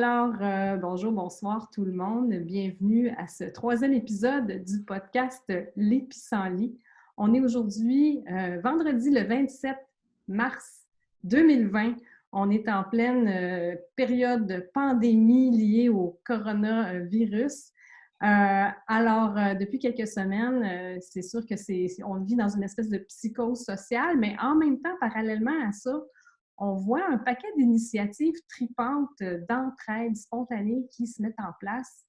Bonjour, bonsoir tout le monde. Bienvenue à ce troisième épisode du podcast Les Pissenlits. On est aujourd'hui vendredi le 27 mars 2020. On est en pleine période de pandémie liée au coronavirus. Depuis quelques semaines, c'est sûr que on vit dans une espèce de psychose sociale, mais en même temps, parallèlement à ça, on voit un paquet d'initiatives tripantes d'entraide spontanée qui se mettent en place,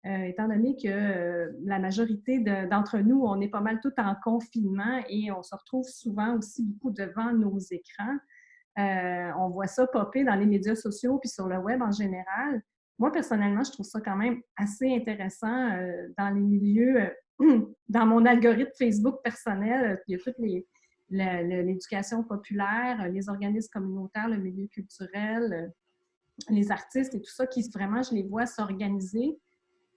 étant donné que la majorité d'entre nous, on est pas mal tout en confinement et on se retrouve souvent aussi beaucoup devant nos écrans. On voit ça popper dans les médias sociaux puis sur le web en général. Moi, personnellement, je trouve ça quand même assez intéressant dans les milieux, dans mon algorithme Facebook personnel. Il y a toutes l'éducation populaire, les organismes communautaires, le milieu culturel, les artistes et tout ça, qui vraiment, je les vois s'organiser,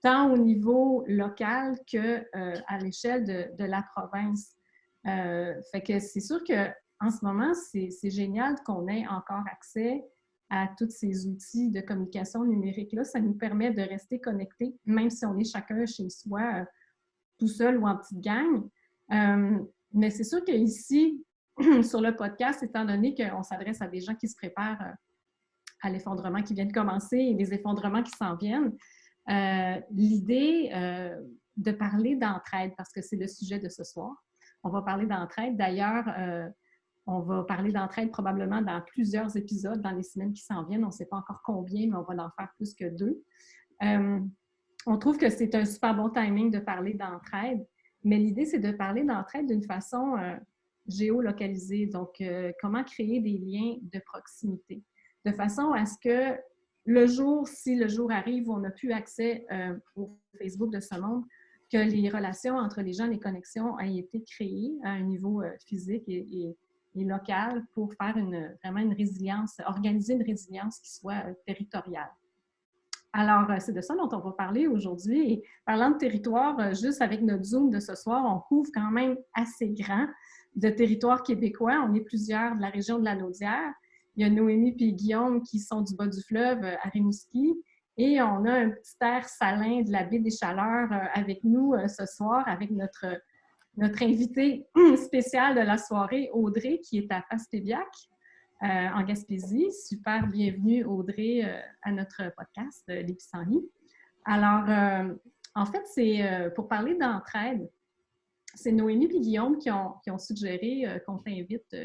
tant au niveau local qu'à l'échelle de la province. Fait que c'est sûr qu'en ce moment, c'est génial qu'on ait encore accès à tous ces outils de communication numérique-là. Ça nous permet de rester connectés, même si on est chacun chez soi, tout seul ou en petite gang. Mais c'est sûr qu'ici, sur le podcast, étant donné qu'on s'adresse à des gens qui se préparent à l'effondrement qui vient de commencer et des effondrements qui s'en viennent, l'idée de parler d'entraide, parce que c'est le sujet de ce soir. On va parler d'entraide. D'ailleurs, on va parler d'entraide probablement dans plusieurs épisodes dans les semaines qui s'en viennent. On ne sait pas encore combien, mais on va en faire plus que 2. On trouve que c'est un super bon timing de parler d'entraide, mais l'idée, c'est de parler d'entraide d'une façon géolocalisée. Donc, comment créer des liens de proximité, de façon à ce que si le jour arrive où on n'a plus accès au Facebook de ce monde, que les relations entre les gens, les connexions aient été créées à un niveau physique et local pour faire vraiment une résilience, organiser une résilience qui soit territoriale. Alors, c'est de ça dont on va parler aujourd'hui. Et parlant de territoire, juste avec notre Zoom de ce soir, on couvre quand même assez grand de territoire québécois. On est plusieurs de la région de la Naudière. Il y a Noémie et Guillaume qui sont du bas du fleuve à Rimouski. Et on a un petit air salin de la baie des Chaleurs avec nous ce soir, avec notre invitée spéciale de la soirée, Audrey, qui est à Passepébiac. En Gaspésie. Super bienvenue, Audrey, à notre podcast, Les Pissenlits. Alors, en fait, c'est pour parler d'entraide. C'est Noémie et Guillaume qui ont suggéré qu'on t'invite,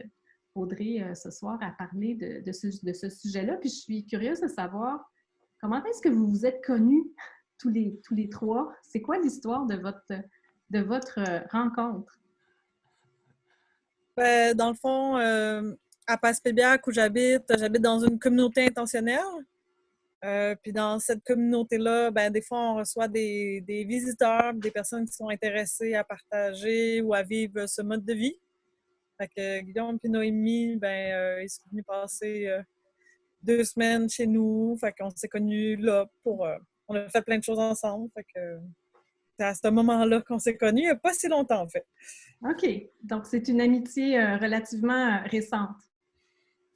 Audrey, ce soir à parler de ce sujet-là. Puis je suis curieuse de savoir comment est-ce que vous vous êtes connus tous les trois? C'est quoi l'histoire de votre rencontre? Dans le fond, à Passepébiac où j'habite dans une communauté intentionnelle. Puis dans cette communauté-là, des fois, on reçoit des visiteurs, des personnes qui sont intéressées à partager ou à vivre ce mode de vie. Fait que Guillaume et Noémie, ils sont venus passer 2 semaines chez nous. Fait qu'on s'est connus là on a fait plein de choses ensemble. Fait que c'est à ce moment-là qu'on s'est connus, il n'y a pas si longtemps, en fait. OK. Donc, c'est une amitié relativement récente.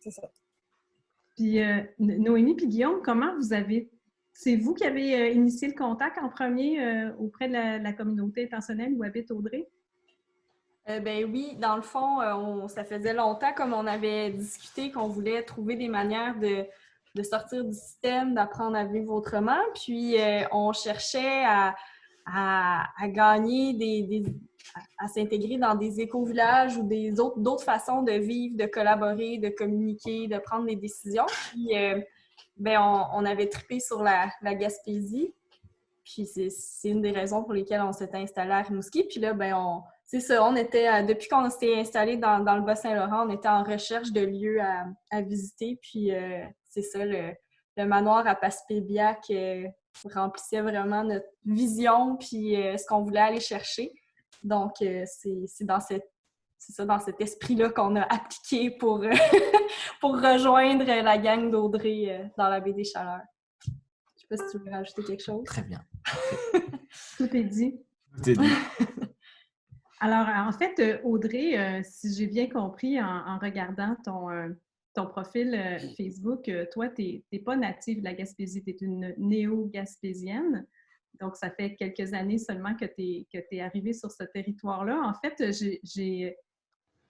C'est ça. Puis, Noémie puis Guillaume, comment vous avez... C'est vous qui avez initié le contact en premier auprès de la communauté intentionnelle où habite Audrey? Oui, dans le fond, ça faisait longtemps comme on avait discuté qu'on voulait trouver des manières de sortir du système, d'apprendre à vivre autrement. Puis, on cherchait à gagner à s'intégrer dans des éco-villages ou d'autres façons de vivre, de collaborer, de communiquer, de prendre des décisions. Puis, on avait trippé sur la Gaspésie. Puis, c'est une des raisons pour lesquelles on s'était installé à Rimouski. Puis là, c'est ça, on était, depuis qu'on s'était installé dans le Bas-Saint-Laurent, on était en recherche de lieux à visiter. Puis, c'est ça, le manoir à Passepébiac remplissait vraiment notre vision puis ce qu'on voulait aller chercher. Donc, c'est dans cet esprit-là qu'on a appliqué pour, pour rejoindre la gang d'Audrey dans la baie des Chaleurs. Je ne sais pas si tu veux rajouter quelque chose. Très bien. Tout est dit. Tout est dit. Alors, en fait, Audrey, si j'ai bien compris en regardant ton profil Facebook, toi, tu n'es pas native de la Gaspésie, tu es une néo-gaspésienne. Donc, ça fait quelques années seulement que tu es arrivée sur ce territoire-là. En fait, j'ai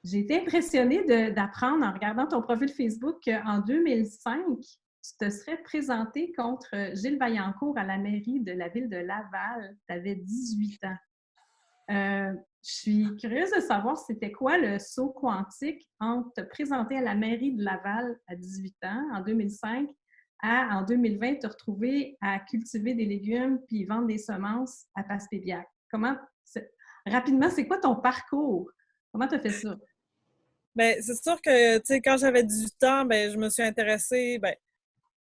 été impressionnée d'apprendre en regardant ton profil Facebook qu'en 2005, tu te serais présentée contre Gilles Vaillancourt à la mairie de la ville de Laval. Tu avais 18 ans. Je suis curieuse de savoir c'était quoi le saut quantique entre te présenter à la mairie de Laval à 18 ans, en 2005, à, en 2020, te retrouver à cultiver des légumes puis vendre des semences à Passepébiac. Rapidement, c'est quoi ton parcours? Comment tu as fait ça? Bien, c'est sûr que, tu sais, quand j'avais 18 ans, ben, je me suis intéressée, ben,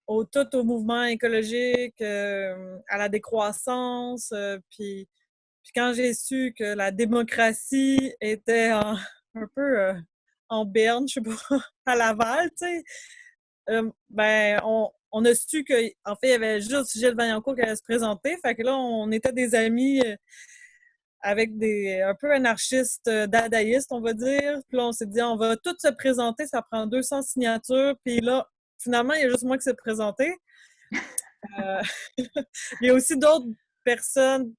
au mouvement écologique, à la décroissance, puis quand j'ai su que la démocratie était un peu en berne, je sais pas, à Laval, tu sais, ben, on a su qu'en fait, il y avait juste Gilles Vaillancourt qui allait se présenter. Fait que là, on était des amis avec un peu anarchistes, dadaïstes, on va dire. Puis là, on s'est dit, on va tous se présenter, ça prend 200 signatures. Puis là, finalement, il y a juste moi qui s'est présenté. Euh, il y a aussi d'autres personnes,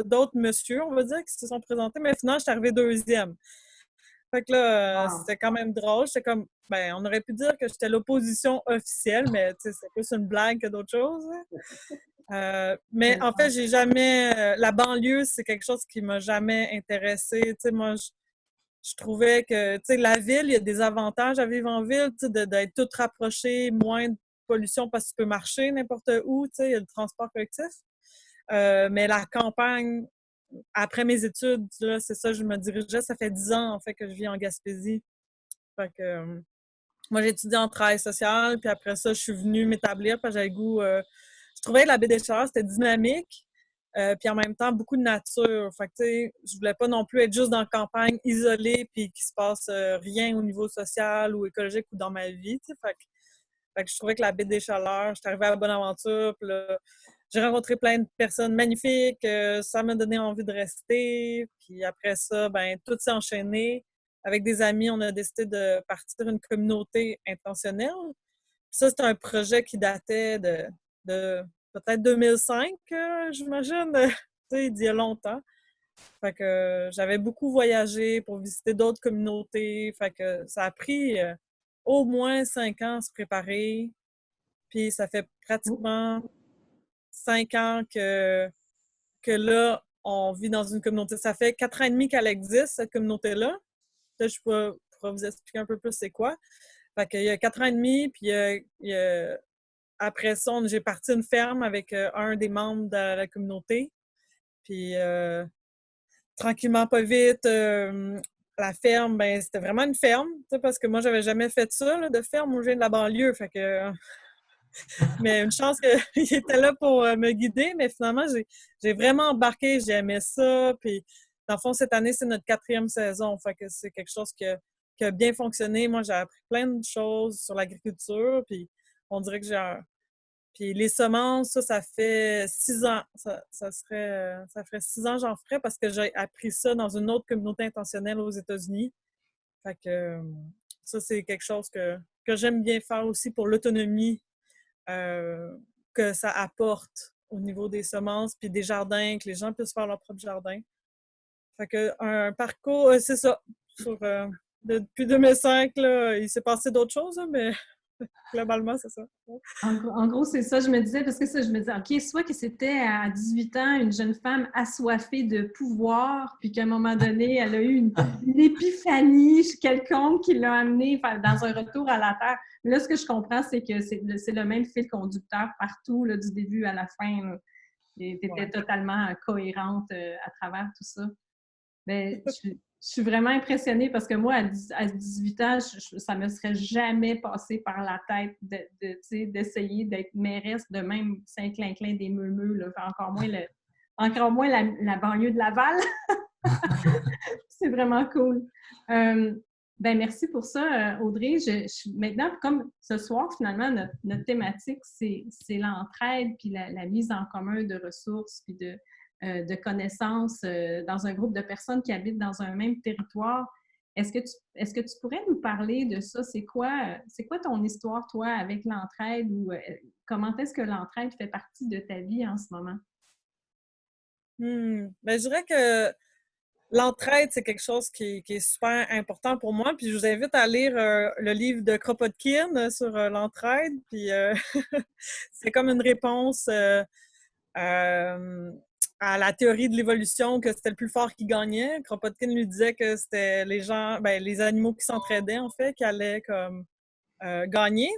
d'autres messieurs, on va dire, qui se sont présentés, mais finalement, je suis arrivée deuxième. Fait que là, c'était quand même drôle. J'étais comme, ben, on aurait pu dire que j'étais l'opposition officielle, mais c'est plus une blague que d'autres choses. Mais en fait, j'ai jamais. La banlieue, c'est quelque chose qui m'a jamais intéressée. Tu sais, moi, je trouvais que, tu sais, la ville, il y a des avantages à vivre en ville, tu sais, d'être tout rapproché, moins de pollution parce que tu peux marcher n'importe où, tu sais, il y a le transport collectif. Mais la campagne, après mes études, là, c'est ça, je me dirigeais. Ça fait 10 ans, en fait, que je vis en Gaspésie. Fait que, moi, j'ai étudié en travail social, puis après ça, je suis venue m'établir, parce que j'avais le goût... je trouvais que la baie des Chaleurs, c'était dynamique, puis en même temps, beaucoup de nature. Fait que, tu sais, je voulais pas non plus être juste dans la campagne, isolée, puis qu'il se passe rien au niveau social ou écologique ou dans ma vie, tu sais. Fait que je trouvais que la baie des Chaleurs, j'étais arrivée à Bonaventure, puis là, j'ai rencontré plein de personnes magnifiques, ça m'a donné envie de rester. Puis après ça, ben tout s'est enchaîné. Avec des amis, on a décidé de partir une communauté intentionnelle. Puis ça, c'était un projet qui datait de peut-être 2005, j'imagine, tu sais, d'il y a longtemps. Fait que j'avais beaucoup voyagé pour visiter d'autres communautés. Fait que ça a pris au moins 5 ans à se préparer. Puis ça fait pratiquement 5 ans que là, on vit dans une communauté. Ça fait 4 ans et demi qu'elle existe, cette communauté-là. Peut-être que je pourrais vous expliquer un peu plus c'est quoi. Fait qu'il y a 4 ans et demi, puis après ça, j'ai parti une ferme avec un des membres de la communauté. Puis tranquillement, pas vite, la ferme, ben c'était vraiment une ferme, parce que moi, j'avais jamais fait ça, là, de ferme. Moi, je viens de la banlieue, fait que... Mais une chance qu'il était là pour me guider, mais finalement, j'ai vraiment embarqué, j'ai aimé ça, puis dans le fond, cette année, c'est notre 4e saison, fait que c'est quelque chose qui a bien fonctionné. Moi, j'ai appris plein de choses sur l'agriculture, puis on dirait que Puis les semences, ça fait 6 ans. Ça ferait 6 ans que j'en ferais parce que j'ai appris ça dans une autre communauté intentionnelle aux États-Unis. Fait que ça, c'est quelque chose que j'aime bien faire aussi pour l'autonomie que ça apporte au niveau des semences puis des jardins, que les gens puissent faire leur propre jardin. Fait que un parcours, c'est ça. Depuis 2005, là, il s'est passé d'autres choses, hein, mais globalement, c'est ça. En gros, c'est ça, je me disais, parce que ça, je me disais, OK, soit que c'était à 18 ans une jeune femme assoiffée de pouvoir, puis qu'à un moment donné, elle a eu une épiphanie quelconque qui l'a amenée dans un retour à la Terre. Mais là, ce que je comprends, c'est que c'est le même fil conducteur partout, là, du début à la fin. Tu étais totalement cohérente à travers tout ça. Mais je suis vraiment impressionnée parce que moi, à 18 ans, ça me serait jamais passé par la tête d'essayer d'être mairesse de même Saint-Clinclin des Meumeux, là. Encore moins la banlieue de Laval. C'est vraiment cool. Ben merci pour ça, Audrey. Maintenant, comme ce soir, finalement, notre thématique, c'est l'entraide puis la mise en commun de ressources puis de connaissances dans un groupe de personnes qui habitent dans un même territoire. Est-ce que tu pourrais nous parler de ça? C'est quoi ton histoire, toi, avec l'entraide ou comment est-ce que l'entraide fait partie de ta vie en ce moment? Ben, je dirais que l'entraide, c'est quelque chose qui est super important pour moi. Puis je vous invite à lire le livre de Kropotkin sur l'entraide. Puis c'est comme une réponse euh, à la théorie de l'évolution, que c'était le plus fort qui gagnait. Kropotkin lui disait que c'était les gens, ben, les animaux qui s'entraidaient, en fait, qui allaient comme gagner.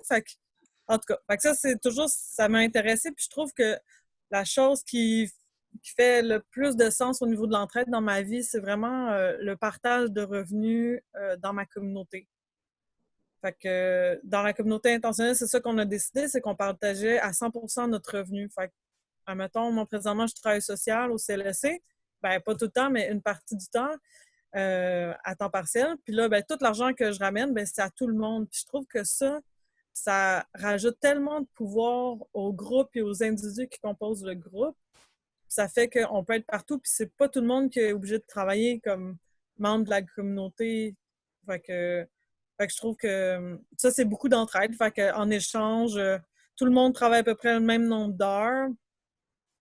En tout cas, fait que ça, c'est toujours, ça m'a intéressé. Puis je trouve que la chose qui fait le plus de sens au niveau de l'entraide dans ma vie, c'est vraiment le partage de revenus dans ma communauté. Fait que dans la communauté intentionnelle, c'est ça qu'on a décidé, c'est qu'on partageait à 100% notre revenu. Fait que, admettons, moi, présentement, je travaille social au CLSC. Ben, pas tout le temps, mais une partie du temps, à temps partiel. Puis là, ben, tout l'argent que je ramène, ben, c'est à tout le monde. Puis je trouve que ça rajoute tellement de pouvoir au groupe et aux individus qui composent le groupe. Ça fait qu'on peut être partout, puis c'est pas tout le monde qui est obligé de travailler comme membre de la communauté. Fait que, fait que je trouve que ça, c'est beaucoup d'entraide. Fait qu'en échange, tout le monde travaille à peu près le même nombre d'heures.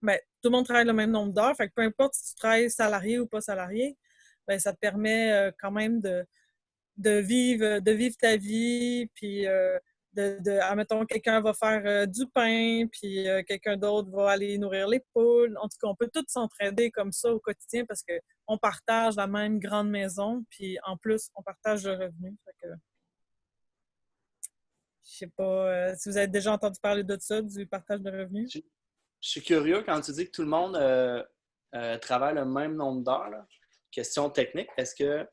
Ben, tout le monde travaille le même nombre d'heures. Fait que peu importe si tu travailles salarié ou pas salarié, ben, ça te permet quand même de vivre ta vie, puis admettons, quelqu'un va faire du pain, puis quelqu'un d'autre va aller nourrir les poules. En tout cas, on peut tous s'entraider comme ça au quotidien parce qu'on partage la même grande maison, puis en plus, on partage le revenu. Fait que, je sais pas si vous avez déjà entendu parler de ça, du partage de revenus. Je suis curieux quand tu dis que tout le monde travaille le même nombre d'heures. Là. Question technique, est-ce que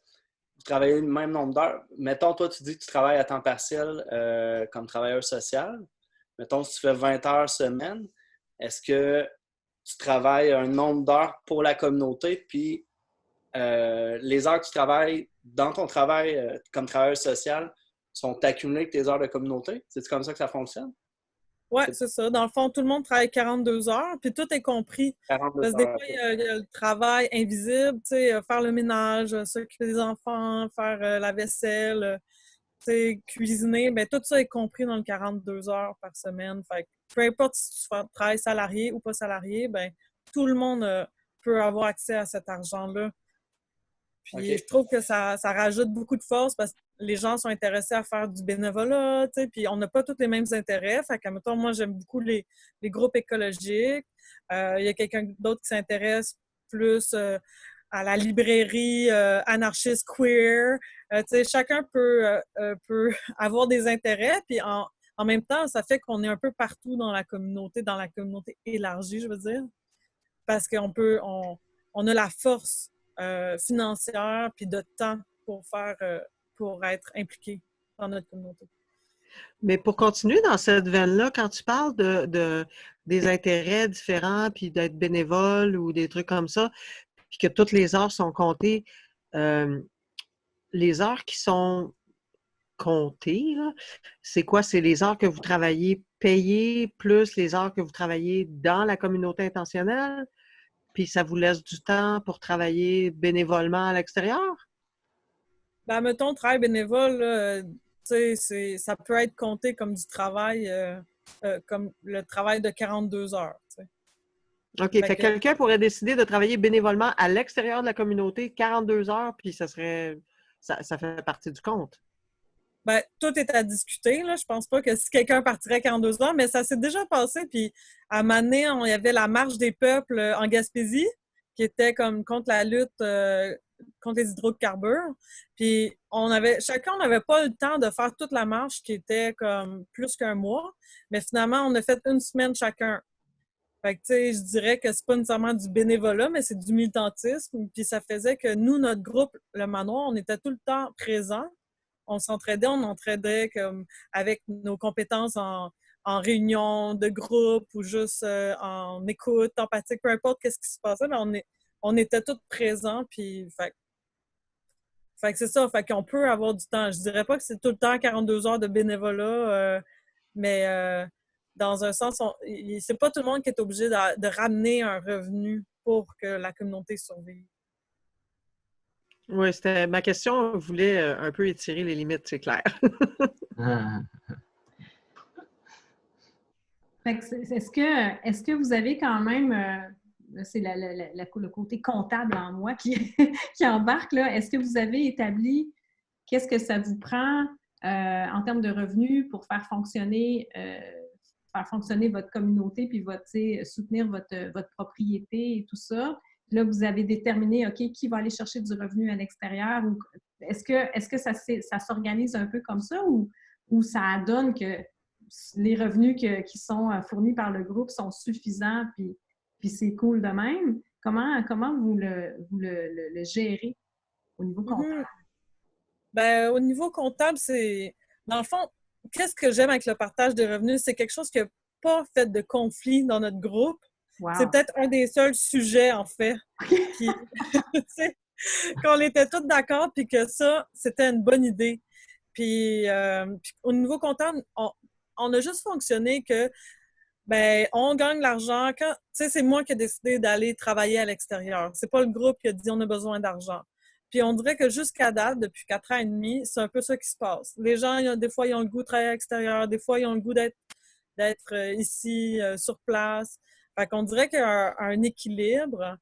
vous travaillez le même nombre d'heures? Mettons, toi, tu dis que tu travailles à temps partiel comme travailleur social. Mettons, si tu fais 20 heures semaine, est-ce que tu travailles un nombre d'heures pour la communauté, puis les heures que tu travailles dans ton travail comme travailleur social sont accumulées avec tes heures de communauté? C'est comme ça que ça fonctionne? Oui, c'est ça. Dans le fond, tout le monde travaille 42 heures, puis tout est compris. 42 Parce que des heures. fois, il y a le travail invisible, tu sais, faire le ménage, s'occuper des enfants, faire la vaisselle, tu sais, cuisiner, bien, tout ça est compris dans le 42 heures par semaine. Fait que peu importe si tu travailles salarié ou pas salarié, ben tout le monde peut avoir accès à cet argent-là. Puis OK. je trouve que ça rajoute beaucoup de force parce que les gens sont intéressés à faire du bénévolat, tu sais, puis on n'a pas tous les mêmes intérêts. Fait qu'à mettons, moi, j'aime beaucoup les groupes écologiques. Il y a quelqu'un d'autre qui s'intéresse plus à la librairie anarchiste queer. Tu sais, chacun peut avoir des intérêts, puis en même temps, ça fait qu'on est un peu partout dans la communauté élargie, je veux dire, parce on a la force financière puis de temps pour être impliqué dans notre communauté. Mais pour continuer dans cette veine-là, quand tu parles des intérêts différents, puis d'être bénévole ou des trucs comme ça, puis que toutes les heures sont comptées, les heures qui sont comptées, là, c'est quoi? C'est les heures que vous travaillez payées plus les heures que vous travaillez dans la communauté intentionnelle? Puis ça vous laisse du temps pour travailler bénévolement à l'extérieur? Ben, mettons, travail bénévole, là, tu sais, ça peut être compté comme du travail, comme le travail de 42 heures. Tu sais. OK. Fait que quelqu'un pourrait décider de travailler bénévolement à l'extérieur de la communauté 42 heures, puis ça fait partie du compte. Ben, tout est à discuter, là. Je pense pas que si quelqu'un partirait 42 heures, mais ça s'est déjà passé. Puis, à un moment donné, il y avait la marche des peuples en Gaspésie, qui était comme contre la lutte contre les hydrocarbures. Puis, chacun n'avait pas le temps de faire toute la marche, qui était comme plus qu'un mois. Mais finalement, on a fait une semaine chacun. Fait que, tu sais, je dirais que c'est pas nécessairement du bénévolat, mais c'est du militantisme. Puis, ça faisait que nous, notre groupe, le Manoir, on était tout le temps présents. On entraidait comme avec nos compétences en réunion de groupe ou juste en écoute empathique, peu importe qu'est-ce qui se passait, mais on était tous présents, puis fait que c'est ça, fait qu'on peut avoir du temps. Je dirais pas que c'est tout le temps 42 heures de bénévolat, mais dans un sens, c'est pas tout le monde qui est obligé de ramener un revenu pour que la communauté survive. Oui, c'était ma question voulait un peu étirer les limites, c'est clair. Ah. Fait que est-ce que vous avez quand même, là, c'est le côté comptable en moi qui, qui embarque, là, est-ce que vous avez établi qu'est-ce que ça vous prend en termes de revenus pour faire fonctionner votre communauté puis soutenir votre propriété et tout ça? Puis là, vous avez déterminé, OK, qui va aller chercher du revenu à l'extérieur? Ou est-ce que ça s'organise un peu comme ça ou ça donne que les revenus qui sont fournis par le groupe sont suffisants puis c'est cool de même? Comment vous le gérez au niveau comptable? Ben, au niveau comptable, c'est... Dans le fond, qu'est-ce que j'aime avec le partage des revenus? C'est quelque chose qui n'a pas fait de conflit dans notre groupe. Wow. C'est peut-être un des seuls sujets, en fait, qui... qu'on était tous d'accord, puis que ça, c'était une bonne idée. Puis au niveau comptable, on a juste fonctionné que, ben, on gagne l'argent quand... Tu sais, c'est moi qui ai décidé d'aller travailler à l'extérieur. C'est pas le groupe qui a dit on a besoin d'argent. Puis on dirait que jusqu'à date, depuis 4 ans et demi, c'est un peu ça qui se passe. Les gens, des fois, ils ont le goût de travailler à l'extérieur, des fois, ils ont le goût d'être ici, sur place. Fait qu'on dirait qu'il y a un équilibre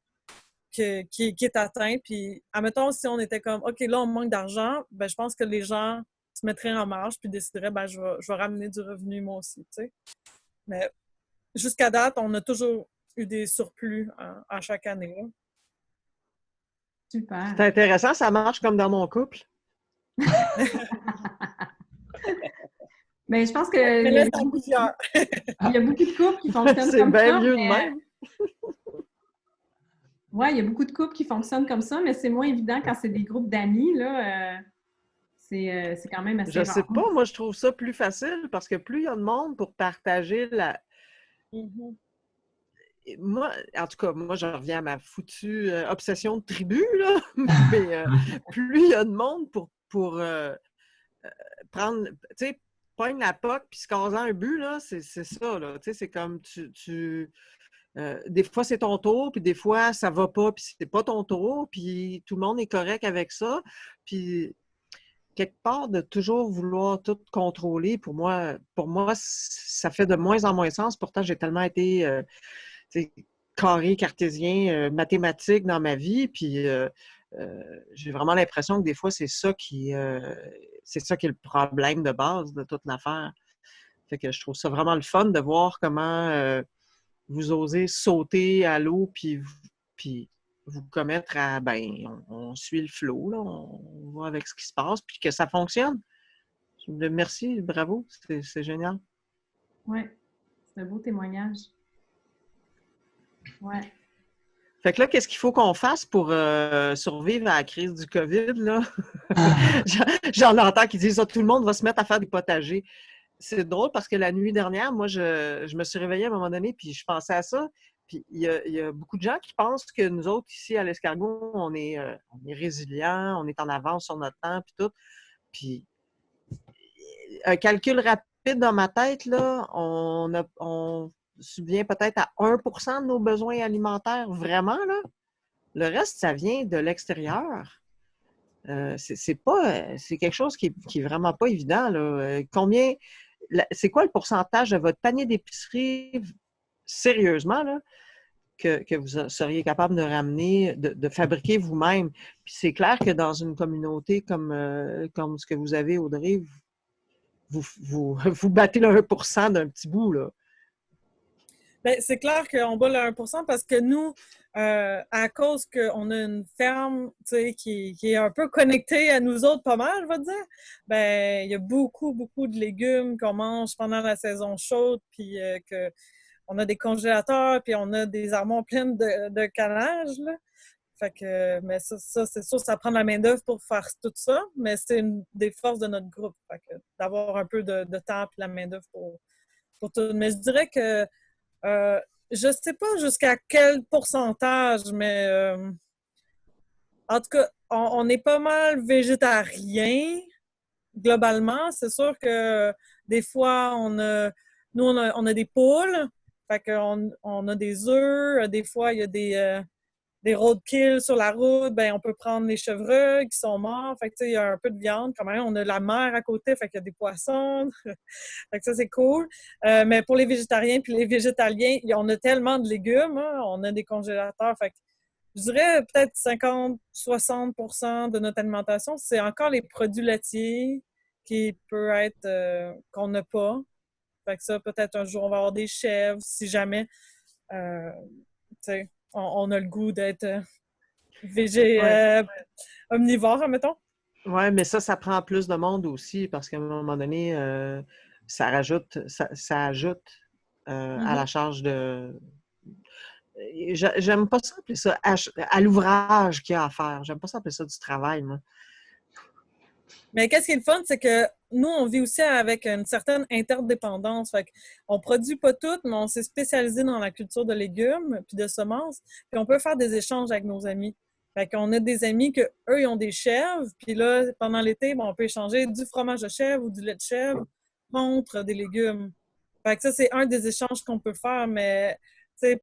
qui est atteint. Puis, admettons, si on était comme, OK, là, on manque d'argent, ben je pense que les gens se mettraient en marche puis décideraient, ben je vais ramener du revenu moi aussi, tu sais. Mais jusqu'à date, on a toujours eu des surplus à chaque année, là. Super. C'est intéressant, ça marche comme dans mon couple. Mais je pense que Mais là, c'est plusieurs. il y a beaucoup de couples qui fonctionnent C'est comme ça. bien mieux de même. Oui, il y a beaucoup de couples qui fonctionnent comme ça, mais c'est moins évident quand c'est des groupes d'amis. Là, c'est quand même assez Je sais rare. pas, moi je trouve ça plus facile parce que plus il y a de monde pour partager la. Mhm. Moi, en tout cas, moi je reviens à ma foutue obsession de tribu, là. Mais plus il y a de monde pour prendre, tu sais, pogne la POC puis se caser un but, là, c'est ça, là. Tu sais, c'est comme des fois, c'est ton tour, puis des fois, ça va pas, puis c'est pas ton tour, puis tout le monde est correct avec ça. Puis, quelque part, de toujours vouloir tout contrôler, pour moi, ça fait de moins en moins sens. Pourtant, j'ai tellement été carré, cartésien, mathématique dans ma vie, puis j'ai vraiment l'impression que des fois, c'est ça qui est le problème de base de toute l'affaire. Fait que je trouve ça vraiment le fun de voir comment vous osez sauter à l'eau puis vous commettre à, ben, on suit le flow, là, on voit avec ce qui se passe, puis que ça fonctionne. Merci, bravo, c'est génial. Oui, c'est un beau témoignage. Ouais. Fait que là, qu'est-ce qu'il faut qu'on fasse pour survivre à la crise du COVID, là? J'en entends qui disent, tout le monde va se mettre à faire des potagers. C'est drôle parce que la nuit dernière, moi, je me suis réveillée à un moment donné, puis je pensais à ça. Puis il y a beaucoup de gens qui pensent que nous autres, ici, à l'Escargot, on est résilients, on est en avance sur notre temps, puis tout. Puis un calcul rapide dans ma tête, là, on subvient peut-être à 1% de nos besoins alimentaires, vraiment, là. Le reste, ça vient de l'extérieur. C'est quelque chose qui est vraiment pas évident, là. C'est quoi le pourcentage de votre panier d'épicerie, sérieusement, là, que vous seriez capable de ramener, de fabriquer vous-même? Puis c'est clair que dans une communauté comme ce que vous avez, Audrey, vous battez le 1% d'un petit bout, là. Bien, c'est clair qu'on bat le 1% parce que nous, à cause qu'on a une ferme qui est un peu connectée à nous autres pas mal, je vais dire, ben il y a beaucoup, beaucoup de légumes qu'on mange pendant la saison chaude, puis on a des congélateurs, puis on a des armoires pleines de cannage, là. Fait que, mais ça c'est sûr, ça prend de la main-d'œuvre pour faire tout ça, mais c'est une des forces de notre groupe, fait que d'avoir un peu de temps et la main-d'œuvre pour tout. Mais je dirais que je ne sais pas jusqu'à quel pourcentage, mais en tout cas, on est pas mal végétarien globalement. C'est sûr que des fois, on a des poules, fait qu'on on a des œufs. Des fois, il y a des roadkills sur la route, ben on peut prendre les chevreuils qui sont morts. Fait que, tu sais, il y a un peu de viande quand même. On a la mer à côté, fait qu'il y a des poissons. Fait que ça, c'est cool. Mais pour les végétariens puis les végétaliens, on a tellement de légumes, hein, on a des congélateurs. Fait que je dirais peut-être 50-60% de notre alimentation, c'est encore les produits laitiers qui peut être qu'on n'a pas. Fait que ça, peut-être un jour, on va avoir des chèvres, si jamais tu sais, on a le goût d'être omnivore, admettons. Oui, mais ça prend plus de monde aussi parce qu'à un moment donné, ça ajoute à la charge de. J'aime pas ça appeler ça à l'ouvrage qu'il y a à faire. J'aime pas ça appeler ça du travail, moi. Mais qu'est-ce qui est le fun, c'est que nous, on vit aussi avec une certaine interdépendance. Fait qu'on produit pas tout, mais on s'est spécialisé dans la culture de légumes puis de semences. Puis on peut faire des échanges avec nos amis. Fait qu'on a des amis que eux ils ont des chèvres. Puis là, pendant l'été, on peut échanger du fromage de chèvre ou du lait de chèvre contre des légumes. Fait que ça, c'est un des échanges qu'on peut faire. Mais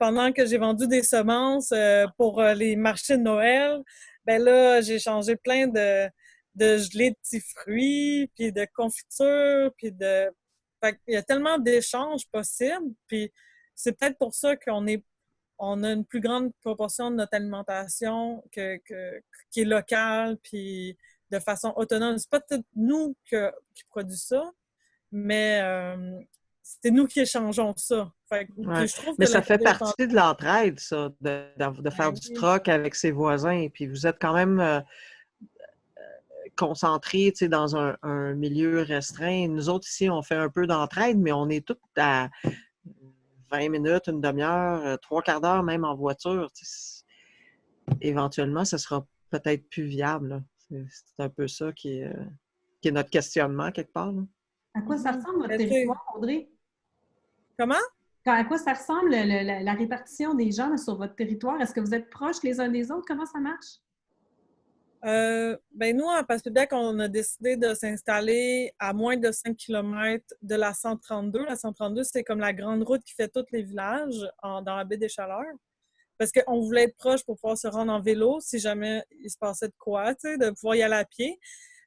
pendant que j'ai vendu des semences pour les marchés de Noël, ben là, j'ai échangé plein de gelée de petits fruits, puis de confiture, puis de... Fait il y a tellement d'échanges possibles, puis c'est peut-être pour ça on a une plus grande proportion de notre alimentation qui est locale, puis de façon autonome. C'est pas tout nous qui produisons ça, mais c'est nous qui échangeons ça. Fait, ouais. je trouve mais que ça fait partie de l'entraide, ça, de faire du troc avec ses voisins. Puis vous êtes quand même concentrés dans un milieu restreint. Nous autres, ici, on fait un peu d'entraide, mais on est tous à 20 minutes, une demi-heure, 3/4 d'heure, même en voiture. Éventuellement, ce sera peut-être plus viable. C'est un peu ça qui est notre questionnement, quelque part. Là. À quoi ça ressemble votre territoire, Audrey? Comment? À quoi ça ressemble la répartition des gens là, sur votre territoire? Est-ce que vous êtes proches les uns des autres? Comment ça marche? Ben nous, à Passepébiac, on a décidé de s'installer à moins de 5 km de la 132. La 132, c'est comme la grande route qui fait tous les villages dans la baie des Chaleurs. Parce qu'on voulait être proche pour pouvoir se rendre en vélo si jamais il se passait de quoi, tu sais, de pouvoir y aller à pied.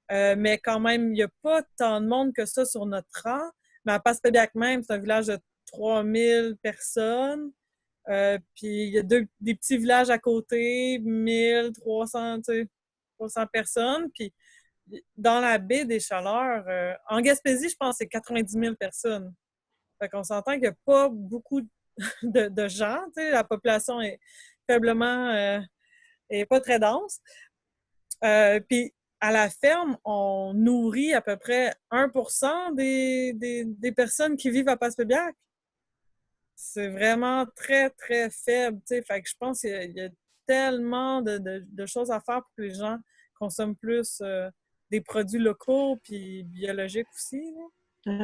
Mais quand même, il n'y a pas tant de monde que ça sur notre rang. Mais à Passepébiac même, c'est un village de 3000 personnes. Puis il y a des petits villages à côté, 1300, tu sais, 300 personnes. Puis dans la baie des Chaleurs, en Gaspésie, je pense que c'est 90 000 personnes. Fait qu'on s'entend qu'il n'y a pas beaucoup de gens. Tu sais, la population est faiblement, est pas très dense. Puis à la ferme, on nourrit à peu près 1% des personnes qui vivent à Passepébiac. C'est vraiment très, très faible. Tu sais. Fait que je pense qu'il y a tellement de choses à faire pour que les gens consomment plus des produits locaux puis biologiques aussi.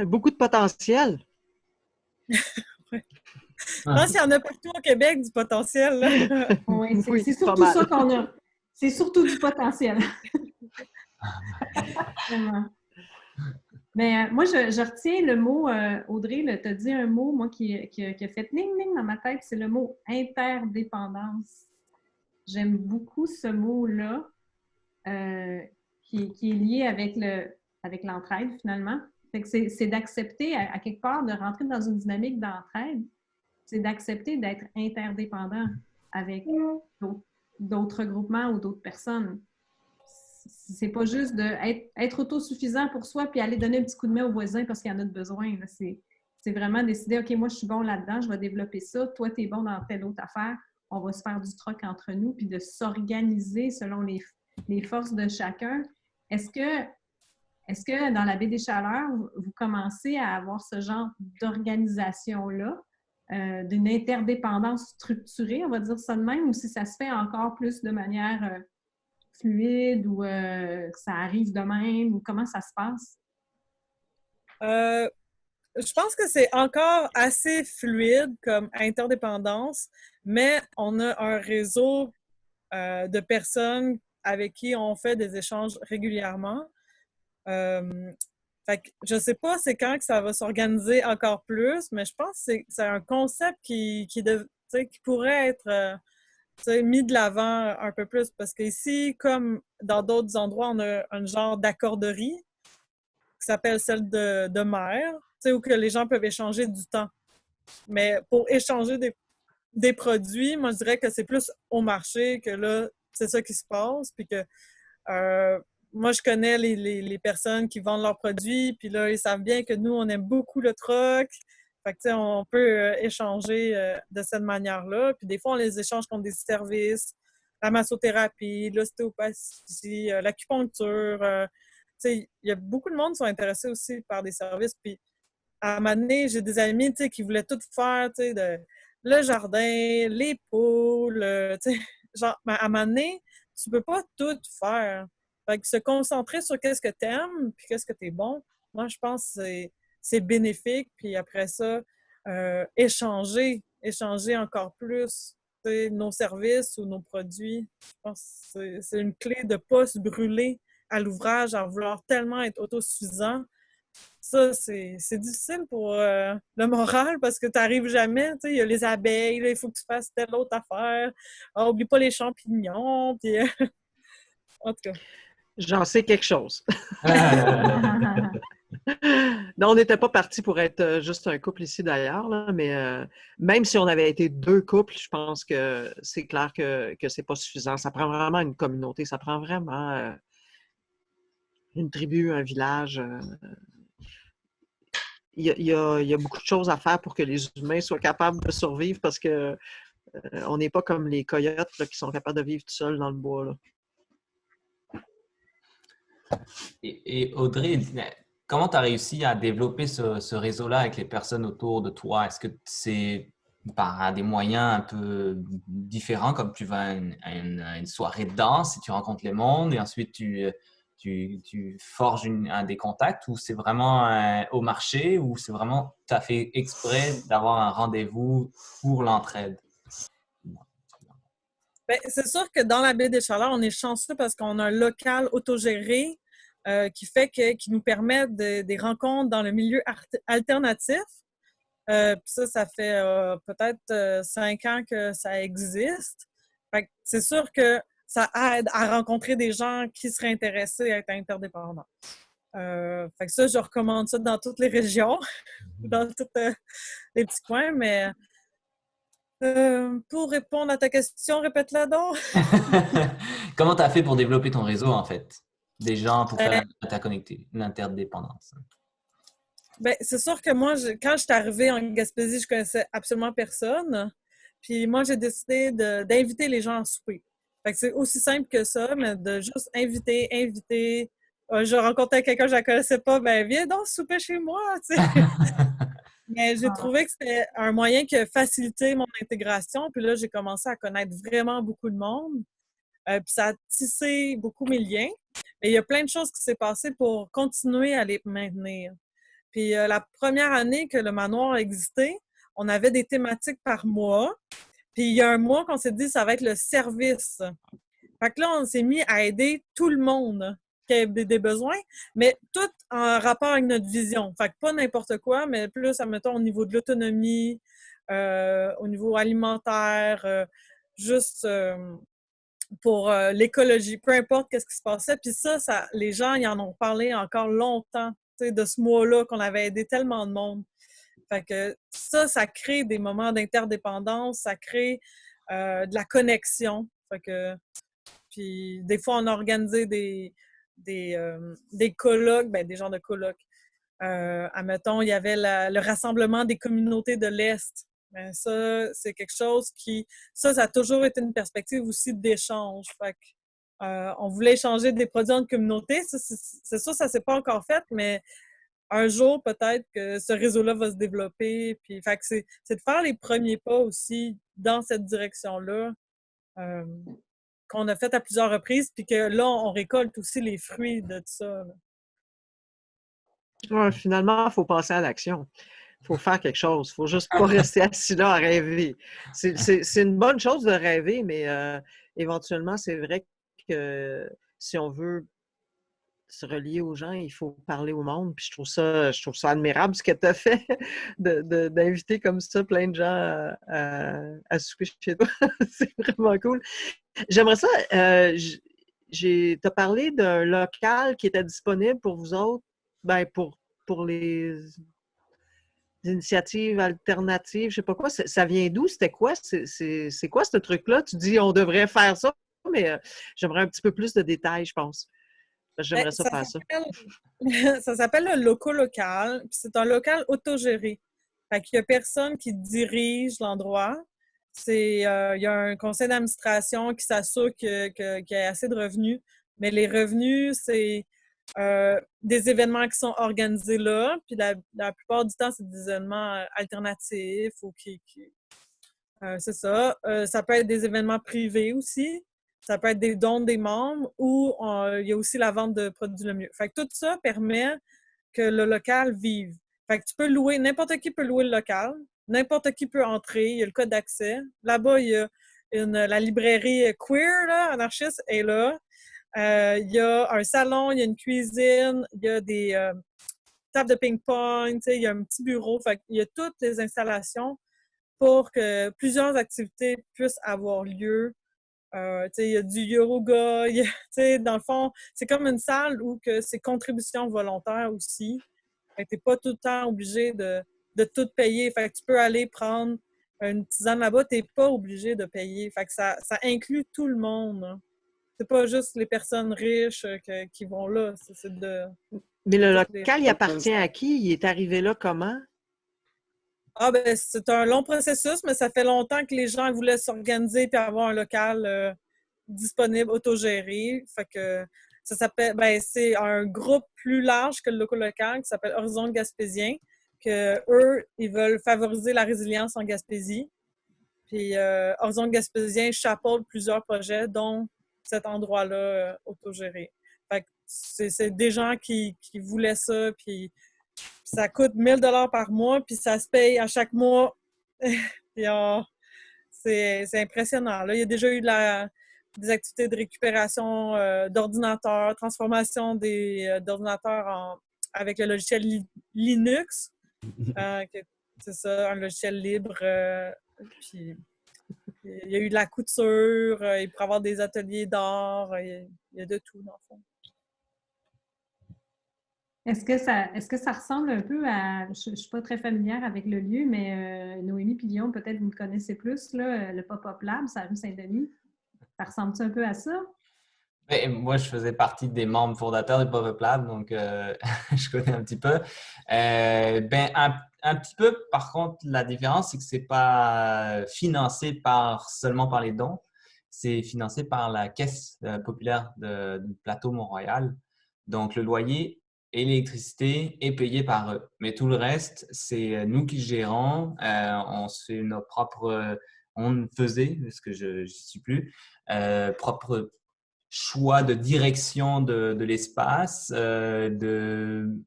Beaucoup de potentiel. Ouais. Je pense qu'il y en a partout au Québec du potentiel. Là. Oui, Oui, c'est surtout ça qu'on a. C'est surtout du potentiel. Mais moi, je retiens le mot, Audrey, tu as dit un mot, moi, qui a fait ning-ning dans ma tête, c'est le mot interdépendance. J'aime beaucoup ce mot-là, qui est lié avec l'entraide, finalement. Fait que c'est d'accepter, à quelque part, de rentrer dans une dynamique d'entraide, c'est d'accepter d'être interdépendant avec d'autres groupements ou d'autres personnes. C'est pas juste d'être autosuffisant pour soi puis aller donner un petit coup de main au voisin parce qu'il y en a de besoin. C'est vraiment décider, OK, moi, je suis bon là-dedans, je vais développer ça. Toi, tu es bon dans telle autre affaire. On va se faire du troc entre nous puis de s'organiser selon les forces de chacun. Est-ce que dans la baie des Chaleurs, vous commencez à avoir ce genre d'organisation-là, d'une interdépendance structurée, on va dire ça de même, ou si ça se fait encore plus de manière fluide ou ça arrive de même, ou comment ça se passe? Je pense que c'est encore assez fluide comme interdépendance, mais on a un réseau de personnes avec qui on fait des échanges régulièrement. Fait que je sais pas c'est quand que ça va s'organiser encore plus, mais je pense que c'est un concept qui pourrait être mis de l'avant un peu plus. Parce qu'ici, comme dans d'autres endroits, on a un genre d'accorderie qui s'appelle celle de mer, où que les gens peuvent échanger du temps. Mais pour échanger des produits, moi, je dirais que c'est plus au marché que là, c'est ça qui se passe. Puis que moi, je connais les personnes qui vendent leurs produits, puis là, ils savent bien que nous, on aime beaucoup le troc. Fait que, tu sais, on peut échanger de cette manière-là. Puis des fois, on les échange contre des services, la massothérapie, l'ostéopathie, l'acupuncture. Tu sais, il y a beaucoup de monde qui sont intéressés aussi par des services. Puis à un moment donné, j'ai des amis, tu sais, qui voulaient tout faire, tu sais, le jardin, les poules, tu sais. Genre, mais à un moment donné, tu peux pas tout faire. Fait que se concentrer sur qu'est-ce que t'aimes, puis qu'est-ce que t'es bon, moi, je pense que c'est bénéfique. Puis après ça, échanger encore plus, tu sais, nos services ou nos produits. Je pense que c'est une clé de pas se brûler à l'ouvrage, à vouloir tellement être autosuffisant. Ça, c'est difficile pour le moral parce que tu n'arrives jamais. Tu sais, il y a les abeilles, là, il faut que tu fasses telle autre affaire. Ah, oublie pas les champignons. Puis, en tout cas. J'en sais quelque chose. Non, on n'était pas partis pour être juste un couple ici d'ailleurs, là, mais même si on avait été 2 couples, je pense que c'est clair que c'est pas suffisant. Ça prend vraiment une communauté, ça prend vraiment une tribu, un village. Il y a beaucoup de choses à faire pour que les humains soient capables de survivre parce que on n'est pas comme les coyotes là, qui sont capables de vivre tout seuls dans le bois. Là. Et Audrey, comment tu as réussi à développer ce réseau-là avec les personnes autour de toi? Est-ce que c'est par des moyens un peu différents, comme tu vas à une soirée de danse et tu rencontres les mondes et ensuite tu forges des contacts, ou c'est vraiment au marché, ou c'est vraiment tu as fait exprès d'avoir un rendez-vous pour l'entraide? Bien, c'est sûr que dans la baie des Chaleurs, on est chanceux parce qu'on a un local autogéré qui nous permet des rencontres dans le milieu alternatif. Puis ça fait peut-être 5 ans que ça existe. Fait que c'est sûr que ça aide à rencontrer des gens qui seraient intéressés à être interdépendants. Fait que ça, je recommande ça dans toutes les régions, dans tous les petits coins, mais pour répondre à ta question, répète-la donc. Comment tu as fait pour développer ton réseau, en fait? Des gens pour faire l'interdépendance? Ben, c'est sûr que moi, quand je suis arrivée en Gaspésie, je connaissais absolument personne. Puis moi, j'ai décidé d'inviter les gens à souper. Fait que c'est aussi simple que ça, mais de juste inviter. Je rencontrais quelqu'un que je ne connaissais pas, ben viens donc souper chez moi, tu sais. Mais j'ai trouvé que c'était un moyen qui a facilité mon intégration. Puis là, j'ai commencé à connaître vraiment beaucoup de monde. Puis ça a tissé beaucoup mes liens. Mais il y a plein de choses qui s'est passées pour continuer à les maintenir. Puis la première année que le manoir existait, on avait des thématiques par mois. Puis il y a un mois qu'on s'est dit ça va être le service. Fait que là, on s'est mis à aider tout le monde qui a des besoins, mais tout en rapport avec notre vision. Fait que pas n'importe quoi, mais plus, admettons, au niveau de l'autonomie, au niveau alimentaire, juste pour l'écologie, peu importe qu'est-ce qui se passait. Puis ça, les gens, ils en ont parlé encore longtemps, tu sais, de ce mois-là, qu'on avait aidé tellement de monde. Fait que ça crée des moments d'interdépendance, ça crée de la connexion. Fait que, puis des fois, on a organisé des colloques, ben, des genres de colloques. Admettons, il y avait le rassemblement des communautés de l'Est. Ben, ça, c'est quelque chose ça a toujours été une perspective aussi d'échange. Fait que, on voulait échanger des produits entre communautés. C'est sûr, ça ne s'est pas encore fait, mais un jour, peut-être que ce réseau-là va se développer. Puis, fait que c'est de faire les premiers pas aussi dans cette direction-là qu'on a fait à plusieurs reprises, puis que là, on récolte aussi les fruits de tout ça. Ouais, finalement, il faut passer à l'action. Il faut faire quelque chose. Il ne faut juste pas rester assis là à rêver. C'est une bonne chose de rêver, mais éventuellement, c'est vrai que si on veut se relier aux gens, il faut parler au monde. Puis je trouve ça admirable ce que tu as fait d'inviter comme ça plein de gens à souper chez toi. C'est vraiment cool. J'aimerais ça, tu as parlé d'un local qui était disponible pour vous autres, ben pour les initiatives alternatives, je sais pas quoi. Ça vient d'où? C'était quoi? C'est quoi ce truc-là? Tu dis on devrait faire ça, mais j'aimerais un petit peu plus de détails, je pense. J'aimerais ça faire ça. Ça s'appelle le loco local. Puis c'est un local autogéré. Fait qu'il n'y a personne qui dirige l'endroit. Il y a un conseil d'administration qui s'assure qu'il y a assez de revenus. Mais les revenus, c'est des événements qui sont organisés là. Puis la plupart du temps, c'est des événements alternatifs ou c'est ça. Ça peut être des événements privés aussi. Ça peut être des dons des membres ou il y a aussi la vente de produits le mieux. Fait que tout ça permet que le local vive. Fait que tu peux louer, n'importe qui peut louer le local, n'importe qui peut entrer, il y a le code d'accès. Là-bas, il y a la librairie queer, là, anarchiste, est là. Il y a un salon, il y a une cuisine, il y a des tables de ping-pong, il y a un petit bureau. Fait qu'il y a toutes les installations pour que plusieurs activités puissent avoir lieu. Il y a du yoga, dans le fond, c'est comme une salle où que c'est contribution volontaire aussi. Tu n'es pas tout le temps obligé de tout payer. Fait que tu peux aller prendre une tisane là-bas, tu n'es pas obligé de payer. Fait que ça inclut tout le monde. Hein. C'est pas juste les personnes riches qui vont là. Mais le local, il appartient à qui? Il est arrivé là comment? Ah ben c'est un long processus, mais ça fait longtemps que les gens voulaient s'organiser et avoir un local disponible, autogéré. Fait que ça s'appelle, c'est un groupe plus large que le local qui s'appelle Horizon Gaspésien, que eux, ils veulent favoriser la résilience en Gaspésie. Puis Horizon Gaspésien chapeaute plusieurs projets, dont cet endroit-là autogéré. Fait que c'est des gens qui voulaient ça, puis ça coûte 1 000 $ par mois, puis ça se paye à chaque mois. Puis, c'est impressionnant. Là, il y a déjà eu des activités de récupération d'ordinateurs, transformation d'ordinateurs avec le logiciel Linux. C'est ça, un logiciel libre. Puis, il y a eu de la couture, il pourrait y avoir des ateliers d'art, il y a de tout, dans le fond. Est-ce que ça ressemble un peu à... Je ne suis pas très familière avec le lieu, mais Noémie et Guillaume, peut-être vous me connaissez plus, là, le Pop-Up Lab, c'est à rue Saint-Denis. Ça ressemble-tu un peu à ça? Et moi, je faisais partie des membres fondateurs du Pop-Up Lab, donc je connais un petit peu. Un petit peu, par contre, la différence, c'est que ce n'est pas financé seulement par les dons. C'est financé par la Caisse populaire du plateau Mont-Royal. Donc, le loyer et l'électricité est payé par eux. Mais tout le reste, c'est nous qui gérons. On se fait nos propres... on faisait, parce que je n'y suis plus, propres choix de direction de l'espace.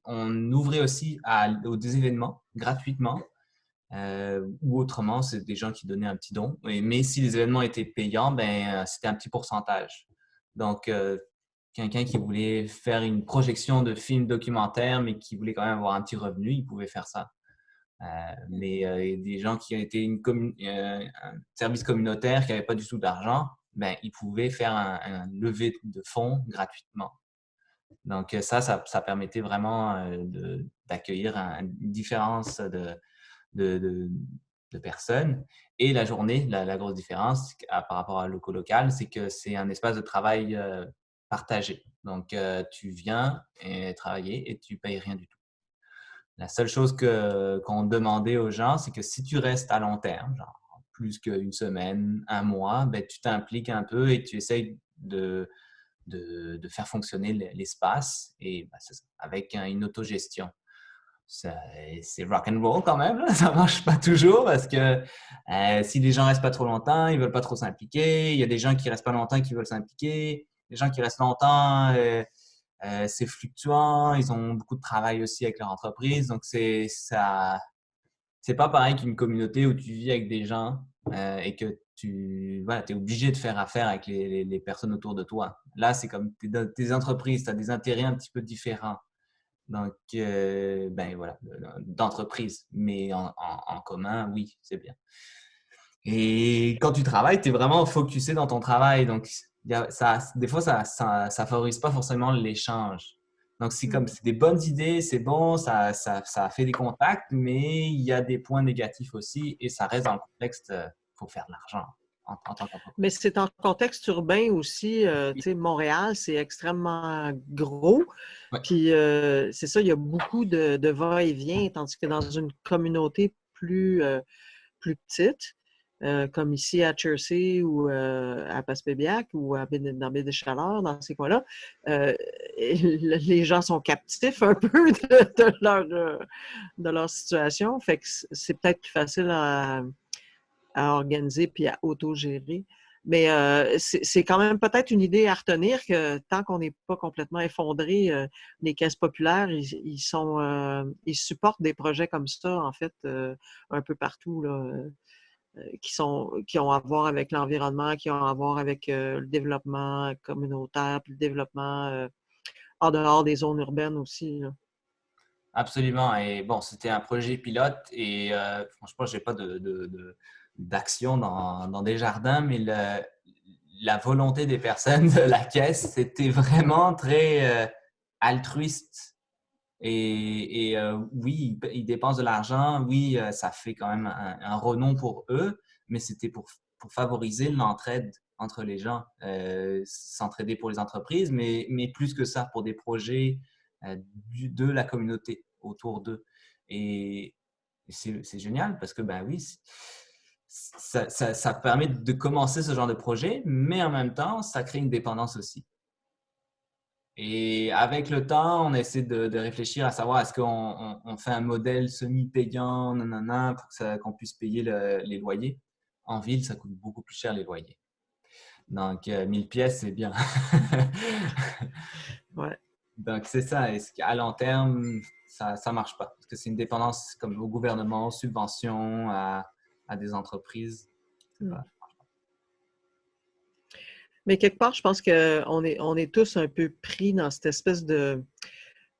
On ouvrait aussi aux des événements gratuitement ou autrement, c'est des gens qui donnaient un petit don. Mais si les événements étaient payants, c'était un petit pourcentage. Donc, quelqu'un qui voulait faire une projection de film documentaire, mais qui voulait quand même avoir un petit revenu, il pouvait faire ça. Mais des gens qui étaient un service communautaire qui n'avaient pas du tout d'argent, ils pouvaient faire un levée de fonds gratuitement. Donc, ça permettait vraiment d'accueillir une différence de personnes. Et la journée, la grosse différence par rapport à local, c'est que c'est un espace de travail partagé. Donc, tu viens travailler et tu ne payes rien du tout. La seule chose qu'on demandait aux gens, c'est que si tu restes à long terme, genre plus qu'une semaine, un mois, tu t'impliques un peu et tu essayes de faire fonctionner l'espace et c'est ça, avec une autogestion. C'est rock and roll quand même, là. Ça marche pas toujours parce que si les gens restent pas trop longtemps, ils veulent pas trop s'impliquer. Il y a des gens qui restent pas longtemps qui veulent s'impliquer. Les gens qui restent longtemps, c'est fluctuant. Ils ont beaucoup de travail aussi avec leur entreprise. Donc, c'est pas pareil qu'une communauté où tu vis avec des gens et que tu es obligé de faire affaire avec les personnes autour de toi. Là, c'est comme tes entreprises, tu as des intérêts un petit peu différents. Donc, voilà, d'entreprise. Mais en commun, oui, c'est bien. Et quand tu travailles, tu es vraiment focusé dans ton travail. Donc, des fois, ça favorise pas forcément l'échange. Donc, c'est des bonnes idées, c'est bon, ça fait des contacts, mais il y a des points négatifs aussi et ça reste dans le contexte pour faire de l'argent en tant qu'entreprise. Mais c'est en contexte urbain aussi. Tu sais, Montréal, c'est extrêmement gros. Ouais. Puis, c'est ça, il y a beaucoup de va-et-vient, tandis que dans une communauté plus petite, comme ici à Chersey ou à Passepébiac ou dans Baie-des-Chaleurs, dans ces coins-là, les gens sont captifs un peu de leur situation. Fait que c'est peut-être plus facile à organiser puis à autogérer. Mais c'est quand même peut-être une idée à retenir que tant qu'on n'est pas complètement effondré, les caisses populaires, ils supportent des projets comme ça, en fait, un peu partout, là, qui ont à voir avec l'environnement, qui ont à voir avec le développement communautaire, puis le développement en dehors des zones urbaines aussi, là. Absolument. Et bon, c'était un projet pilote et franchement, je n'ai pas d'action dans des jardins, mais la volonté des personnes de la caisse, c'était vraiment très altruiste. Et oui, ils dépensent de l'argent. Oui, ça fait quand même un renom pour eux, mais c'était pour favoriser l'entraide entre les gens, s'entraider pour les entreprises, mais plus que ça, pour des projets de la communauté autour d'eux. Et c'est génial parce que, ben oui, ça permet de commencer ce genre de projet, mais en même temps, ça crée une dépendance aussi. Et avec le temps, on essaie de réfléchir à savoir est-ce qu'on fait un modèle semi-payant, nanana, pour qu'on puisse payer les loyers. En ville, ça coûte beaucoup plus cher les loyers. Donc, 1000 pièces, c'est bien. Ouais. Donc, c'est ça. À long terme, ça ne marche pas. Parce que c'est une dépendance comme au gouvernement, aux subventions, à des entreprises. Mais quelque part, je pense qu'on est tous un peu pris dans cette espèce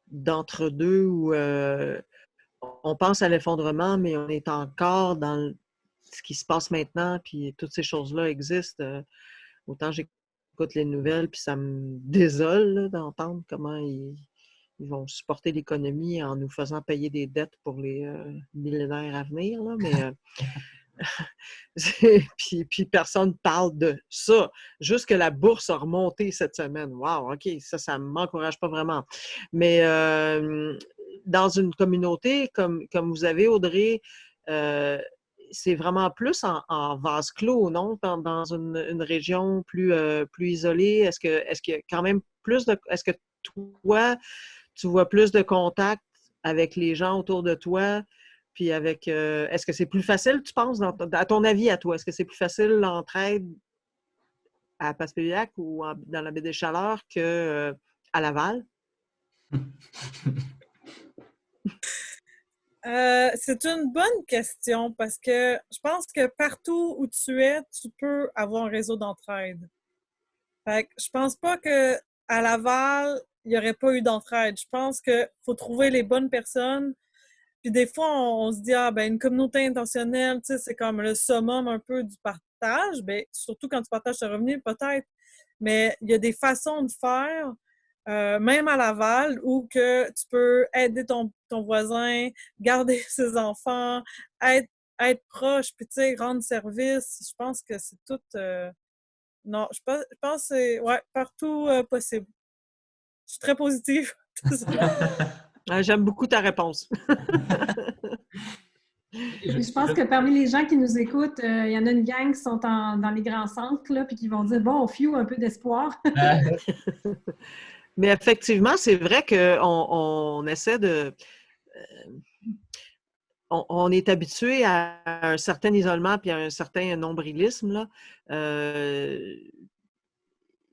d'entre-deux où on pense à l'effondrement, mais on est encore dans ce qui se passe maintenant, puis toutes ces choses-là existent. Autant j'écoute les nouvelles, puis ça me désole là, d'entendre comment ils vont supporter l'économie en nous faisant payer des dettes pour les millénaires à venir. Là, mais puis personne ne parle de ça. Juste que la bourse a remonté cette semaine. Wow, OK, ça ne m'encourage pas vraiment. Mais dans une communauté comme vous avez, Audrey, c'est vraiment plus en vase clos, non? Dans une région plus isolée. Est-ce qu'il y a quand même plus de... Est-ce que toi, tu vois plus de contact avec les gens autour de toi? Puis avec, est-ce que c'est plus facile, tu penses, à ton avis à toi, est-ce que c'est plus facile l'entraide à Passepébiac ou dans la Baie-des-Chaleurs qu'à Laval? C'est une bonne question parce que je pense que partout où tu es, tu peux avoir un réseau d'entraide. Fait que je pense pas que à Laval, il n'y aurait pas eu d'entraide. Je pense qu'il faut trouver les bonnes personnes. Puis des fois, on se dit, une communauté intentionnelle, tu sais, c'est comme le summum un peu du partage. Ben, surtout quand tu partages tes revenus, peut-être. Mais il y a des façons de faire, même à Laval, où que tu peux aider ton voisin, garder ses enfants, être proche, puis tu sais, rendre service. Je pense que c'est tout... Non, je pense que c'est partout possible. Je suis très positive. J'aime beaucoup ta réponse. Je pense que parmi les gens qui nous écoutent, il y en a une gang qui sont dans les grands centres, là, puis qui vont dire, bon, fiou, un peu d'espoir. Mais effectivement, c'est vrai qu'on essaie de... on est habitué à un certain isolement puis à un certain nombrilisme, là.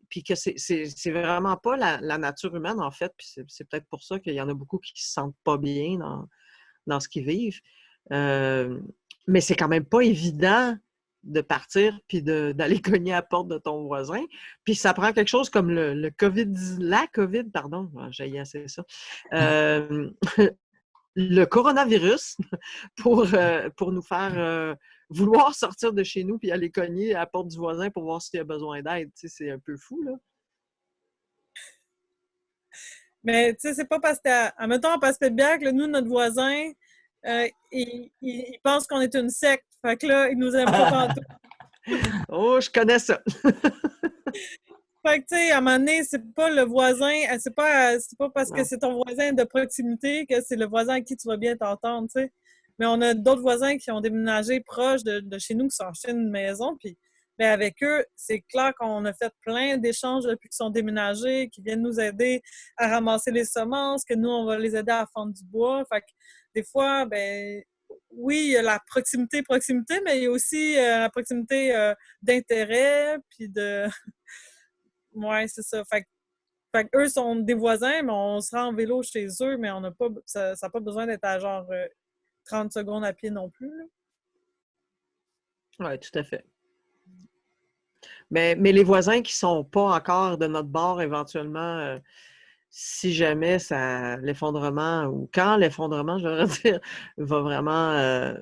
Puis que c'est vraiment pas la nature humaine, en fait. Puis c'est peut-être pour ça qu'il y en a beaucoup qui se sentent pas bien dans ce qu'ils vivent. Mais c'est quand même pas évident de partir puis d'aller cogner à la porte de ton voisin. Puis ça prend quelque chose comme la COVID, pardon, j'ai assez ça. Le coronavirus pour nous faire vouloir sortir de chez nous puis aller cogner à la porte du voisin pour voir s'il a besoin d'aide. Tu sais, c'est un peu fou, là. Mais tu sais, c'est pas parce que, admettons, à Passepébiac, là, nous, notre voisin, il pense qu'on est une secte. Fait que là, il nous aime pas pantoute. Oh, je connais ça! Fait que, tu sais, à un moment donné, c'est pas le voisin, c'est pas parce que c'est ton voisin de proximité que c'est le voisin à qui tu vas bien t'entendre, tu sais. Mais on a d'autres voisins qui ont déménagé proche de chez nous, qui sont achetés une maison, puis ben, avec eux, c'est clair qu'on a fait plein d'échanges depuis qu'ils sont déménagés, qui viennent nous aider à ramasser les semences, que nous, on va les aider à fendre du bois. Fait que des fois, ben oui, il y a la proximité, mais il y a aussi la proximité d'intérêt, puis de... Ouais, c'est ça. Fait eux sont des voisins, mais on se rend en vélo chez eux, mais on n'a pas, ça n'a pas besoin d'être à genre 30 secondes à pied non plus. Oui, tout à fait. Mais les voisins qui ne sont pas encore de notre bord, éventuellement, si jamais l'effondrement, ou quand l'effondrement, je devrais dire, va vraiment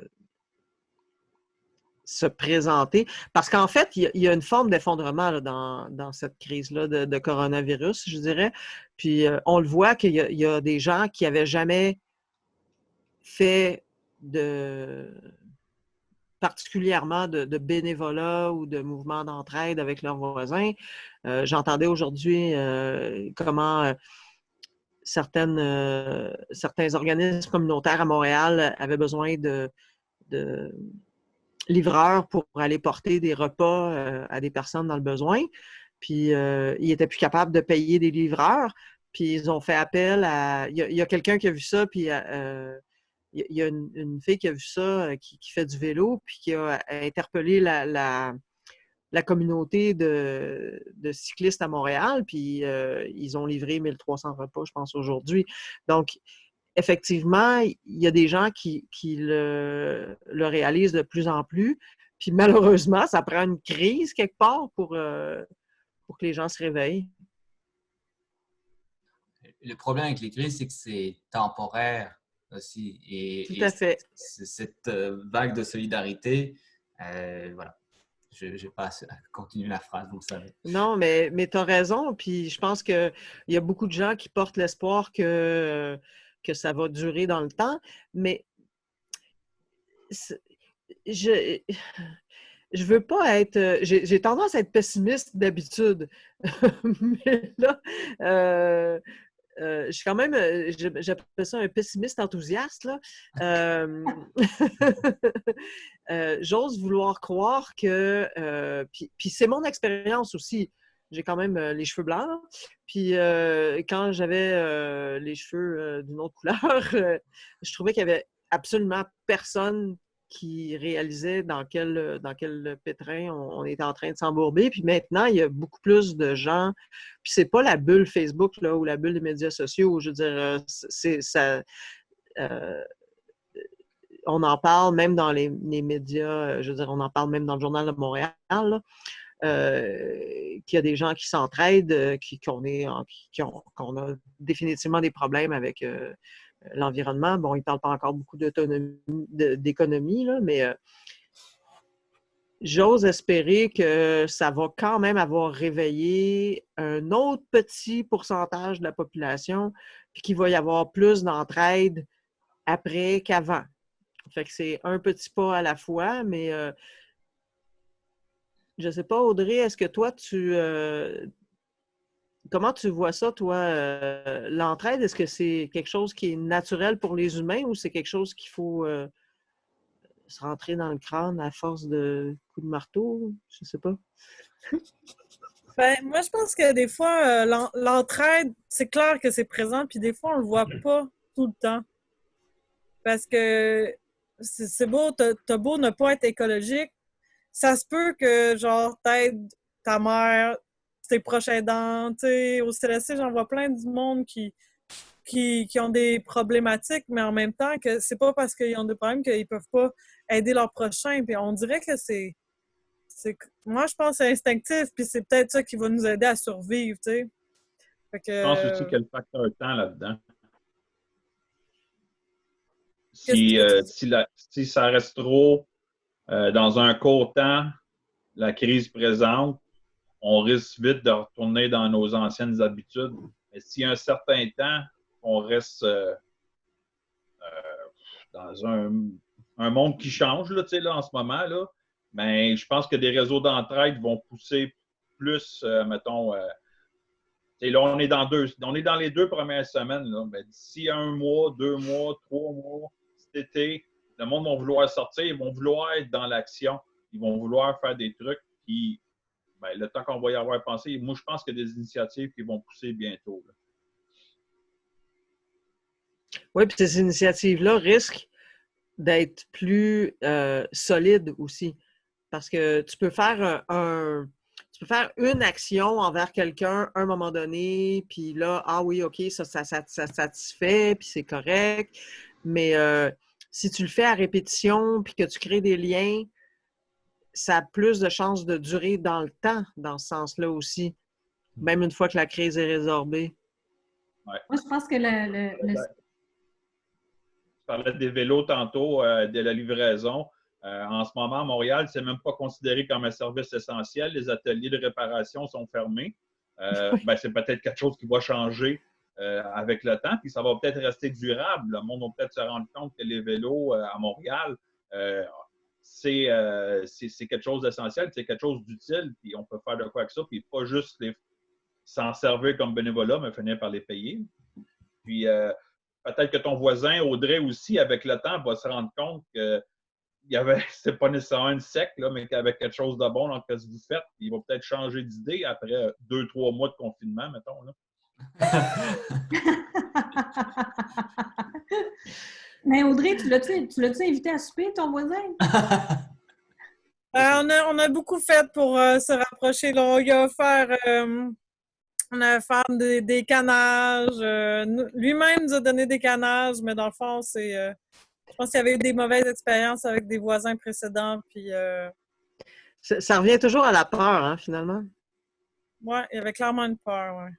se présenter. Parce qu'en fait, il y a une forme d'effondrement là, dans cette crise-là de coronavirus, je dirais. Puis on le voit qu'il y a des gens qui n'avaient jamais fait particulièrement de bénévolat ou de mouvement d'entraide avec leurs voisins. J'entendais aujourd'hui comment certains organismes communautaires à Montréal avaient besoin de livreurs pour aller porter des repas à des personnes dans le besoin. Puis, ils n'étaient plus capables de payer des livreurs. Puis, ils ont fait appel à... Il y a quelqu'un qui a vu ça, puis il y a une fille qui a vu ça, qui fait du vélo, puis qui a interpellé la communauté de cyclistes à Montréal, puis ils ont livré 1300 repas, je pense, aujourd'hui. Donc, effectivement, il y a des gens qui le réalisent de plus en plus. Puis malheureusement, ça prend une crise quelque part pour que les gens se réveillent. Le problème avec les crises, c'est que c'est temporaire aussi. Tout à fait. Cette vague de solidarité, voilà. Je ne vais pas continuer la phrase, vous le savez. Non, mais tu as raison. Puis je pense qu'il y a beaucoup de gens qui portent l'espoir que ça va durer dans le temps. Mais je veux pas être... J'ai tendance à être pessimiste d'habitude. Mais là, je suis quand même... J'appelle ça un pessimiste enthousiaste, là. J'ose vouloir croire que... puis c'est mon expérience aussi. J'ai quand même les cheveux blancs. Là. Puis quand j'avais les cheveux d'une autre couleur, je trouvais qu'il y avait absolument personne qui réalisait dans quel pétrin on était en train de s'embourber. Puis maintenant, il y a beaucoup plus de gens. Puis c'est pas la bulle Facebook là, ou la bulle des médias sociaux. Je veux dire, on en parle même dans les médias. Je veux dire, on en parle même dans le Journal de Montréal. Là. Qu'il y a des gens qui s'entraident, qu'on a définitivement des problèmes avec l'environnement. Bon, ils ne parlent pas encore beaucoup d'économie, là, mais j'ose espérer que ça va quand même avoir réveillé un autre petit pourcentage de la population, puis qu'il va y avoir plus d'entraide après qu'avant. Fait que c'est un petit pas à la fois, mais je ne sais pas, Audrey, est-ce que toi, comment tu vois ça, toi, l'entraide? Est-ce que c'est quelque chose qui est naturel pour les humains ou c'est quelque chose qu'il faut se rentrer dans le crâne à force de coups de marteau? Je ne sais pas. Ben, moi, je pense que des fois, l'entraide, c'est clair que c'est présent, puis des fois, on le voit pas tout le temps. Parce que c'est beau, t'as beau ne pas être écologique, ça se peut que, genre, t'aides ta mère, tes proches aidants, tu sais, au CLSC, j'en vois plein du monde qui ont des problématiques, mais en même temps, que c'est pas parce qu'ils ont des problèmes qu'ils peuvent pas aider leurs prochains. Puis on dirait que c'est Moi, je pense que c'est instinctif, puis c'est peut-être ça qui va nous aider à survivre, tu sais. Fait que, Je pense aussi qu'il y a le facteur temps là-dedans. Qu'est-ce que Si ça reste trop dans un court temps, la crise présente, on risque vite de retourner dans nos anciennes habitudes. Mais s'il y a un certain temps, on reste dans un monde qui change là, en ce moment, là, mais je pense que des réseaux d'entraide vont pousser plus, mettons, là, on est dans les 2 premières semaines. Là, mais d'ici 1 mois, 2 mois, 3 mois, cet été, le monde va vouloir sortir, ils vont vouloir être dans l'action, ils vont vouloir faire des trucs. Puis, ben, le temps qu'on va y avoir pensé, moi, je pense qu'il y a des initiatives qui vont pousser bientôt. Là. Oui, puis ces initiatives-là risquent d'être plus solides aussi. Parce que tu peux faire tu peux faire une action envers quelqu'un à un moment donné, puis là, ah oui, OK, ça satisfait, puis c'est correct. Mais si tu le fais à répétition, puis que tu crées des liens, ça a plus de chances de durer dans le temps, dans ce sens-là aussi, même une fois que la crise est résorbée. Ouais. Moi, je pense que Tu parlais des vélos tantôt, de la livraison. En ce moment, à Montréal, c'est même pas considéré comme un service essentiel. Les ateliers de réparation sont fermés. Ben, c'est peut-être quelque chose qui va changer avec le temps, puis ça va peut-être rester durable. Le monde va peut-être se rendre compte que les vélos à Montréal, c'est quelque chose d'essentiel, c'est quelque chose d'utile, puis on peut faire de quoi avec ça, puis pas juste s'en servir comme bénévolat, mais finir par les payer. Puis peut-être que ton voisin, Audrey aussi, avec le temps, va se rendre compte que c'est pas nécessairement une secte, là, mais qu'il y avait quelque chose de bon dans ce que vous faites. Il va peut-être changer d'idée après 2-3 mois de confinement, mettons. Là. Mais Audrey, tu l'as-tu invité à souper, ton voisin? on a beaucoup fait pour se rapprocher. Là. Il a offert, on a offert des cannages. Lui-même nous a donné des cannages, mais dans le fond, c'est... je pense qu'il y avait eu des mauvaises expériences avec des voisins précédents. Puis, ça revient toujours à la peur, hein, finalement. Oui, il y avait clairement une peur, oui.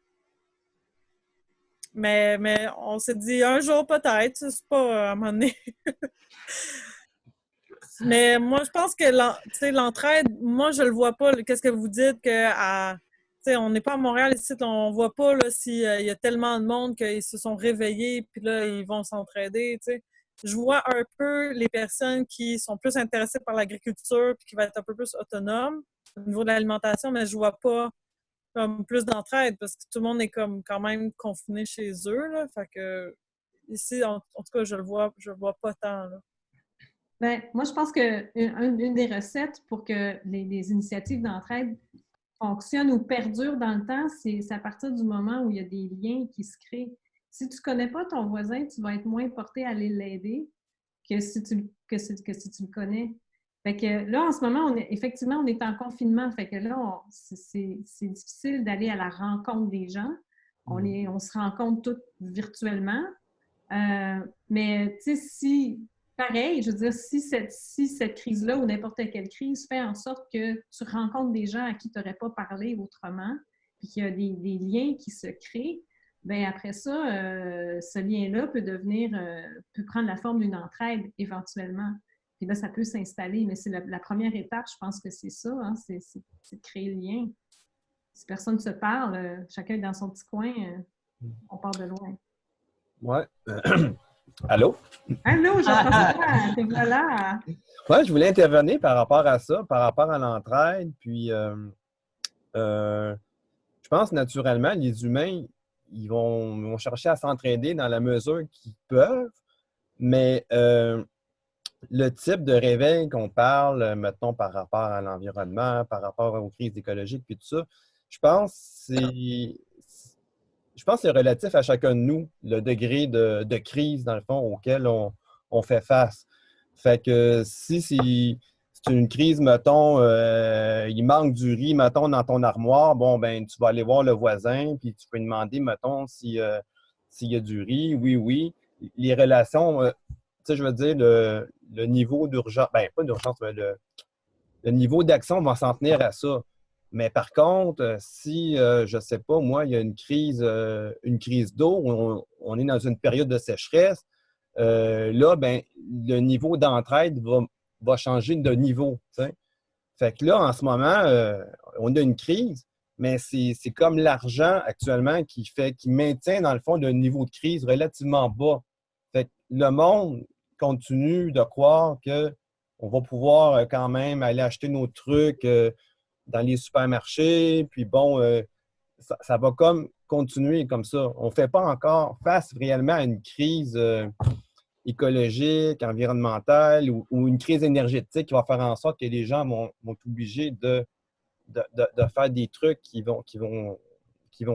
Mais on s'est dit un jour peut-être, c'est pas à un moment donné. Mais moi, je pense que l'entraide, moi, je le vois pas. Qu'est-ce que vous dites on n'est pas à Montréal ici, on voit pas s'il y a tellement de monde qu'ils se sont réveillés puis là, ils vont s'entraider, tu sais. Je vois un peu les personnes qui sont plus intéressées par l'agriculture puis qui vont être un peu plus autonomes au niveau de l'alimentation, mais je vois pas comme plus d'entraide parce que tout le monde est comme quand même confiné chez eux, là. Fait que ici, en tout cas, je le vois pas tant, là. Bien, moi, je pense qu'une des recettes pour que les initiatives d'entraide fonctionnent ou perdurent dans le temps, c'est à partir du moment où il y a des liens qui se créent. Si tu ne connais pas ton voisin, tu vas être moins porté à aller l'aider que si tu le connais. Fait que là, en ce moment, effectivement, on est en confinement. Fait que là, c'est difficile d'aller à la rencontre des gens. On se rencontre tous virtuellement. Mais tu sais, pareil, je veux dire, si cette crise-là ou n'importe quelle crise fait en sorte que tu rencontres des gens à qui tu n'aurais pas parlé autrement, puis qu'il y a des liens qui se créent, bien après ça, ce lien-là peut prendre la forme d'une entraide éventuellement. Puis là, ça peut s'installer, mais c'est la première étape, je pense que c'est ça, hein, c'est de créer le lien. Si personne ne se parle, chacun est dans son petit coin, on part de loin. Ouais. Allô? Allô, Jean-François, te voilà! Ouais, je voulais intervenir par rapport à ça, par rapport à l'entraide. Puis, je pense naturellement, les humains, ils vont chercher à s'entraider dans la mesure qu'ils peuvent, mais le type de réveil qu'on parle, mettons, par rapport à l'environnement, par rapport aux crises écologiques, puis tout ça, je pense que c'est relatif à chacun de nous, le degré de crise, dans le fond, auquel on fait face. Fait que si c'est une crise, mettons, il manque du riz, mettons, dans ton armoire, bon, ben tu vas aller voir le voisin, puis tu peux lui demander, mettons, s'il y a du riz. Oui. Les relations, tu sais, je veux dire, le niveau d'urgence, ben pas d'urgence, mais le niveau d'action va s'en tenir à ça. Mais par contre, si, je ne sais pas, moi, il y a une crise d'eau, on est dans une période de sécheresse, là, ben, le niveau d'entraide va changer de niveau. T'sais. Fait que là, en ce moment, on a une crise, mais c'est comme l'argent actuellement qui maintient, dans le fond, un niveau de crise relativement bas. Fait que le monde continue de croire qu'on va pouvoir quand même aller acheter nos trucs dans les supermarchés, puis bon, ça va comme continuer comme ça. On ne fait pas encore face réellement à une crise écologique, environnementale ou une crise énergétique qui va faire en sorte que les gens vont être obligés de faire des trucs qui vont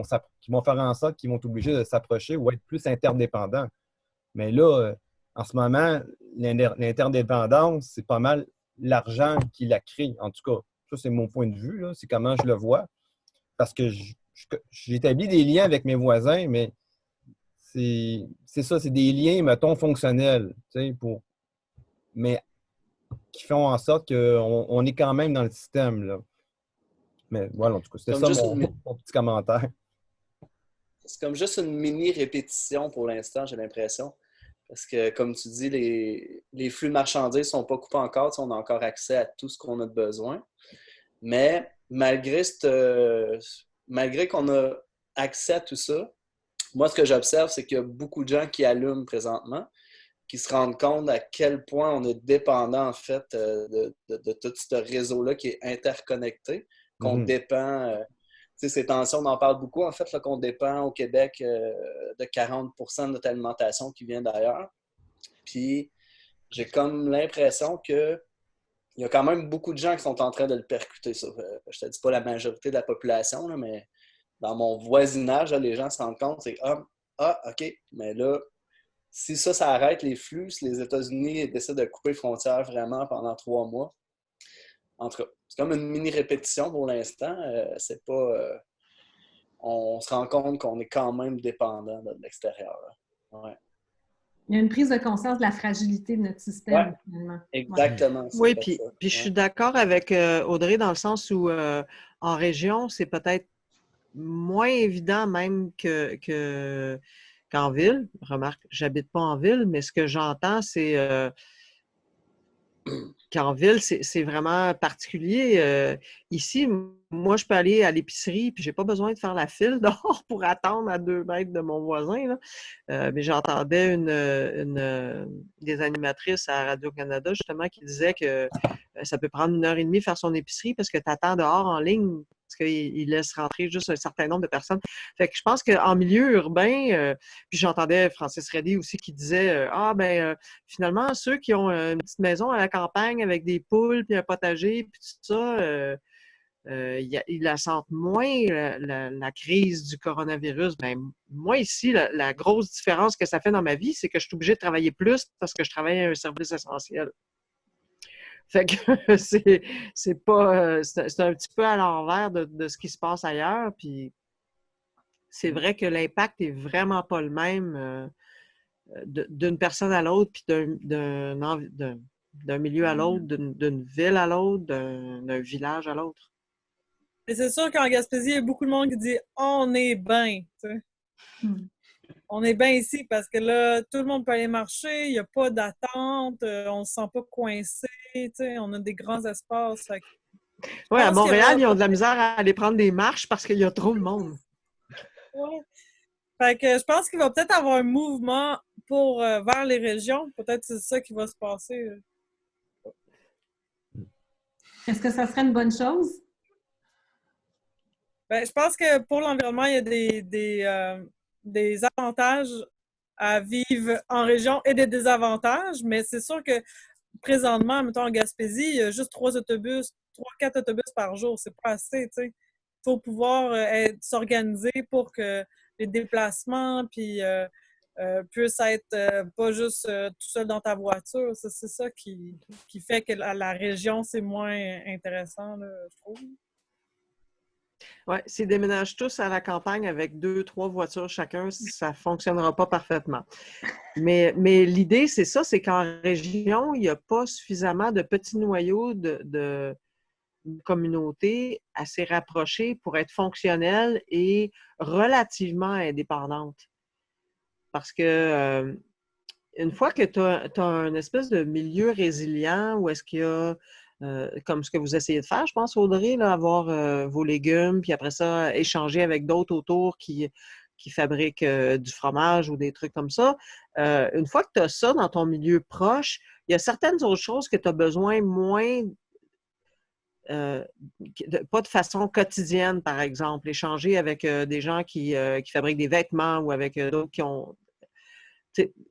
faire en sorte qu'ils vont être obligés de s'approcher ou être plus interdépendants. Mais là, en ce moment, l'interdépendance, c'est pas mal l'argent qui la crée, en tout cas. Ça, c'est mon point de vue, là. C'est comment je le vois. Parce que j'établis des liens avec mes voisins, mais c'est ça, c'est des liens, mettons, fonctionnels, tu sais, mais qui font en sorte qu'on est quand même dans le système, là. Mais voilà, en tout cas, c'était ça mon petit commentaire. C'est comme juste une mini-répétition pour l'instant, j'ai l'impression. Parce que, comme tu dis, les flux de marchandises ne sont pas coupés encore. On a encore accès à tout ce qu'on a de besoin. Mais malgré qu'on a accès à tout ça, moi, ce que j'observe, c'est qu'il y a beaucoup de gens qui allument présentement, qui se rendent compte à quel point on est dépendant, en fait, de tout ce réseau-là qui est interconnecté, qu'on dépend... ces tensions, on en parle beaucoup, en fait, là, qu'on dépend au Québec de 40 % de notre alimentation qui vient d'ailleurs. Puis, j'ai comme l'impression qu'il y a quand même beaucoup de gens qui sont en train de le percuter. Ça. Je te dis pas la majorité de la population, là, mais dans mon voisinage, là, les gens se rendent compte, c'est OK, mais là, si ça arrête les flux, si les États-Unis décident de couper les frontières vraiment pendant 3 mois, en tout cas, c'est comme une mini-répétition pour l'instant. C'est pas... on se rend compte qu'on est quand même dépendant de l'extérieur. Ouais. Il y a une prise de conscience de la fragilité de notre système, finalement. Exactement. Oui, puis je suis d'accord avec Audrey dans le sens où en région, c'est peut-être moins évident même qu'en ville. Remarque, j'habite pas en ville, mais ce que j'entends, c'est qu'en ville, c'est vraiment particulier. Ici, moi, je peux aller à l'épicerie puis j'ai pas besoin de faire la file dehors pour attendre à 2 mètres de mon voisin. Là. Mais j'entendais des animatrices à Radio-Canada, justement, qui disaient que ça peut prendre 1h30 faire son épicerie parce que tu attends dehors en ligne parce qu'ils laissent rentrer juste un certain nombre de personnes. Fait que je pense qu'en milieu urbain, puis j'entendais Francis Reddy aussi qui disait finalement, ceux qui ont une petite maison à la campagne avec des poules puis un potager puis tout ça, ils la sentent moins, la crise du coronavirus. Ben, moi, ici, la grosse différence que ça fait dans ma vie, c'est que je suis obligée de travailler plus parce que je travaille à un service essentiel. Fait que c'est pas... c'est un petit peu à l'envers de ce qui se passe ailleurs. Puis c'est vrai que l'impact est vraiment pas le même d'une personne à l'autre, puis d'un milieu à l'autre, d'une ville à l'autre, d'un village à l'autre. Et c'est sûr qu'en Gaspésie, il y a beaucoup de monde qui dit « on est bien ». On est bien ici parce que là, tout le monde peut aller marcher, il n'y a pas d'attente, on ne se sent pas coincé, on a des grands espaces. Oui, à Montréal, ils ont de la misère à aller prendre des marches parce qu'il y a trop de monde. Ouais. Fait que je pense qu'il va peut-être avoir un mouvement vers les régions. Peut-être que c'est ça qui va se passer. Est-ce que ça serait une bonne chose? Ben, je pense que pour l'environnement, il y a des avantages à vivre en région et des désavantages, mais c'est sûr que présentement, mettons en Gaspésie, il y a juste 3-4 autobus par jour. C'est pas assez, tu sais. Il faut pouvoir s'organiser pour que les déplacements puissent être pas juste tout seul dans ta voiture. C'est ça qui fait que la région, c'est moins intéressant, là, je trouve. Oui, s'ils déménagent tous à la campagne avec 2-3 voitures chacun, ça ne fonctionnera pas parfaitement. Mais l'idée, c'est ça, c'est qu'en région, il n'y a pas suffisamment de petits noyaux de communauté assez rapprochée pour être fonctionnelle et relativement indépendante. Parce que une fois que tu as un espèce de milieu résilient où est-ce qu'il y a, comme ce que vous essayez de faire, je pense, Audrey, là, avoir vos légumes, puis après ça, échanger avec d'autres autour qui fabriquent du fromage ou des trucs comme ça. Une fois que tu as ça dans ton milieu proche, il y a certaines autres choses que tu as besoin moins, pas de façon quotidienne, par exemple, échanger avec des gens qui fabriquent des vêtements ou avec d'autres qui ont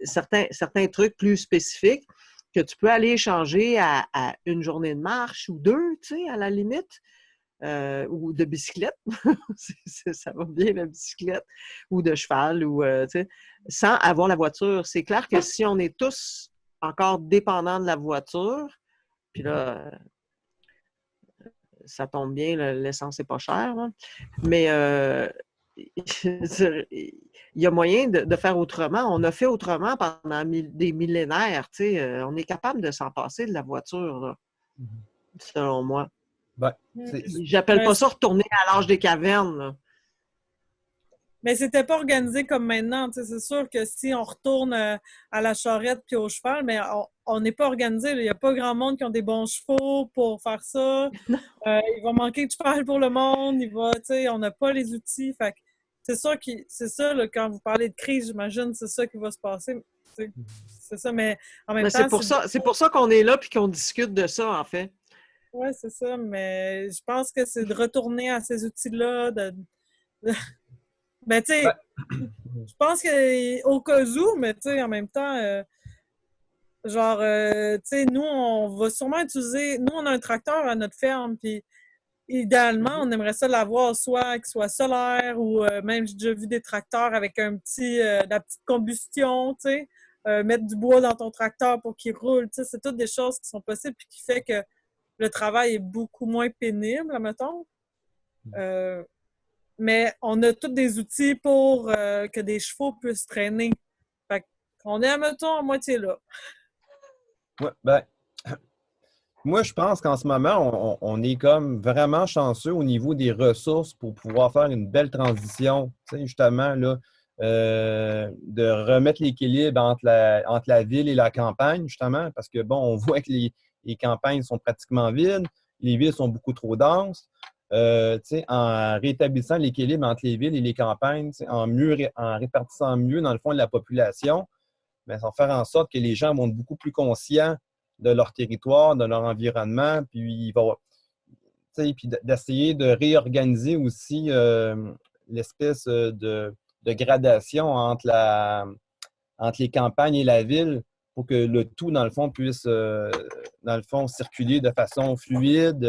certains trucs plus spécifiques que tu peux aller échanger à une journée de marche ou deux, tu sais, à la limite, ou de bicyclette. Ça va bien, la bicyclette, ou de cheval, ou, tu sais, sans avoir la voiture. C'est clair que si on est tous encore dépendants de la voiture, puis là, ça tombe bien, l'essence n'est pas chère, là. Mais il y a moyen de faire autrement. On a fait autrement pendant des millénaires. Tu sais, on est capable de s'en passer de la voiture, là, selon moi. Ben, J'appelle pas ça retourner à l'âge des cavernes, là. Mais c'était pas organisé comme maintenant. Tu sais, c'est sûr que si on retourne à la charrette puis au cheval, mais on n'est pas organisé. Il n'y a pas grand monde qui ont des bons chevaux pour faire ça. Il va manquer de cheval pour le monde. Tu sais, on n'a pas les outils. Fait que c'est ça là, quand vous parlez de crise, j'imagine, c'est ça qui va se passer. C'est ça, mais en même temps... C'est pour ça qu'on est là puis qu'on discute de ça, en fait. Oui, c'est ça, mais je pense que c'est de retourner à ces outils-là, Ben, tu sais, je pense qu'au cas où, mais tu sais, en même temps, tu sais, nous, on va sûrement utiliser... Nous, on a un tracteur à notre ferme, puis idéalement, on aimerait ça l'avoir soit qu'il soit solaire ou même, j'ai déjà vu des tracteurs avec de la petite combustion, tu sais, mettre du bois dans ton tracteur pour qu'il roule, tu sais, c'est toutes des choses qui sont possibles puis qui fait que le travail est beaucoup moins pénible, mettons. Mais on a tous des outils pour que des chevaux puissent traîner. Fait qu'on est, mettons, à moitié là. Ouais, ben, moi, je pense qu'en ce moment, on est comme vraiment chanceux au niveau des ressources pour pouvoir faire une belle transition, tu sais, justement, là, de remettre l'équilibre entre la ville et la campagne, justement, parce que, bon, on voit que les campagnes sont pratiquement vides, les villes sont beaucoup trop denses. Tu sais, en rétablissant l'équilibre entre les villes et les campagnes, tu sais, en répartissant mieux, dans le fond, de la population, bien, ça va faire en sorte que les gens vont être beaucoup plus conscients de leur territoire, de leur environnement, puis d'essayer de réorganiser aussi l'espèce de gradation entre les campagnes et la ville pour que le tout, dans le fond, puisse, dans le fond, circuler de façon fluide,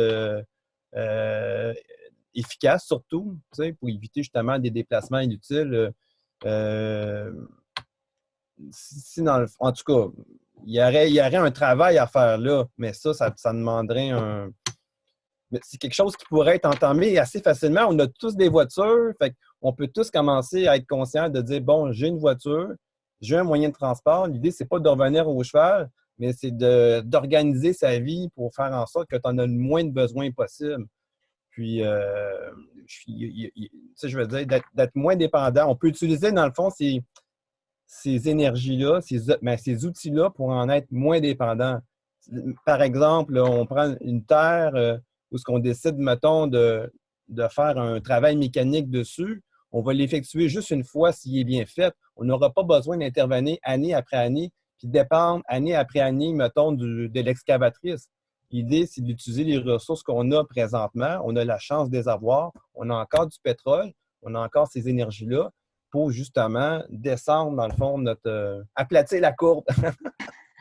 efficace surtout, pour éviter justement des déplacements inutiles. En tout cas, il y aurait un travail à faire là, mais ça demanderait Mais c'est quelque chose qui pourrait être entamé assez facilement. On a tous des voitures, fait qu'on peut tous commencer à être conscients de dire, bon, j'ai une voiture, j'ai un moyen de transport. L'idée, c'est pas de revenir au cheval, mais c'est d'organiser sa vie pour faire en sorte que tu en as le moins de besoins possible. Puis, je veux dire, d'être moins dépendant. On peut utiliser, dans le fond, ces énergies-là, ces outils-là pour en être moins dépendant. Par exemple, là, on prend une terre où ce qu'on décide, mettons, de faire un travail mécanique dessus, on va l'effectuer juste une fois s'il est bien fait. On n'aura pas besoin d'intervenir année après année, puis dépendre année après année, mettons, de l'excavatrice. L'idée, c'est d'utiliser les ressources qu'on a présentement. On a la chance de les avoir. On a encore du pétrole. On a encore ces énergies-là pour justement descendre, dans le fond, aplatir la courbe,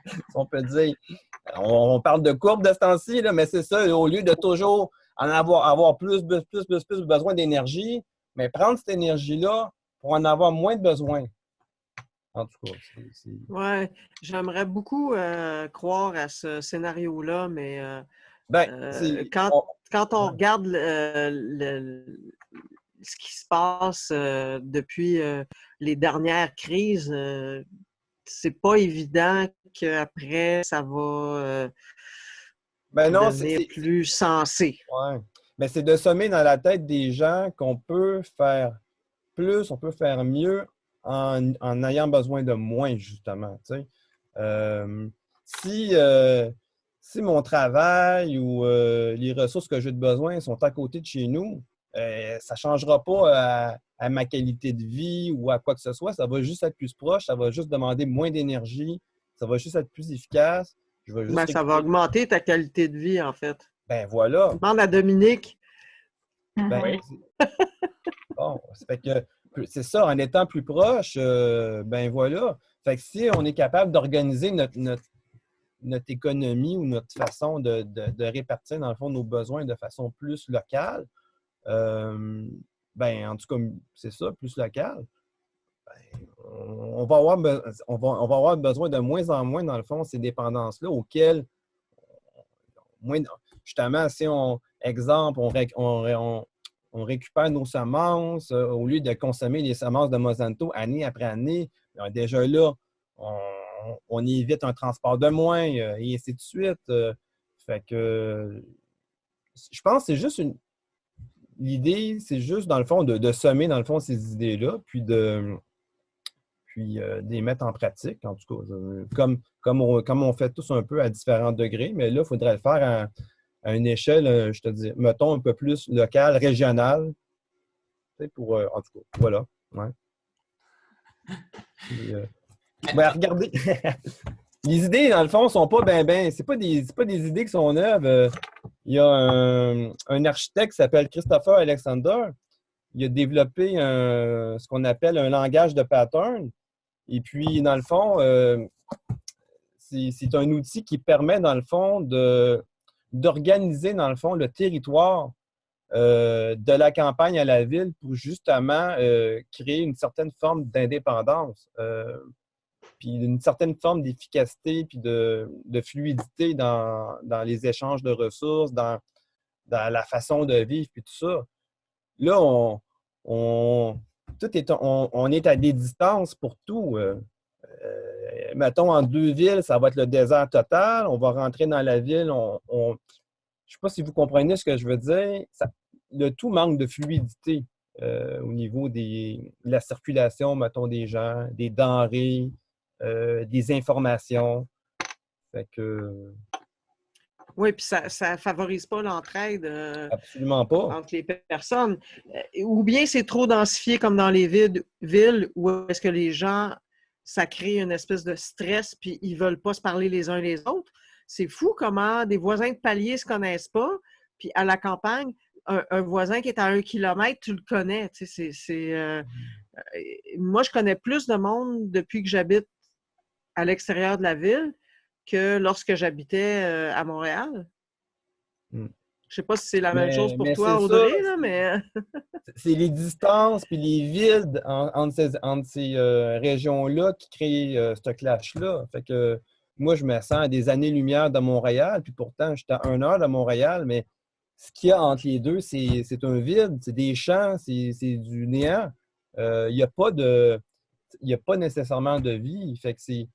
si on peut dire. On parle de courbe de ce temps-ci, mais c'est ça, au lieu de toujours avoir plus besoin d'énergie, mais prendre cette énergie-là pour en avoir moins de besoin. En tout cas, Ouais, j'aimerais beaucoup croire à ce scénario-là, mais quand on regarde ce qui se passe depuis les dernières crises, c'est pas évident qu'après, ça va Ben non, devenir plus sensé. Ouais. Mais c'est de semer dans la tête des gens qu'on peut faire plus, on peut faire mieux en ayant besoin de moins, justement. Tu sais. Euh, si, si mon travail ou les ressources que j'ai de besoin sont à côté de chez nous, ça ne changera pas à ma qualité de vie ou à quoi que ce soit. Ça va juste être plus proche, ça va juste demander moins d'énergie, ça va juste être plus efficace. Je vais juste Ben, ça va augmenter ta qualité de vie, en fait. Ben voilà. Demande à Dominique. Ben, Oui. bon, ça fait que c'est ça, en étant plus proche, ben voilà. Fait que si on est capable d'organiser notre économie ou notre façon de répartir, dans le fond, nos besoins de façon plus locale, ben en tout cas, c'est ça, plus local, ben, on va avoir besoin de moins en moins, dans le fond, ces dépendances-là auxquelles, justement, si exemple, on récupère nos semences au lieu de consommer les semences de Monsanto année après année. Déjà là, on évite un transport de moins et ainsi de suite. Fait que je pense que c'est juste l'idée, c'est juste dans le fond de semer dans le fond ces idées-là, puis de les mettre en pratique, en tout cas. Comme on fait tous un peu à différents degrés, mais là, il faudrait le faire à une échelle, je te dis, mettons, un peu plus locale, régionale. Pour, en tout cas, voilà. Ouais. Puis, ben, regardez, les idées, dans le fond, sont pas c'est pas des idées qui sont neuves. Il y a un architecte qui s'appelle Christopher Alexander. Il a développé ce qu'on appelle un langage de pattern. Et puis, dans le fond, c'est un outil qui permet, dans le fond, d'organiser, dans le fond, le territoire de la campagne à la ville pour justement créer une certaine forme d'indépendance, puis une certaine forme d'efficacité, puis de fluidité dans les échanges de ressources, dans la façon de vivre, puis tout ça. Là, on est à des distances pour tout. Mettons, en deux villes, ça va être le désert total. On va rentrer dans la ville. Je ne sais pas si vous comprenez ce que je veux dire. Le tout manque de fluidité au niveau de la circulation, mettons, des gens, des denrées, des informations. Fait que... Oui, puis ça ne favorise pas l'entraide absolument pas. Entre les personnes. Ou bien c'est trop densifié comme dans les villes où est-ce que les gens, ça crée une espèce de stress puis ils ne veulent pas se parler les uns les autres. C'est fou comment des voisins de palier ne se connaissent pas. Puis à la campagne, un voisin qui est à 1 kilomètre, tu le connais. Tu sais, moi, je connais plus de monde depuis que j'habite à l'extérieur de la ville que lorsque j'habitais à Montréal. Je ne sais pas si c'est la même chose pour toi, Audrey, là, mais... c'est les distances puis les villes entre ces régions-là qui créent ce clash-là. Fait que moi, je me sens à des années-lumière de Montréal, puis pourtant, j'étais à 1 heure de Montréal, mais ce qu'il y a entre les deux, c'est un vide, c'est des champs, c'est du néant. Il n'y a pas nécessairement de vie. Fait que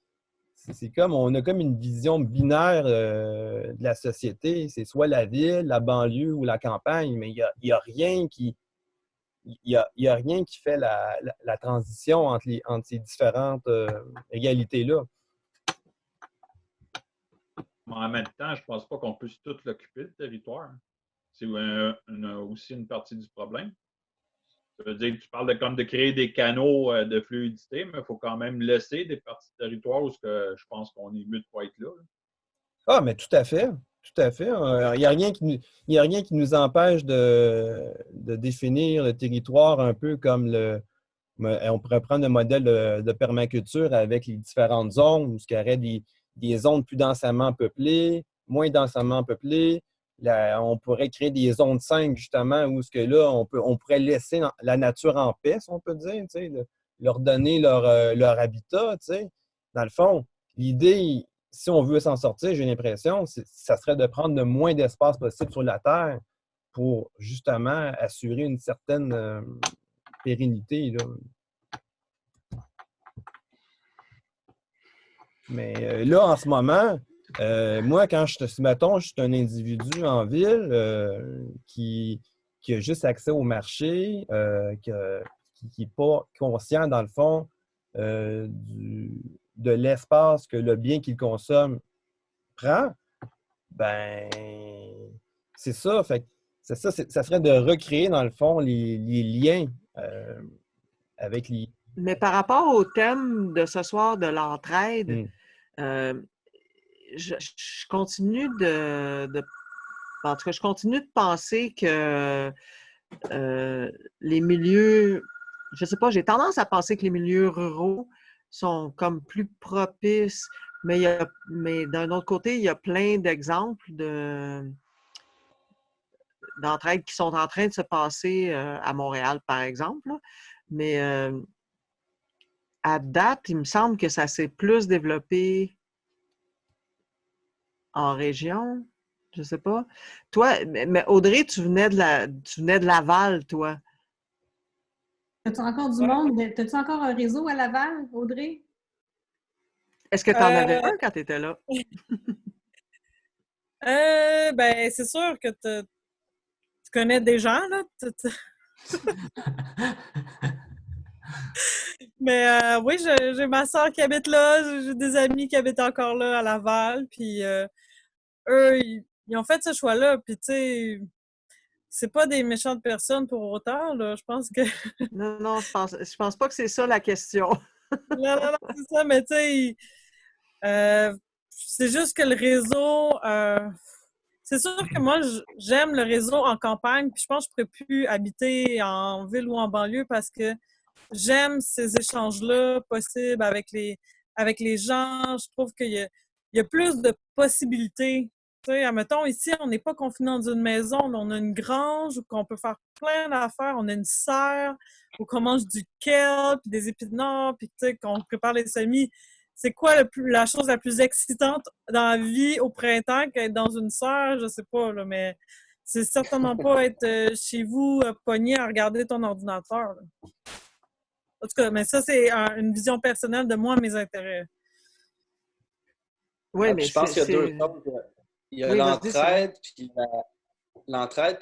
on a comme une vision binaire de la société. C'est soit la ville, la banlieue ou la campagne, mais il n'y a rien qui fait la transition entre ces différentes égalités-là. Mais en même temps, je ne pense pas qu'on puisse tout l'occuper, le territoire. C'est aussi une partie du problème. Ça veut dire que tu parles de créer des canaux de fluidité, mais il faut quand même laisser des parties de territoire où je pense qu'on est mieux de ne pas être là. Ah, mais tout à fait. Tout à fait. Il n'y a rien qui nous empêche de définir le territoire un peu comme on pourrait prendre le modèle de permaculture avec les différentes zones, où il y aurait des zones plus densément peuplées, moins densément peuplées. On pourrait créer des zones 5, justement, où on pourrait laisser la nature en paix, si on peut dire, leur donner leur habitat. Dans le fond, l'idée, si on veut s'en sortir, j'ai l'impression, ça serait de prendre le moins d'espace possible sur la Terre pour, justement, assurer une certaine pérennité. Là. Mais là, en ce moment, Moi, quand mettons, je suis un individu en ville qui a juste accès au marché, qui n'est pas conscient, dans le fond, de l'espace que le bien qu'il consomme prend, ben c'est ça. Fait que ça serait de recréer, dans le fond, les liens avec les... Mais par rapport au thème de ce soir de l'entraide, je continue en tout cas, je continue de penser que les milieux, je sais pas, j'ai tendance à penser que les milieux ruraux sont comme plus propices, mais d'un autre côté, il y a plein d'exemples d'entraide qui sont en train de se passer à Montréal, par exemple. Là. Mais à date, il me semble que ça s'est plus développé en région. Je sais pas. Toi, mais Audrey, tu venais de Laval, toi. As-tu encore du monde? As-tu encore un réseau à Laval, Audrey? Est-ce que tu en avais un quand tu étais là? Ben, c'est sûr que tu connais des gens, là. Mais oui, j'ai ma soeur qui habite là, j'ai des amis qui habitent encore là à Laval, puis eux, ils ont fait ce choix-là, puis tu sais, c'est pas des méchantes personnes pour autant, là, je pense que... Non, je pense pas que c'est ça la question. non, c'est ça, mais tu sais, c'est juste que le réseau... c'est sûr que moi, j'aime le réseau en campagne, puis je pense que je pourrais plus habiter en ville ou en banlieue parce que j'aime ces échanges-là possibles avec les gens. Je trouve qu'il y a plus de possibilités. Tu sais, admettons, ici, on n'est pas confiné dans une maison, mais on a une grange où on peut faire plein d'affaires. On a une serre où on mange du kale, puis des épinards, puis tu sais, qu'on prépare les semis. C'est quoi la chose la plus excitante dans la vie au printemps qu'être dans une serre? Je sais pas, là, mais c'est certainement pas être chez vous pogné à regarder ton ordinateur. Là. En tout cas, mais ça, c'est une vision personnelle de moi, mes intérêts. Oui, mais je pense qu'il y a deux choses. Il y a l'entraide, puis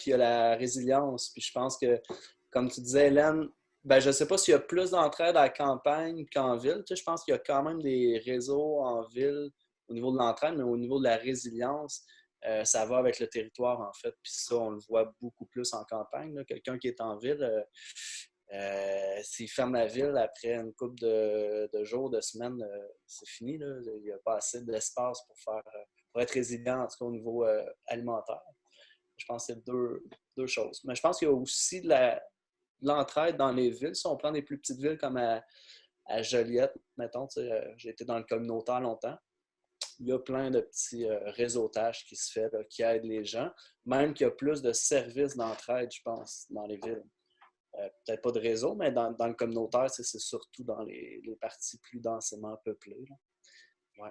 il y a la résilience. Puis je pense que, comme tu disais, Hélène, ben, je ne sais pas s'il y a plus d'entraide à la campagne qu'en ville. Tu sais, je pense qu'il y a quand même des réseaux en ville au niveau de l'entraide, mais au niveau de la résilience, ça va avec le territoire, en fait. Puis ça, on le voit beaucoup plus en campagne. Là. Quelqu'un qui est en ville, s'il ferme la ville après une couple de jours, de semaines, c'est fini. Là. Il n'y a pas assez d'espace pour être résilient, en tout cas au niveau alimentaire. Je pense que c'est deux choses. Mais je pense qu'il y a aussi de l'entraide dans les villes. Si on prend des plus petites villes comme à Joliette, mettons, j'ai été dans le communautaire longtemps, il y a plein de petits réseautages qui se fait, là, qui aident les gens. Même qu'il y a plus de services d'entraide, je pense, dans les villes. Peut-être pas de réseau, mais dans le communautaire, c'est surtout dans les parties plus densément peuplées. Oui,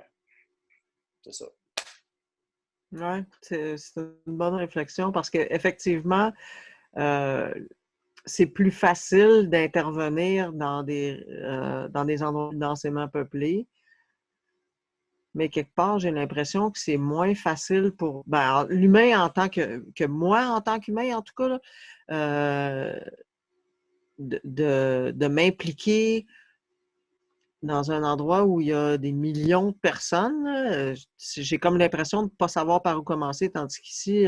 c'est ça. Oui, c'est une bonne réflexion parce qu'effectivement, c'est plus facile d'intervenir dans des endroits densément peuplés. Mais quelque part, j'ai l'impression que c'est moins facile pour l'humain en tant que moi, en tant qu'humain, en tout cas, là, de m'impliquer dans un endroit où il y a des millions de personnes. Là, j'ai comme l'impression de ne pas savoir par où commencer, tandis qu'ici,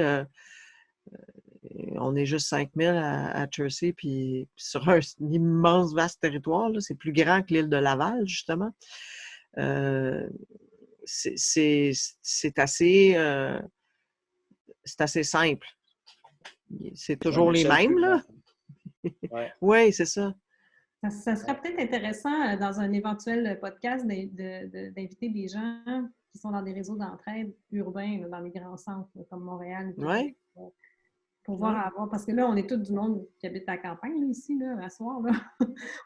on est juste 5000 à Jersey, puis sur un immense, vaste territoire. Là, c'est plus grand que l'île de Laval, justement. C'est assez simple. C'est toujours les mêmes, là. Ouais. Oui, c'est ça. Ça serait peut-être intéressant dans un éventuel podcast d'inviter des gens qui sont dans des réseaux d'entraide urbains, là, dans les grands centres là, comme Montréal. Oui. Pour voir avoir. Parce que là, on est tous du monde qui habite à la campagne, là, ici, là, à soir. Là.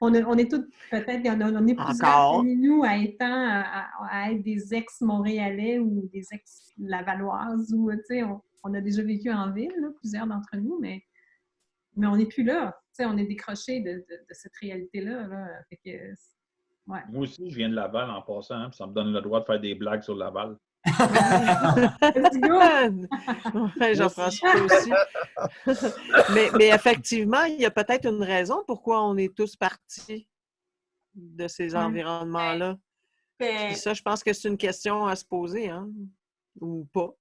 on est tous, peut-être, on est plusieurs parmi nous à être des ex-Montréalais ou des ex-Lavalloises, ou, tu sais, on a déjà vécu en ville, là, plusieurs d'entre nous, mais on n'est plus là. Tu sais, on est décroché de cette réalité-là. Là. Fait que, ouais. Moi aussi, je viens de Laval en passant, puis ça me donne le droit de faire des blagues sur Laval. Let's go! Ouais, Jean-François aussi. mais effectivement, il y a peut-être une raison pourquoi on est tous partis de ces environnements-là. Puis ça, je pense que c'est une question à se poser, hein? Ou pas.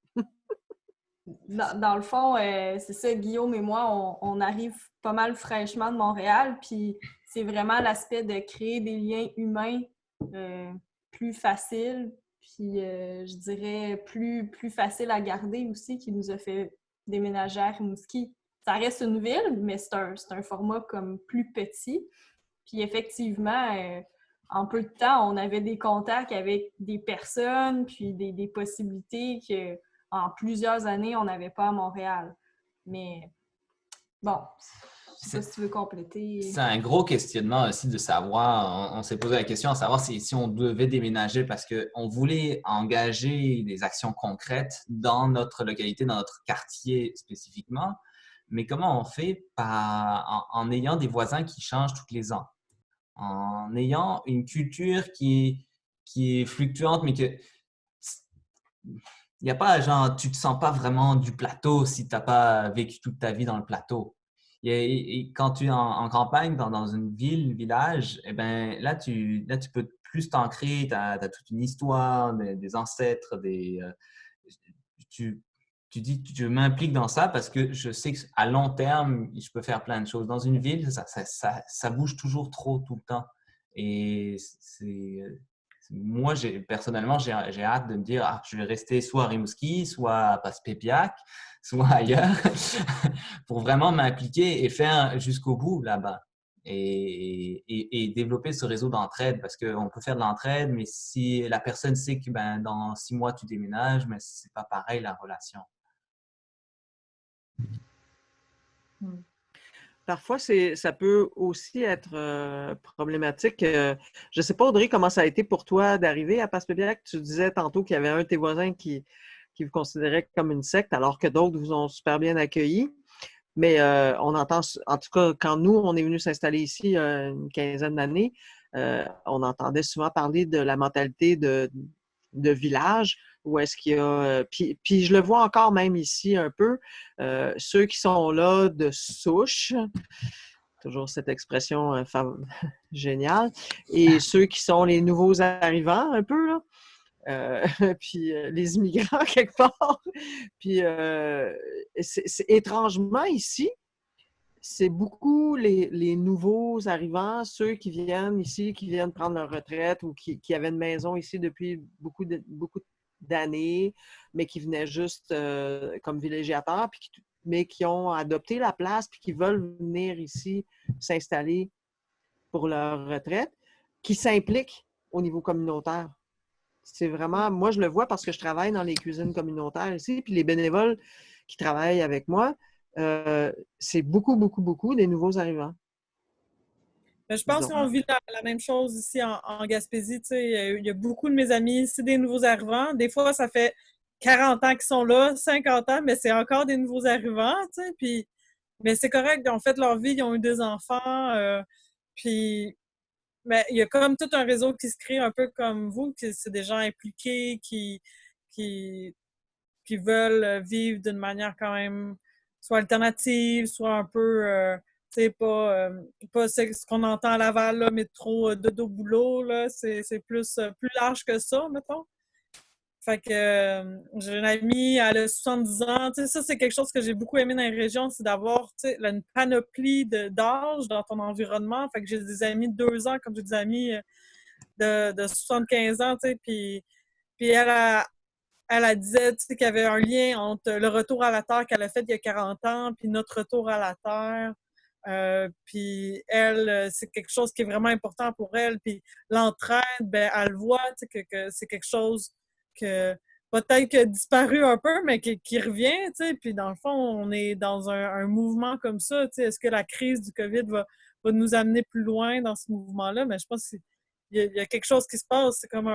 Dans le fond, c'est ça, Guillaume et moi, on arrive pas mal fraîchement de Montréal, puis c'est vraiment l'aspect de créer des liens humains plus faciles, puis je dirais plus facile à garder aussi, qui nous a fait déménager à Rimouski. Ça reste une ville, mais c'est un format comme plus petit. Puis effectivement, en peu de temps, on avait des contacts avec des personnes, puis des possibilités que en plusieurs années, on n'avait pas à Montréal. Mais bon, je sais pas si tu veux compléter. C'est un gros questionnement aussi de savoir, on s'est posé la question à savoir si on devait déménager parce qu'on voulait engager des actions concrètes dans notre localité, dans notre quartier spécifiquement. Mais comment on fait en ayant des voisins qui changent tous les ans, en ayant une culture qui est fluctuante, mais que il n'y a pas, genre, tu ne te sens pas vraiment du plateau si tu n'as pas vécu toute ta vie dans le plateau. Et quand tu es en campagne, dans une ville, village, eh ben, là, tu peux plus t'ancrer, tu as toute une histoire, des ancêtres, tu dis, je m'implique dans ça parce que je sais qu'à long terme, je peux faire plein de choses. Dans une ville, ça bouge toujours trop tout le temps. Et moi, personnellement, j'ai hâte de me dire je vais rester soit à Rimouski, soit à Passepébiac, soit ailleurs pour vraiment m'impliquer et faire jusqu'au bout là-bas et développer ce réseau d'entraide parce qu'on peut faire de l'entraide, mais si la personne sait que dans 6 mois, tu déménages, mais c'est pas pareil la relation. Parfois, ça peut aussi être problématique. Je ne sais pas, Audrey, comment ça a été pour toi d'arriver à Passepébiac. Tu disais tantôt qu'il y avait un de tes voisins qui vous considérait comme une secte, alors que d'autres vous ont super bien accueillis. Mais on entend, en tout cas, quand nous, on est venus s'installer ici il y a une quinzaine d'années, on entendait souvent parler de la mentalité de village, où est-ce qu'il y a... Puis je le vois encore même ici un peu, ceux qui sont là de souche, toujours cette expression géniale, et ceux qui sont les nouveaux arrivants un peu, là. Puis les immigrants quelque part. Puis étrangement ici, c'est beaucoup les nouveaux arrivants, ceux qui viennent ici, qui viennent prendre leur retraite ou qui avaient une maison ici depuis beaucoup d'années, mais qui venaient juste comme villégiateurs, mais qui ont adopté la place puis qui veulent venir ici s'installer pour leur retraite, qui s'impliquent au niveau communautaire. C'est vraiment, moi je le vois parce que je travaille dans les cuisines communautaires ici, puis les bénévoles qui travaillent avec moi, c'est beaucoup des nouveaux arrivants. Mais je pense qu'on vit la même chose ici en Gaspésie. Il y a beaucoup de mes amis, c'est des nouveaux arrivants. Des fois, ça fait 40 ans qu'ils sont là, 50 ans, mais c'est encore des nouveaux arrivants. Puis, mais c'est correct, ils ont fait leur vie, ils ont eu des enfants. Puis, mais il y a comme tout un réseau qui se crée un peu comme vous, qui c'est des gens impliqués, qui veulent vivre d'une manière quand même soit alternative, soit un peu, pas ce qu'on entend à Laval, là, métro, dodo, boulot, là, c'est plus large que ça, mettons. Fait que j'ai une amie, elle a 70 ans, ça c'est quelque chose que j'ai beaucoup aimé dans les régions, c'est d'avoir une panoplie d'âge dans ton environnement. Fait que j'ai des amis de 2 ans, comme j'ai des amis de 75 ans, puis elle disait qu'il y avait un lien entre le retour à la Terre qu'elle a fait il y a 40 ans puis notre retour à la Terre. Puis elle, c'est quelque chose qui est vraiment important pour elle. Puis l'entraide, ben, elle voit que c'est quelque chose que peut-être que disparu un peu, mais qui revient. Puis dans le fond, on est dans un mouvement comme ça. Est-ce que la crise du COVID va nous amener plus loin dans ce mouvement-là? Mais je pense qu'il y a quelque chose qui se passe. C'est comme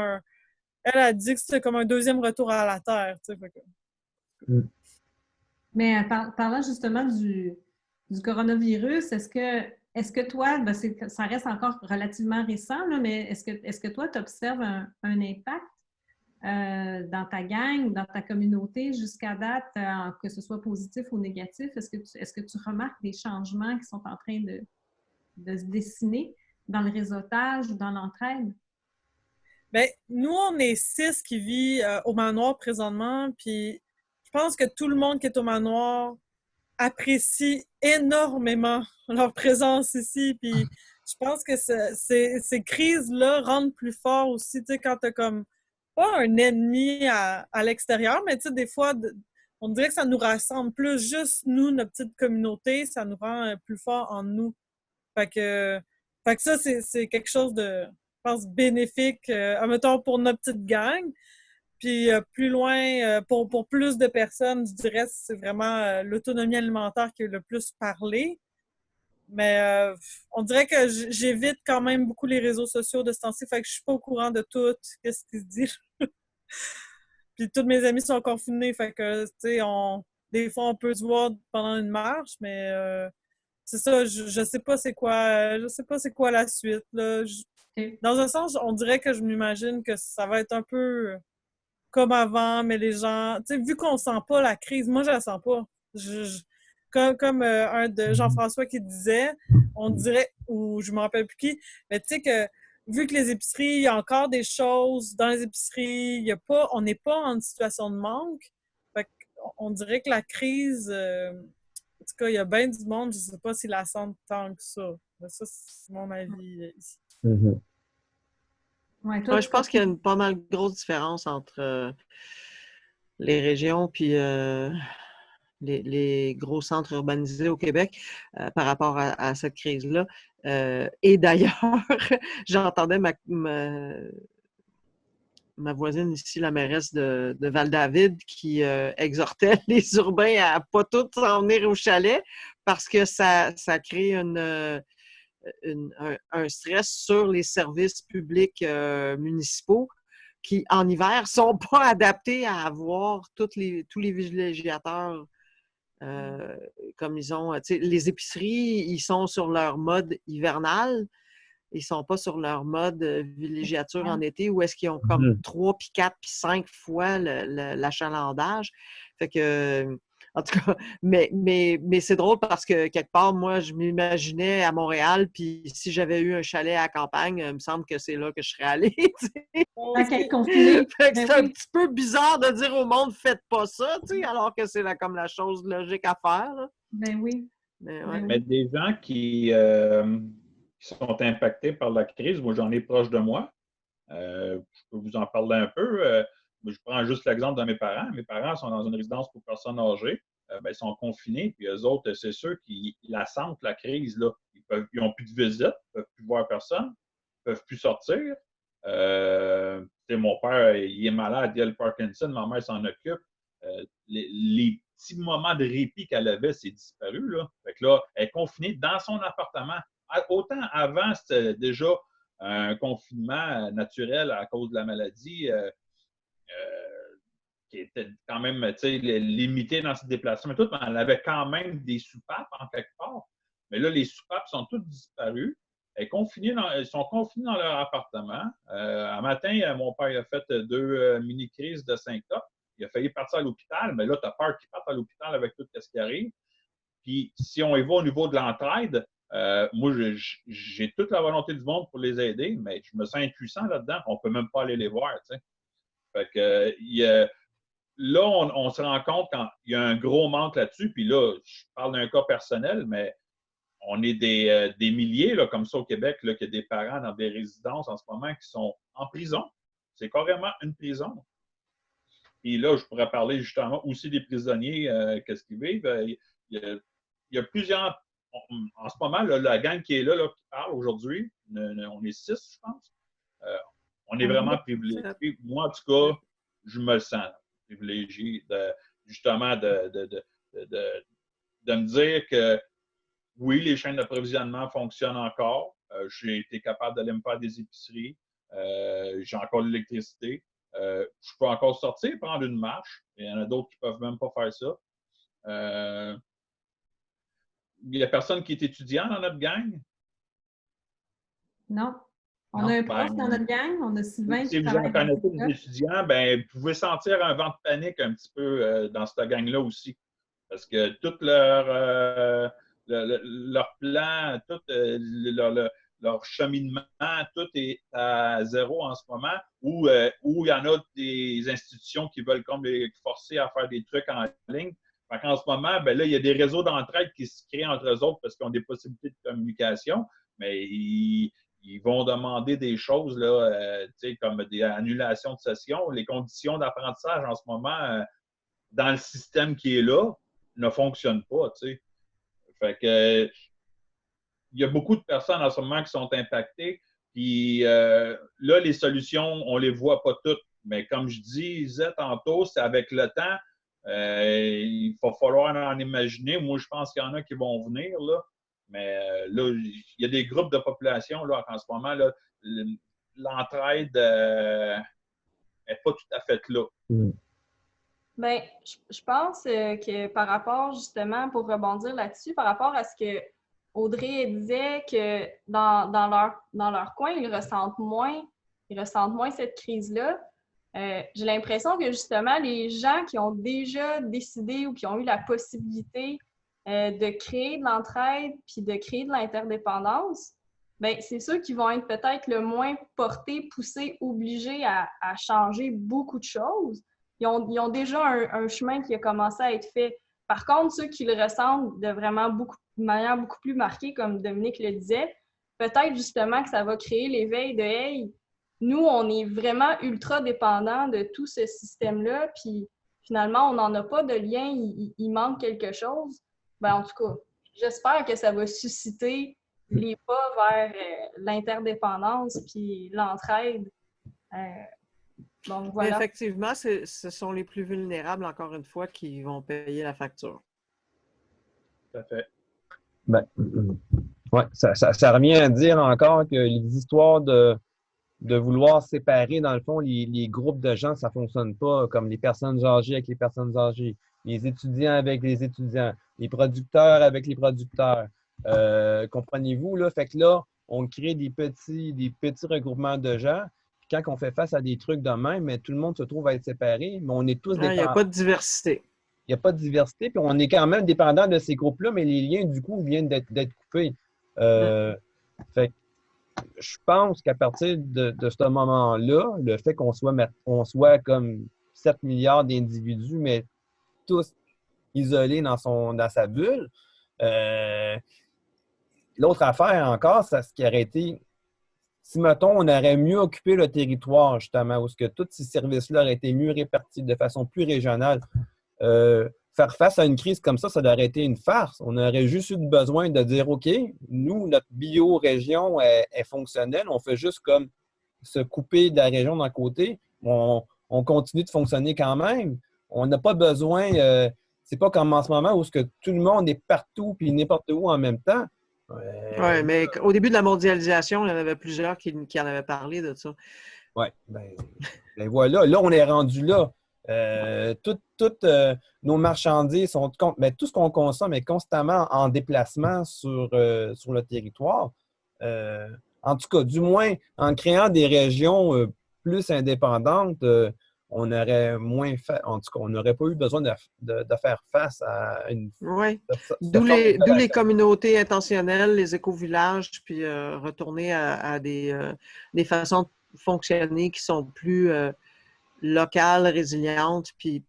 Elle a dit que c'était comme un deuxième retour à la Terre. Mais parlant justement du coronavirus, est-ce que toi, ça reste encore relativement récent, là, mais est-ce que toi, tu observes un impact dans ta gang, dans ta communauté jusqu'à date, que ce soit positif ou négatif? Est-ce que tu remarques des changements qui sont en train de se dessiner dans le réseautage ou dans l'entraide? Bien, nous, on est 6 qui vit au manoir présentement, puis je pense que tout le monde qui est au manoir apprécie énormément leur présence ici, puis je pense que ces crises-là rendent plus fort aussi, tu sais, quand t'as comme pas un ennemi à l'extérieur, mais tu sais, des fois, on dirait que ça nous rassemble plus, juste nous, notre petite communauté, ça nous rend plus fort en nous. Fait que ça, c'est quelque chose de, je pense, bénéfique, admettons, pour notre petite gang. Puis plus loin, pour plus de personnes, je dirais que c'est vraiment l'autonomie alimentaire qui a le plus parlé. Mais on dirait que j'évite quand même beaucoup les réseaux sociaux de ce temps-ci, fait que je suis pas au courant de tout, qu'est-ce qui se dit. Puis tous mes amis sont confinés, fait que, tu sais, des fois, on peut se voir pendant une marche, mais c'est ça, je sais pas c'est quoi, je sais pas c'est quoi la suite, là. Dans un sens, on dirait que je m'imagine que ça va être un peu comme avant, mais les gens, tu sais, vu qu'on sent pas la crise, moi, je la sens pas. Comme un de Jean-François qui disait, on dirait, ou je me rappelle plus qui, mais tu sais que vu que les épiceries, il y a encore des choses dans les épiceries, il y a pas, on n'est pas en situation de manque. Fait on dirait que la crise, en tout cas, il y a bien du monde, je sais pas s'ils la sentent tant que ça. Mais ça, c'est mon avis ici. Mhm. Ouais, Je pense qu'il y a une pas mal grosse différence entre les régions puis les gros centres urbanisés au Québec par rapport à cette crise-là. Et d'ailleurs, j'entendais ma voisine ici, la mairesse de Val-David, qui exhortait les urbains à pas tous s'en venir au chalet parce que ça crée un stress sur les services publics municipaux qui, en hiver, sont pas adaptés à avoir tous les villégiateurs comme ils ont. Les épiceries, ils sont sur leur mode hivernal. Ils sont pas sur leur mode villégiature en été où est-ce qu'ils ont comme 3, puis 4, puis 5 fois l'achalandage. Fait que, en tout cas, mais c'est drôle parce que quelque part, moi, je m'imaginais à Montréal, puis si j'avais eu un chalet à la campagne, il me semble que c'est là que je serais allée. Confiné. Fait que c'est un petit peu bizarre de dire au monde, faites pas ça, alors que c'est comme la chose logique à faire. Là. Ben oui. Mais, ouais. Mais des gens qui sont impactés par la crise, moi j'en ai proche de moi. Je peux vous en parler un peu. Je prends juste l'exemple de mes parents. Mes parents sont dans une résidence pour personnes âgées. Ils sont confinés, puis eux autres, c'est ceux qui la sentent, la crise. Là. Ils n'ont plus de visite, ils ne peuvent plus voir personne, ils ne peuvent plus sortir. Mon père, il est malade, il a le Parkinson, ma mère s'en occupe. Les petits moments de répit qu'elle avait, c'est disparu. Là. Fait que là, elle est confinée dans son appartement. Autant avant, c'était déjà un confinement naturel à cause de la maladie qui était quand même limité dans ses déplacements et tout, mais elle avait quand même des soupapes en quelque part. Mais là, les soupapes sont toutes disparues. Ils sont confinés dans leur appartement. Un matin, mon père a fait 2 mini-crises de syncope. Il a failli partir à l'hôpital, mais là, tu as peur qu'il parte à l'hôpital avec tout ce qui arrive. Puis, si on y va au niveau de l'entraide, moi, j'ai toute la volonté du monde pour les aider, mais je me sens impuissant là-dedans. On ne peut même pas aller les voir. T'sais. Fait que, là, on se rend compte quand il y a un gros manque là-dessus. Puis là, je parle d'un cas personnel, mais on est des milliers, là, comme ça au Québec, là, qu'il y a des parents dans des résidences en ce moment qui sont en prison. C'est carrément une prison. Et là, je pourrais parler justement aussi des prisonniers, qu'est-ce qu'ils vivent. Il y a plusieurs. En ce moment, là, la gang qui est là qui parle aujourd'hui, on est 6, je pense. On est vraiment privilégiés. Moi, en tout cas, je me sens privilégié justement de me dire que oui, les chaînes d'approvisionnement fonctionnent encore. J'ai été capable d'aller me faire des épiceries. J'ai encore l'électricité. Je peux encore sortir, prendre une marche. Il y en a d'autres qui ne peuvent même pas faire ça. Il n'y a personne qui est étudiant dans notre gang? Non. On Non? a un prof dans notre gang, on a Sylvain Si qui vous en travaille dans connaissez le des étudiants, ben, vous pouvez sentir un vent de panique un petit peu dans cette gang-là aussi. Parce que tout leur plan, tout leur cheminement, tout est à zéro en ce moment, où il y en a des institutions qui veulent comme les forcer à faire des trucs en ligne. En ce moment, ben là, il y a des réseaux d'entraide qui se créent entre eux autres parce qu'ils ont des possibilités de communication, mais ils vont demander des choses là, comme des annulations de sessions. Les conditions d'apprentissage en ce moment, dans le système qui est là, ne fonctionnent pas. T'sais. Fait que il y a beaucoup de personnes en ce moment qui sont impactées. Puis là, les solutions, on ne les voit pas toutes. Mais comme je disais tantôt, c'est avec le temps, il va falloir en imaginer. Moi, je pense qu'il y en a qui vont venir, là. Mais là, il y a des groupes de population, là, en ce moment, là, l'entraide n'est pas tout à fait là. Bien, je pense que par rapport, justement, pour rebondir là-dessus, par rapport à ce que Audrey disait que dans leur coin, ils ressentent moins cette crise-là. J'ai l'impression que, justement, les gens qui ont déjà décidé ou qui ont eu la possibilité de créer de l'entraide puis de créer de l'interdépendance, bien, c'est ceux qui vont être peut-être le moins portés, poussés, obligés à changer beaucoup de choses. Ils ont déjà un chemin qui a commencé à être fait. Par contre, ceux qui le ressentent de manière beaucoup plus marquée, comme Dominique le disait, peut-être justement que ça va créer l'éveil de « Hey, nous, on est vraiment ultra dépendants de tout ce système-là, puis finalement, on n'en a pas de lien, il manque quelque chose. » Ben, en tout cas, j'espère que ça va susciter les pas vers l'interdépendance puis l'entraide. Donc, voilà. Mais effectivement, ce sont les plus vulnérables, encore une fois, qui vont payer la facture. Tout à fait. Ben, ouais, ça revient à dire encore que les histoires de vouloir séparer, dans le fond, les groupes de gens, ça ne fonctionne pas comme les personnes âgées avec les personnes âgées, les étudiants avec les étudiants, les producteurs avec les producteurs. Comprenez-vous, là? Fait que là, on crée des petits regroupements de gens. Quand on fait face à des trucs de même, mais tout le monde se trouve à être séparé, mais on est tous dépendants. Il n'y a pas de diversité. Il n'y a pas de diversité, puis on est quand même dépendant de ces groupes-là, mais les liens, du coup, viennent d'être coupés. Fait que je pense qu'à partir de ce moment-là, le fait qu'on soit comme 7 milliards d'individus, mais tous isolés dans sa bulle, l'autre affaire encore, c'est ce qui aurait été... Si, mettons, on aurait mieux occupé le territoire, justement, où que tous ces services-là auraient été mieux répartis de façon plus régionale, faire face à une crise comme ça aurait été une farce. On aurait juste eu besoin de dire, OK, nous, notre bio-région est fonctionnelle, on fait juste comme se couper de la région d'un côté, on continue de fonctionner quand même. On n'a pas besoin, c'est pas comme en ce moment où tout le monde est partout puis n'importe où en même temps. Oui, mais au début de la mondialisation, il y en avait plusieurs qui en avaient parlé de ça. Oui, ben voilà. Là, on est rendu là. Toutes nos marchandises sont... Mais tout ce qu'on consomme est constamment en déplacement sur le territoire. En tout cas, du moins, en créant des régions plus indépendantes, on aurait moins fait... En tout cas, on n'aurait pas eu besoin de faire face à une... Oui. D'où les communautés intentionnelles, les éco-villages, puis retourner à des façons de fonctionner qui sont plus locales, résilientes, puis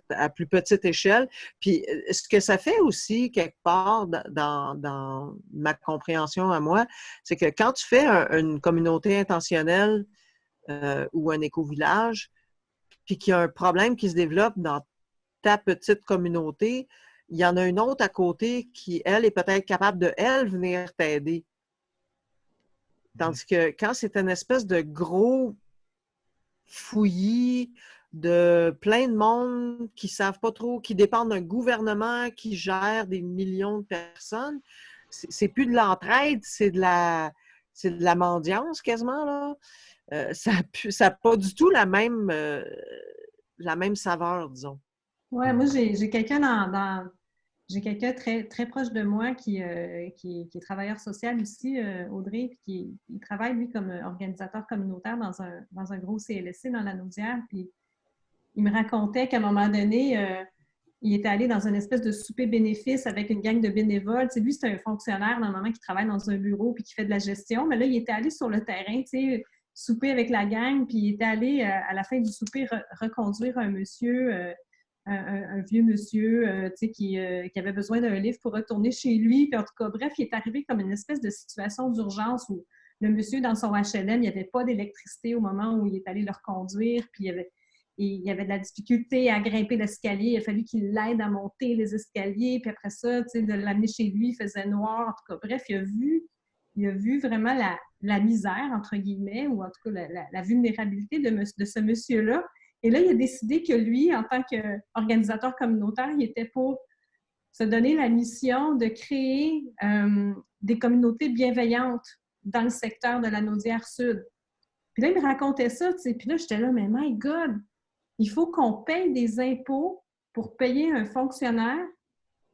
à plus petite échelle. Puis ce que ça fait aussi, quelque part, dans ma compréhension à moi, c'est que quand tu fais une communauté intentionnelle ou un éco-village, puis qu'il y a un problème qui se développe dans ta petite communauté, il y en a une autre à côté qui, elle, est peut-être capable de, elle, venir t'aider. Tandis que quand c'est une espèce de gros fouillis de plein de monde qui ne savent pas trop, qui dépendent d'un gouvernement qui gère des millions de personnes, c'est plus de l'entraide, c'est de la mendiance quasiment, là. Ça n'a pas du tout la même saveur, disons. Oui, moi, j'ai quelqu'un j'ai quelqu'un très, très proche de moi qui est travailleur social ici, Audrey, puis il travaille, lui, comme organisateur communautaire dans un gros CLSC dans la Naudière. Puis il me racontait qu'à un moment donné, il était allé dans une espèce de souper bénéfice avec une gang de bénévoles. Tu sais, lui, c'est un fonctionnaire, normalement, qui travaille dans un bureau puis qui fait de la gestion. Mais là, il était allé sur le terrain, tu sais, souper avec la gang, puis il était allé, à la fin du souper, reconduire un monsieur, un vieux monsieur, tu sais, qui avait besoin d'un livre pour retourner chez lui. Puis en tout cas, bref, il est arrivé comme une espèce de situation d'urgence où le monsieur, dans son HLM, il n'y avait pas d'électricité au moment où il est allé le reconduire, puis il y avait de la difficulté à grimper l'escalier. Il a fallu qu'il l'aide à monter les escaliers. Puis après ça, tu sais, de l'amener chez lui, il faisait noir. En tout cas, bref, il a vu vraiment la misère, entre guillemets, ou en tout cas la vulnérabilité de ce monsieur-là. Et là, il a décidé que lui, en tant qu'organisateur communautaire, il était pour se donner la mission de créer des communautés bienveillantes dans le secteur de la Naudière-Sud. Puis là, il me racontait ça, tu sais. Puis là, j'étais là, mais my God! Il faut qu'on paye des impôts pour payer un fonctionnaire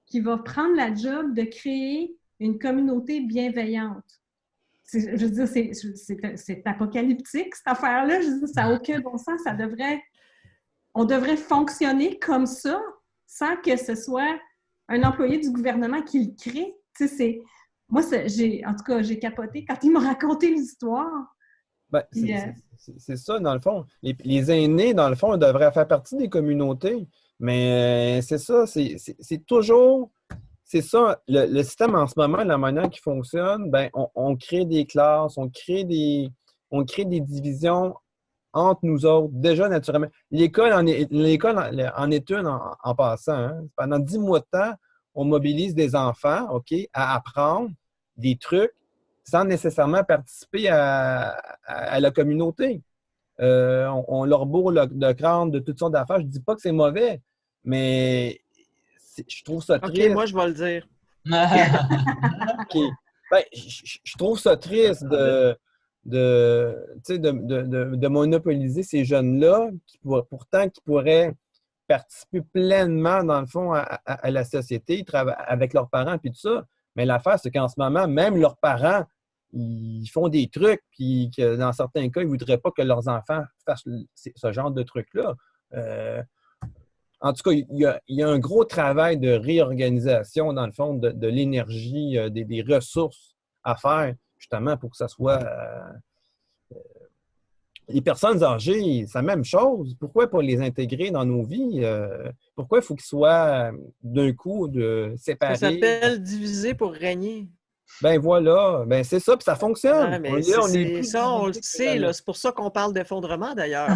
qui va prendre la job de créer une communauté bienveillante. Je veux dire, c'est apocalyptique, cette affaire-là. Je veux dire, ça n'a aucun bon sens. On devrait fonctionner comme ça sans que ce soit un employé du gouvernement qui le crée. Tu sais, en tout cas, j'ai capoté quand il m'a raconté l'histoire. Ben, c'est ça, dans le fond. Les aînés, dans le fond, devraient faire partie des communautés. Mais c'est ça, c'est toujours... C'est ça, le système en ce moment, la manière qui fonctionne, ben, on crée des classes, on crée des divisions entre nous autres, déjà naturellement. L'école en est une en passant. Hein. Pendant 10 mois de temps, on mobilise des enfants, OK, à apprendre des trucs sans nécessairement participer à la communauté. On leur bourre le crâne de toutes sortes d'affaires. Je ne dis pas que c'est mauvais, mais je trouve ça triste. OK, moi, je vais le dire. OK. Ben, je trouve ça triste de monopoliser ces jeunes-là qui pourraient participer pleinement, dans le fond, à la société, ils travaillent avec leurs parents et tout ça. Mais l'affaire, c'est qu'en ce moment, même leurs parents, ils font des trucs, puis que dans certains cas, ils ne voudraient pas que leurs enfants fassent ce genre de trucs-là. En tout cas, il y a un gros travail de réorganisation, dans le fond, de l'énergie, des ressources à faire, justement, pour que ça soit... les personnes âgées, c'est la même chose. Pourquoi pas les intégrer dans nos vies? Pourquoi il faut qu'ils soient, d'un coup, séparés? Ça s'appelle diviser pour régner. Ben voilà, ben c'est ça, puis ça fonctionne. Ouais, mais on le sait, là. C'est pour ça qu'on parle d'effondrement, d'ailleurs.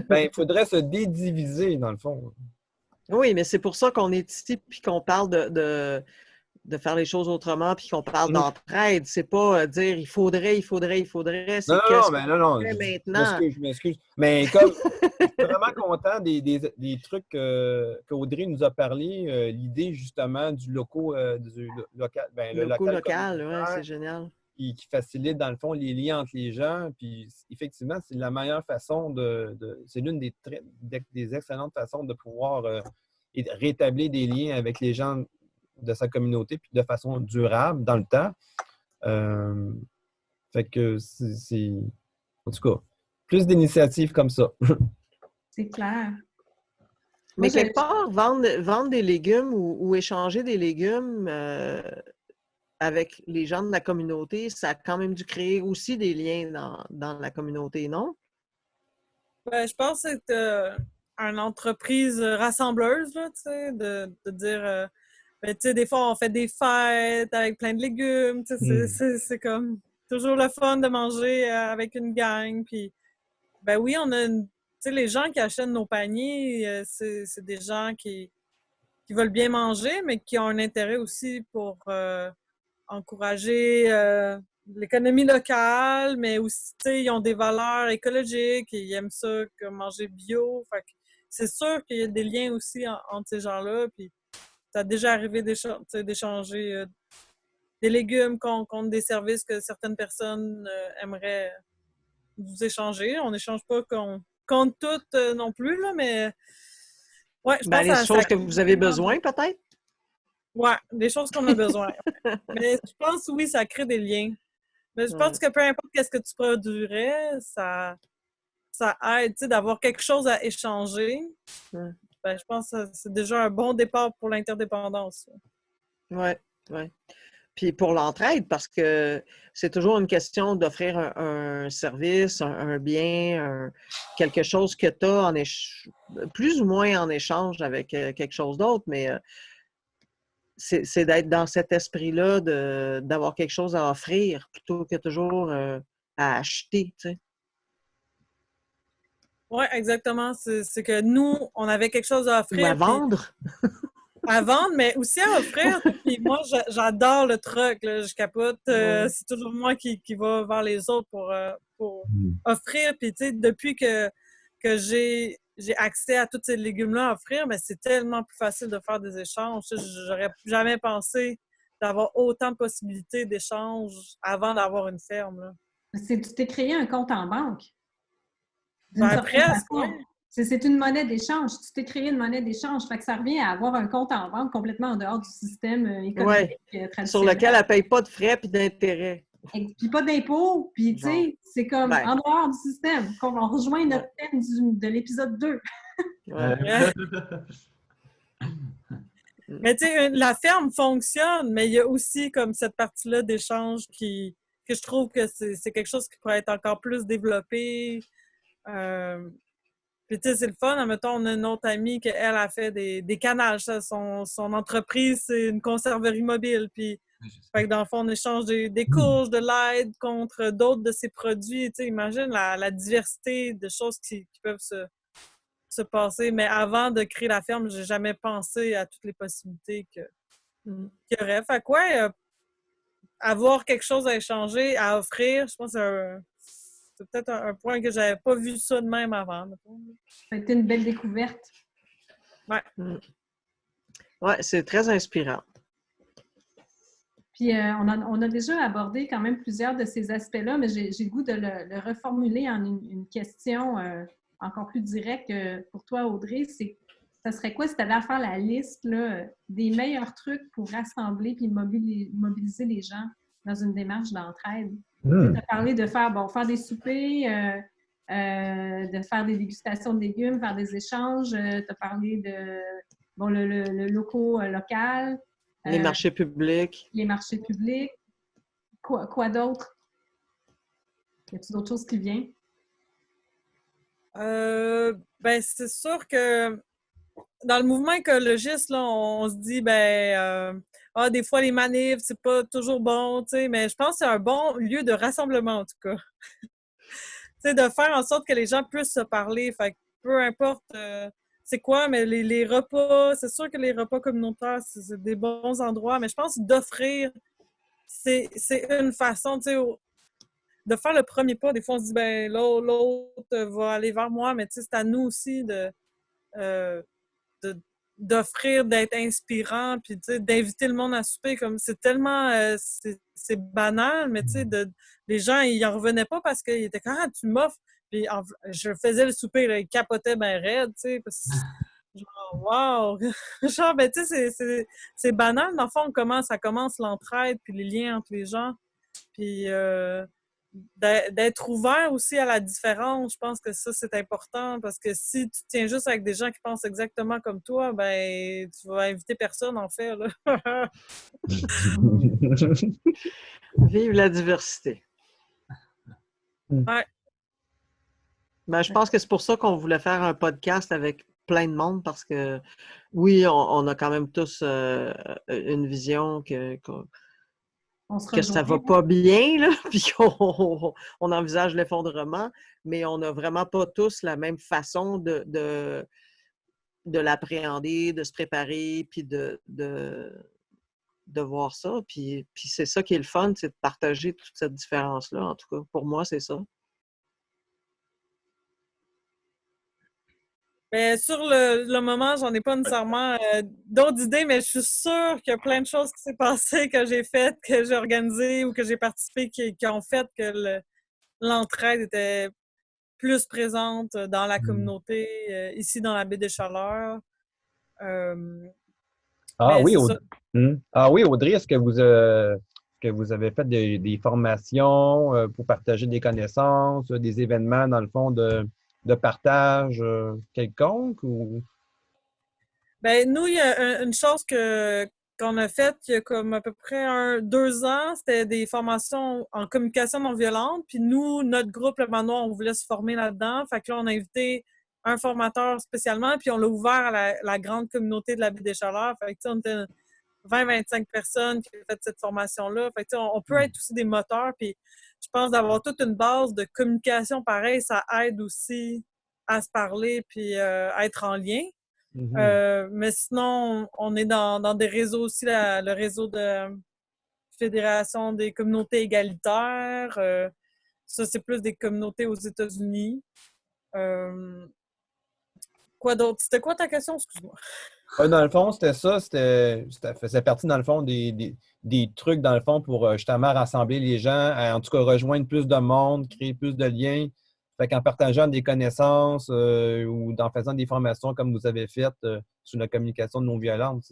Ben, il faudrait se dédiviser, dans le fond. Oui, mais c'est pour ça qu'on est ici, puis qu'on parle de faire les choses autrement, puis qu'on parle d'entraide. C'est pas dire il faudrait. C'est non, maintenant. Je m'excuse. Mais comme je suis vraiment content des trucs qu'Audrey nous a parlé, l'idée justement du local. Le local, oui, c'est génial. Qui facilite, dans le fond, les liens entre les gens. Puis, effectivement, c'est la meilleure façon c'est l'une des excellentes façons de pouvoir rétablir des liens avec les gens de sa communauté, puis de façon durable dans le temps. Fait que c'est... En tout cas, plus d'initiatives comme ça. C'est clair. Mais quelque part, vendre des légumes ou échanger des légumes avec les gens de la communauté, ça a quand même dû créer aussi des liens dans la communauté, non? Ben, je pense que c'est une entreprise rassembleuse, là, tu sais, de dire... ben, tu sais, des fois, on fait des fêtes avec plein de légumes, tu sais, c'est comme toujours le fun de manger avec une gang, puis ben oui, on a tu sais, les gens qui achètent nos paniers, c'est des gens qui veulent bien manger, mais qui ont un intérêt aussi pour encourager l'économie locale, mais aussi, tu sais, ils ont des valeurs écologiques, et ils aiment ça comme manger bio, fait que c'est sûr qu'il y a des liens aussi entre ces gens-là, puis ça a déjà arrivé d'échanger des légumes contre des services que certaines personnes aimeraient vous échanger. On n'échange pas contre toutes non plus, là, mais... Ouais, je pense les choses que vous avez besoin, peut-être? Ouais, des choses qu'on a besoin. Mais je pense, oui, ça crée des liens. Mais je pense que peu importe qu'est-ce que tu produirais, ça aide, tu sais, d'avoir quelque chose à échanger. Ouais. Ben, je pense que c'est déjà un bon départ pour l'interdépendance. Oui, oui. Puis pour l'entraide, parce que c'est toujours une question d'offrir un service, un bien, quelque chose que tu as plus ou moins en échange avec quelque chose d'autre, mais c'est d'être dans cet esprit-là, d'avoir quelque chose à offrir plutôt que toujours à acheter, tu sais. Oui, exactement. C'est que nous, on avait quelque chose à Ou à offrir. vendre. À vendre, mais aussi à offrir. Puis moi, j'adore le truc, là, je capote. C'est toujours moi qui va vers les autres pour offrir. Puis tu sais, depuis que j'ai accès à tous ces légumes-là à offrir, mais c'est tellement plus facile de faire des échanges. J'aurais jamais pensé d'avoir autant de possibilités d'échanges avant d'avoir une ferme, là. Tu t'es créé un compte en banque, d'une Ben, certaine presque, façon. oui. C'est une monnaie d'échange. Tu t'es créé une monnaie d'échange. Fait que ça revient à avoir un compte en banque complètement en dehors du système économique traditionnel. Sur lequel elle ne paye pas de frais et d'intérêt. Puis pas d'impôts. Puis, tu sais, c'est comme en dehors du système. On rejoint notre thème de l'épisode 2. Mais tu sais, la ferme fonctionne, mais il y a aussi comme cette partie-là d'échange que je trouve que c'est quelque chose qui pourrait être encore plus développé. Puis tu sais, c'est le fun. Admettons, on a une autre amie qui, elle, a fait des canages. Son entreprise, c'est une conserverie mobile. Puis, fait que dans le fond, on échange des courges, de l'aide contre d'autres de ses produits. Tu sais, imagine la diversité de choses qui peuvent se passer. Mais avant de créer la ferme, j'ai jamais pensé à toutes les possibilités qu'il y aurait. Fait quoi, avoir quelque chose à échanger, à offrir, je pense que c'est peut-être un point que j'avais pas vu ça de même avant. Ça a été une belle découverte. Ouais. Ouais, c'est très inspirant. Puis on a déjà abordé quand même plusieurs de ces aspects-là, mais j'ai le goût de le reformuler en une question encore plus directe pour toi, Audrey. Ça serait quoi si tu avais à faire la liste là, des meilleurs trucs pour rassembler puis mobiliser les gens dans une démarche d'entraide? Tu as parlé de faire des soupers, de faire des dégustations de légumes, faire des échanges. Tu as parlé de le local. Les marchés publics. Les marchés publics. Quoi d'autre? Y a-t-il d'autres choses qui viennent? Ben, c'est sûr que dans le mouvement écologiste, là, on se dit, des fois, les manifs, c'est pas toujours bon, tu sais, mais je pense que c'est un bon lieu de rassemblement, en tout cas. Tu sais, de faire en sorte que les gens puissent se parler. Fait que peu importe c'est quoi, mais les repas, c'est sûr que les repas communautaires, c'est des bons endroits, mais je pense d'offrir, c'est une façon, tu sais, de faire le premier pas. Des fois, on se dit, ben l'autre va aller vers moi, mais tu sais, c'est à nous aussi d'offrir, d'être inspirant, puis tu sais, d'inviter le monde à souper. Comme c'est tellement, c'est banal, mais tu sais, les gens, ils en revenaient pas parce qu'ils étaient comme, ah, tu m'offres. Puis je faisais le souper, là, ils capotaient ben raide, tu sais, parce que genre, wow! Genre, ben, tu sais, c'est banal. Dans le fond, ça commence l'entraide, puis les liens entre les gens. Puis d'être ouvert aussi à la différence, je pense que ça, c'est important parce que si tu tiens juste avec des gens qui pensent exactement comme toi, ben, tu vas inviter personne, en fait, là. Vive la diversité. Ouais. Ben, je pense que c'est pour ça qu'on voulait faire un podcast avec plein de monde parce que, oui, on a quand même tous une vision que ça va pas bien, là, puis qu'on envisage l'effondrement, mais on n'a vraiment pas tous la même façon de l'appréhender, de se préparer, puis de voir ça. Puis c'est ça qui est le fun, c'est de partager toute cette différence-là. En tout cas, pour moi, c'est ça. Mais sur le moment, j'en ai pas nécessairement d'autres idées, mais je suis sûre qu'il y a plein de choses qui s'est passé, que j'ai faites, que j'ai organisées ou que j'ai participé qui ont fait que l'entraide était plus présente dans la communauté, ici dans la baie des Chaleurs. Ah Mais oui, c'est ça. Ah oui, Audrey, est-ce que vous avez fait des formations pour partager des connaissances, des événements, dans le fond, de partage quelconque ou... Ben, nous, il y a une chose qu'on a faite il y a comme à peu près 2 ans, c'était des formations en communication non violente. Puis nous, notre groupe, le Manoir, on voulait se former là-dedans. Fait que là, on a invité un formateur spécialement, puis on l'a ouvert à la grande communauté de la Baie des Chaleurs. Fait que, tu sais, on était 20-25 personnes qui ont fait cette formation-là. Fait que, tu sais, on peut être aussi des moteurs. Puis je pense d'avoir toute une base de communication pareil, ça aide aussi à se parler puis à être en lien. Mhm. Mais sinon, on est dans des réseaux aussi, le réseau de Fédération des communautés égalitaires. Ça, c'est plus des communautés aux États-Unis. Euh, quoi d'autre? C'était quoi ta question? Excuse-moi. Dans le fond, c'était ça, ça faisait partie, dans le fond, des trucs, dans le fond, pour justement rassembler les gens, en tout cas rejoindre plus de monde, créer plus de liens. Fait qu'en partageant des connaissances ou en faisant des formations comme vous avez faites sur la communication non violente,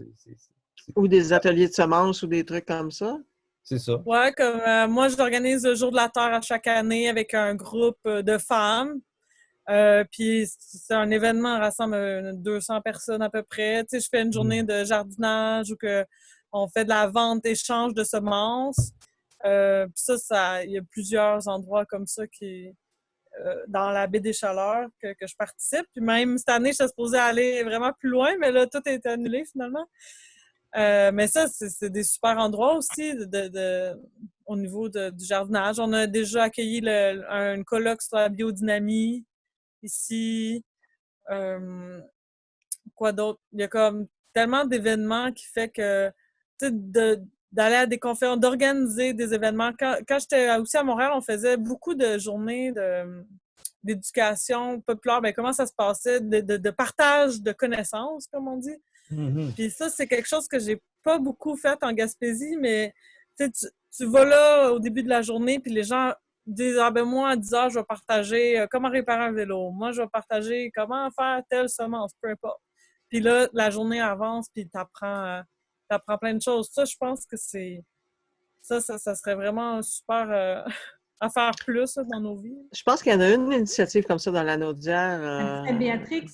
Ou des ateliers de semences ou des trucs comme ça? c'est ça. Ouais, comme moi, j'organise le Jour de la Terre à chaque année avec un groupe de femmes. Puis c'est un événement qui rassemble 200 personnes à peu près. Tu sais, je fais une journée de jardinage ou que on fait de la vente, échange de semences. Puis il y a plusieurs endroits comme ça dans la baie des Chaleurs que je participe. Puis même cette année, j'étais supposée aller vraiment plus loin, mais là, tout a été annulé finalement. Mais ça, c'est des super endroits aussi au niveau du jardinage. On a déjà accueilli un colloque sur la biodynamie ici. Quoi d'autre? Il y a comme tellement d'événements qui fait que, tu sais, d'aller à des conférences, d'organiser des événements. Quand j'étais aussi à Montréal, on faisait beaucoup de journées d'éducation populaire. Ben, comment ça se passait? De partage de connaissances, comme on dit. Mhm. Puis ça, c'est quelque chose que j'ai pas beaucoup fait en Gaspésie, mais tu vas là au début de la journée, puis les gens disent ah ben moi à 10 heures, je vais partager comment réparer un vélo. Moi, je vais partager comment faire telle semence, peu importe. Puis là, la journée avance, puis t'apprends plein de choses. Ça, je pense que ça serait vraiment super à faire plus là, dans nos vies. Je pense qu'il y en a une initiative comme ça dans la Naudière. Sainte-Béatrix,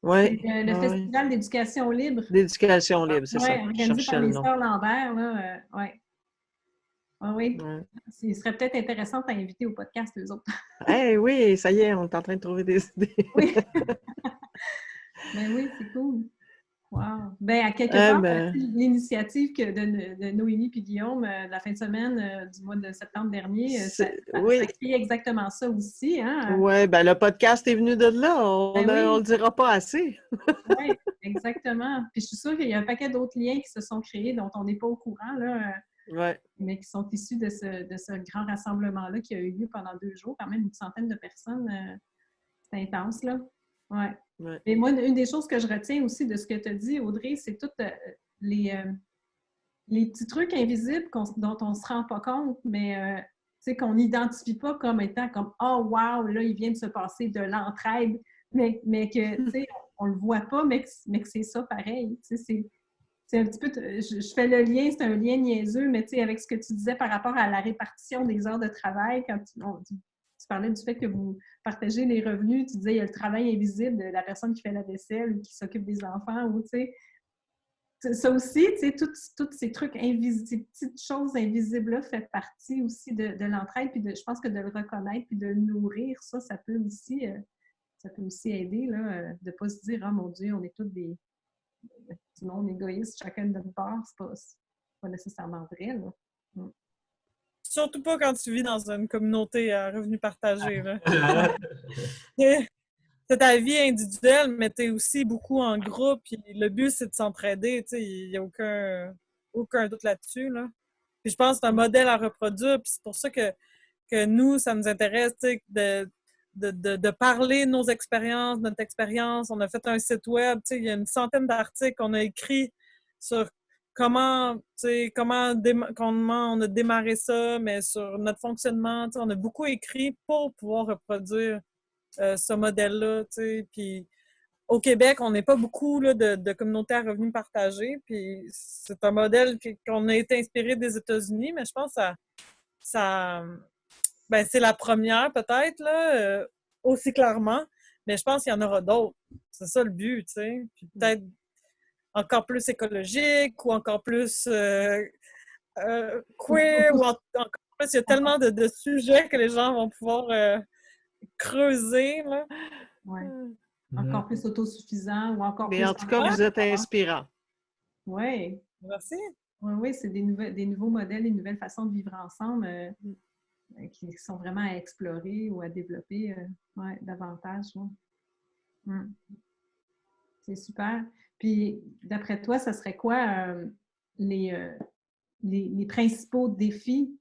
Oui. c'est le Festival d'éducation libre. D'éducation libre, c'est ça. Oui, Je organisé cherchais par le les nom. Sœurs Lambert. Là, ouais. Ah oui. Ouais. Ce serait peut-être intéressant à inviter au podcast, eux autres. Oui, ça y est, on est en train de trouver des idées. Oui. Ben oui, c'est cool. Wow. Ben, à quelque part, l'initiative de Noémie et Guillaume la fin de semaine du mois de septembre dernier, ça crée exactement ça aussi. Hein? Oui, ben le podcast est venu de là. On le dira pas assez. Oui, exactement. Puis je suis sûre qu'il y a un paquet d'autres liens qui se sont créés dont on n'est pas au courant, là, mais qui sont issus de ce grand rassemblement-là qui a eu lieu pendant 2 jours, quand même une centaine de personnes. C'est intense, là. Ouais. Et moi, une des choses que je retiens aussi de ce que tu as dit, Audrey, c'est tous les petits trucs invisibles dont on ne se rend pas compte, mais qu'on n'identifie pas comme étant comme « Oh, wow, là, il vient de se passer de l'entraide », mais que, tu sais, on ne le voit pas, mais que c'est ça pareil. Tu sais, c'est un petit peu... Je fais le lien, c'est un lien niaiseux, mais tu sais, avec ce que tu disais par rapport à la répartition des heures de travail, quand tu parlais du fait que vous partagez les revenus, tu disais il y a le travail invisible de la personne qui fait la vaisselle ou qui s'occupe des enfants, ou tu sais, ça aussi, tu sais, tous ces trucs invisibles, petites choses invisibles-là fait partie aussi de l'entraide, puis je pense que de le reconnaître puis de le nourrir, ça peut aussi aider, là, de ne pas se dire « Ah, mon Dieu, on est tous du monde égoïste, chacun de notre part », c'est pas nécessairement vrai, là. Surtout pas quand tu vis dans une communauté à revenus partagés. C'est ta vie individuelle, mais tu es aussi beaucoup en groupe. Puis le but, c'est de s'entraider. Il n'y a aucun doute là-dessus. Là. Puis je pense que c'est un modèle à reproduire. Puis c'est pour ça que nous, ça nous intéresse de parler de nos expériences, de notre expérience. On a fait un site web. Il y a une centaine d'articles qu'on a écrits sur comment on a démarré ça, mais sur notre fonctionnement. On a beaucoup écrit pour pouvoir reproduire ce modèle-là. Puis au Québec, on n'est pas beaucoup là, de communautés à revenus partagés. Puis c'est un modèle qu'on a été inspiré des États-Unis, mais je pense que ben, c'est la première peut-être, là, aussi clairement. Mais je pense qu'il y en aura d'autres. C'est ça le but, tu sais. Puis peut-être encore plus écologique ou encore plus queer ou encore plus. Il y a tellement de sujets que les gens vont pouvoir creuser, là. Ouais. Encore plus autosuffisant ou encore Mais plus... en tout cas, vous êtes inspirant. Oui. Merci. Oui, c'est des nouveaux modèles, des nouvelles façons de vivre ensemble qui sont vraiment à explorer ou à développer davantage. Ouais. C'est super. Puis, d'après toi, ça serait quoi les principaux défis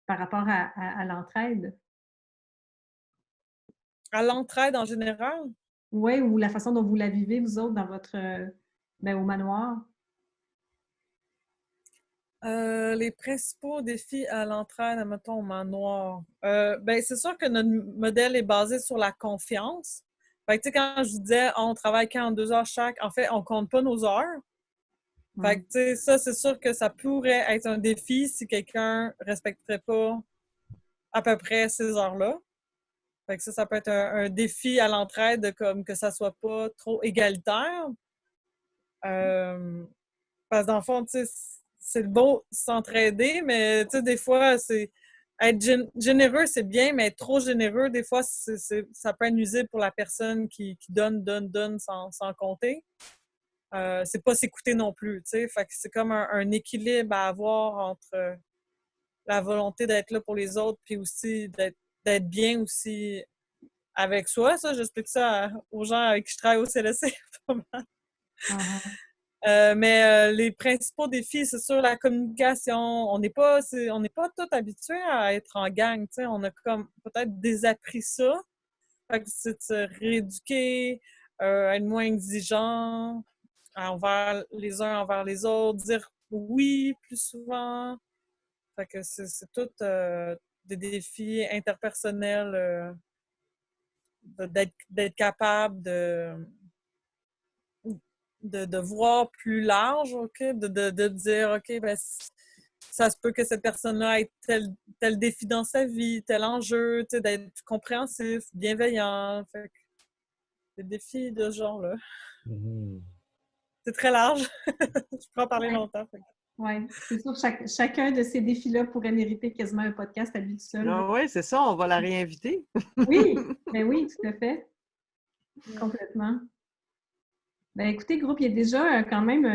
par rapport à l'entraide? À l'entraide en général? Oui, ou la façon dont vous la vivez, vous autres, dans votre au manoir? Les principaux défis à l'entraide, mettons, au manoir. Ben, c'est sûr que notre modèle est basé sur la confiance. Fait que, tu sais, quand je vous disais, on travaille 42 heures chaque, en fait, on compte pas nos heures. Fait que, tu sais, ça, c'est sûr que ça pourrait être un défi si quelqu'un respecterait pas à peu près ces heures-là. Fait que ça peut être un défi à l'entraide, comme que ça soit pas trop égalitaire. Parce que dans le fond, tu sais, c'est le beau s'entraider, mais tu sais, des fois, c'est être généreux, c'est bien, mais être trop généreux, des fois, ça peut être nuisible pour la personne qui donne sans compter. C'est pas s'écouter non plus, tu sais. Fait que c'est comme un équilibre à avoir entre la volonté d'être là pour les autres, puis aussi d'être bien aussi avec soi. Ça, j'explique ça aux gens avec qui je travaille au CLSC. Mais les principaux défis, c'est sûr la communication. On n'est pas tous habitués à être en gang. Tu sais, on a comme peut-être désappris ça. Fait que c'est de se rééduquer, être moins exigeant envers les uns envers les autres, dire oui plus souvent. Fait que c'est tout des défis interpersonnels, d'être capable de voir plus large, OK? De dire, OK, ben, ça se peut que cette personne-là ait tel défi dans sa vie, tel enjeu, tu sais, d'être compréhensif, bienveillant. Fait que des défis de ce genre-là. C'est très large. Je peux en parler longtemps. Oui, c'est sûr, chacun de ces défis-là pourrait mériter quasiment un podcast à lui tout seul. Ah oui, c'est ça, on va la réinviter. Oui, ben oui, tout à fait. Complètement. Ben écoutez, groupe, il y a déjà quand même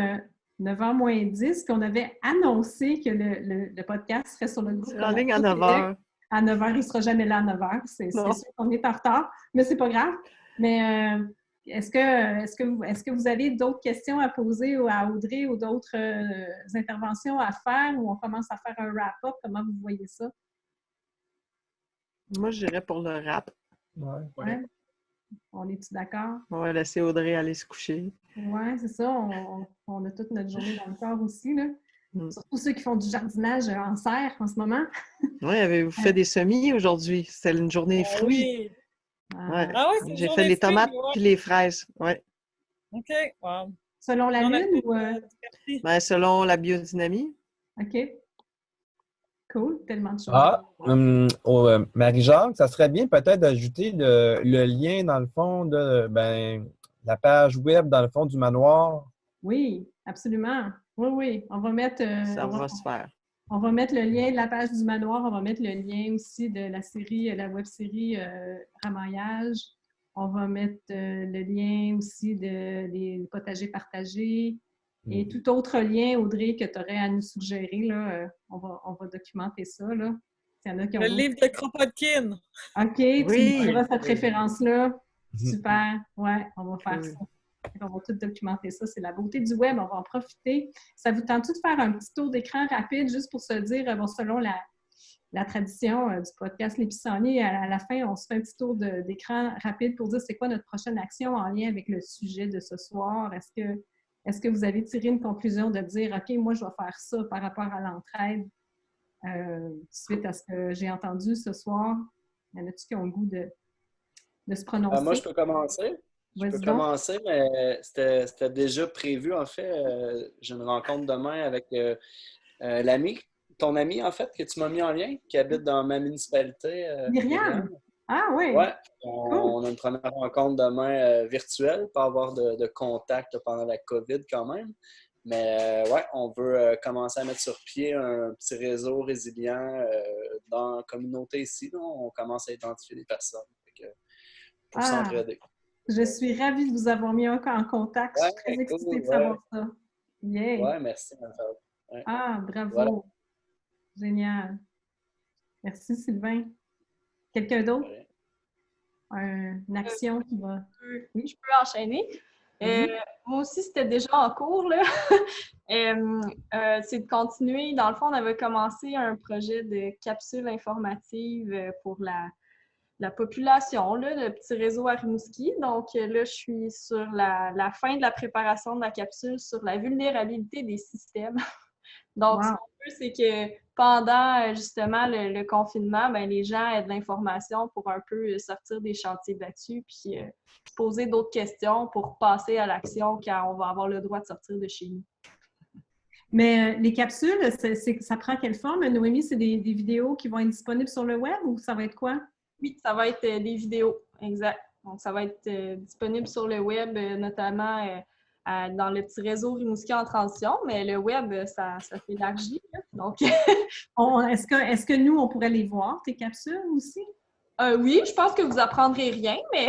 9h moins 10 qu'on avait annoncé que le podcast serait sur le groupe. En ligne à 9h. À 9h, il ne sera jamais là à 9h. C'est sûr qu'on est en retard, mais c'est pas grave. Mais est-ce que vous avez d'autres questions à poser à Audrey ou d'autres interventions à faire ou on commence à faire un wrap-up? Comment vous voyez ça? Moi, je dirais pour le rap. Ouais. On est-tu d'accord? On va laisser Audrey aller se coucher. Oui, c'est ça. On a toute notre journée dans le corps aussi, là. Surtout ceux qui font du jardinage en serre en ce moment. Oui, avez-vous fait des semis aujourd'hui? C'était une journée fruits. Oui. Ouais. Ah oui, J'ai fait les tomates puis les fraises. Ouais. OK. Wow. Selon la lune ou... Ben, selon la biodynamie. OK. Cool, tellement de choses. Marie-Jacques, ça serait bien peut-être d'ajouter le lien, dans le fond, de la page web, dans le fond, du manoir. Oui, absolument. Oui. On va mettre... ça va se faire. On va mettre le lien de la page du manoir. On va mettre le lien aussi de la série, la web-série Ramaillage. On va mettre le lien aussi des potagers partagés. Et tout autre lien, Audrey, que tu aurais à nous suggérer, là, on va documenter ça. Là. Il y en a qui ont le livre de Kropotkin. OK, tu me diras cette référence-là. Super. Ouais, on va faire ça. On va tout documenter ça. C'est la beauté du web. On va en profiter. Ça vous tente-tu de faire un petit tour d'écran rapide juste pour se dire, bon, selon la tradition du podcast Les Pissenlits, à la fin, on se fait un petit tour d'écran rapide pour dire c'est quoi notre prochaine action en lien avec le sujet de ce soir. Est-ce que vous avez tiré une conclusion de dire, OK, moi, je vais faire ça par rapport à l'entraide suite à ce que j'ai entendu ce soir? Y en a-tu qui ont le goût de se prononcer? Moi, je peux commencer. Je peux Vas-y donc. commencer, mais c'était déjà prévu, en fait. J'ai une rencontre demain avec ton ami, en fait, que tu m'as mis en lien, qui habite dans ma municipalité, Myriam? Myriam. Ah oui, Ouais, cool. on a une première rencontre demain virtuelle, pas avoir de contact pendant la COVID quand même. Mais ouais, on veut commencer à mettre sur pied un petit réseau résilient dans la communauté ici. Là. On commence à identifier des personnes pour Ah, s'entraider. je suis ravie de vous avoir mis en contact. Je Ouais, suis très excitée cool, de ouais. savoir ça. Yeah. Ouais, merci. Ouais. Ah, Voilà. bravo. Génial. Merci, Sylvain. Quelqu'un d'autre? Une action qui va... Oui, Je peux enchaîner. vas-y. Moi aussi, c'était déjà en cours, là. C'est de continuer. Dans le fond, on avait commencé un projet de capsule informative pour la population, là, le petit réseau à Rimouski. Donc là, je suis sur la fin de la préparation de la capsule sur la vulnérabilité des systèmes. Donc, ce Wow. qu'on veut, c'est que pendant justement le confinement, ben, les gens aient de l'information pour un peu sortir des chantiers battus, puis se poser d'autres questions pour passer à l'action quand on va avoir le droit de sortir de chez nous. Mais les capsules, ça prend quelle forme? Noémie, c'est des vidéos qui vont être disponibles sur le web ou ça va être quoi? Oui, ça va être des vidéos, exact. Donc, ça va être disponible sur le web, notamment dans le petit réseau Rimouski en transition, mais le web, ça s'élargit. Donc, Est-ce que nous, on pourrait les voir, tes capsules aussi? oui, je pense que vous apprendrez rien, mais,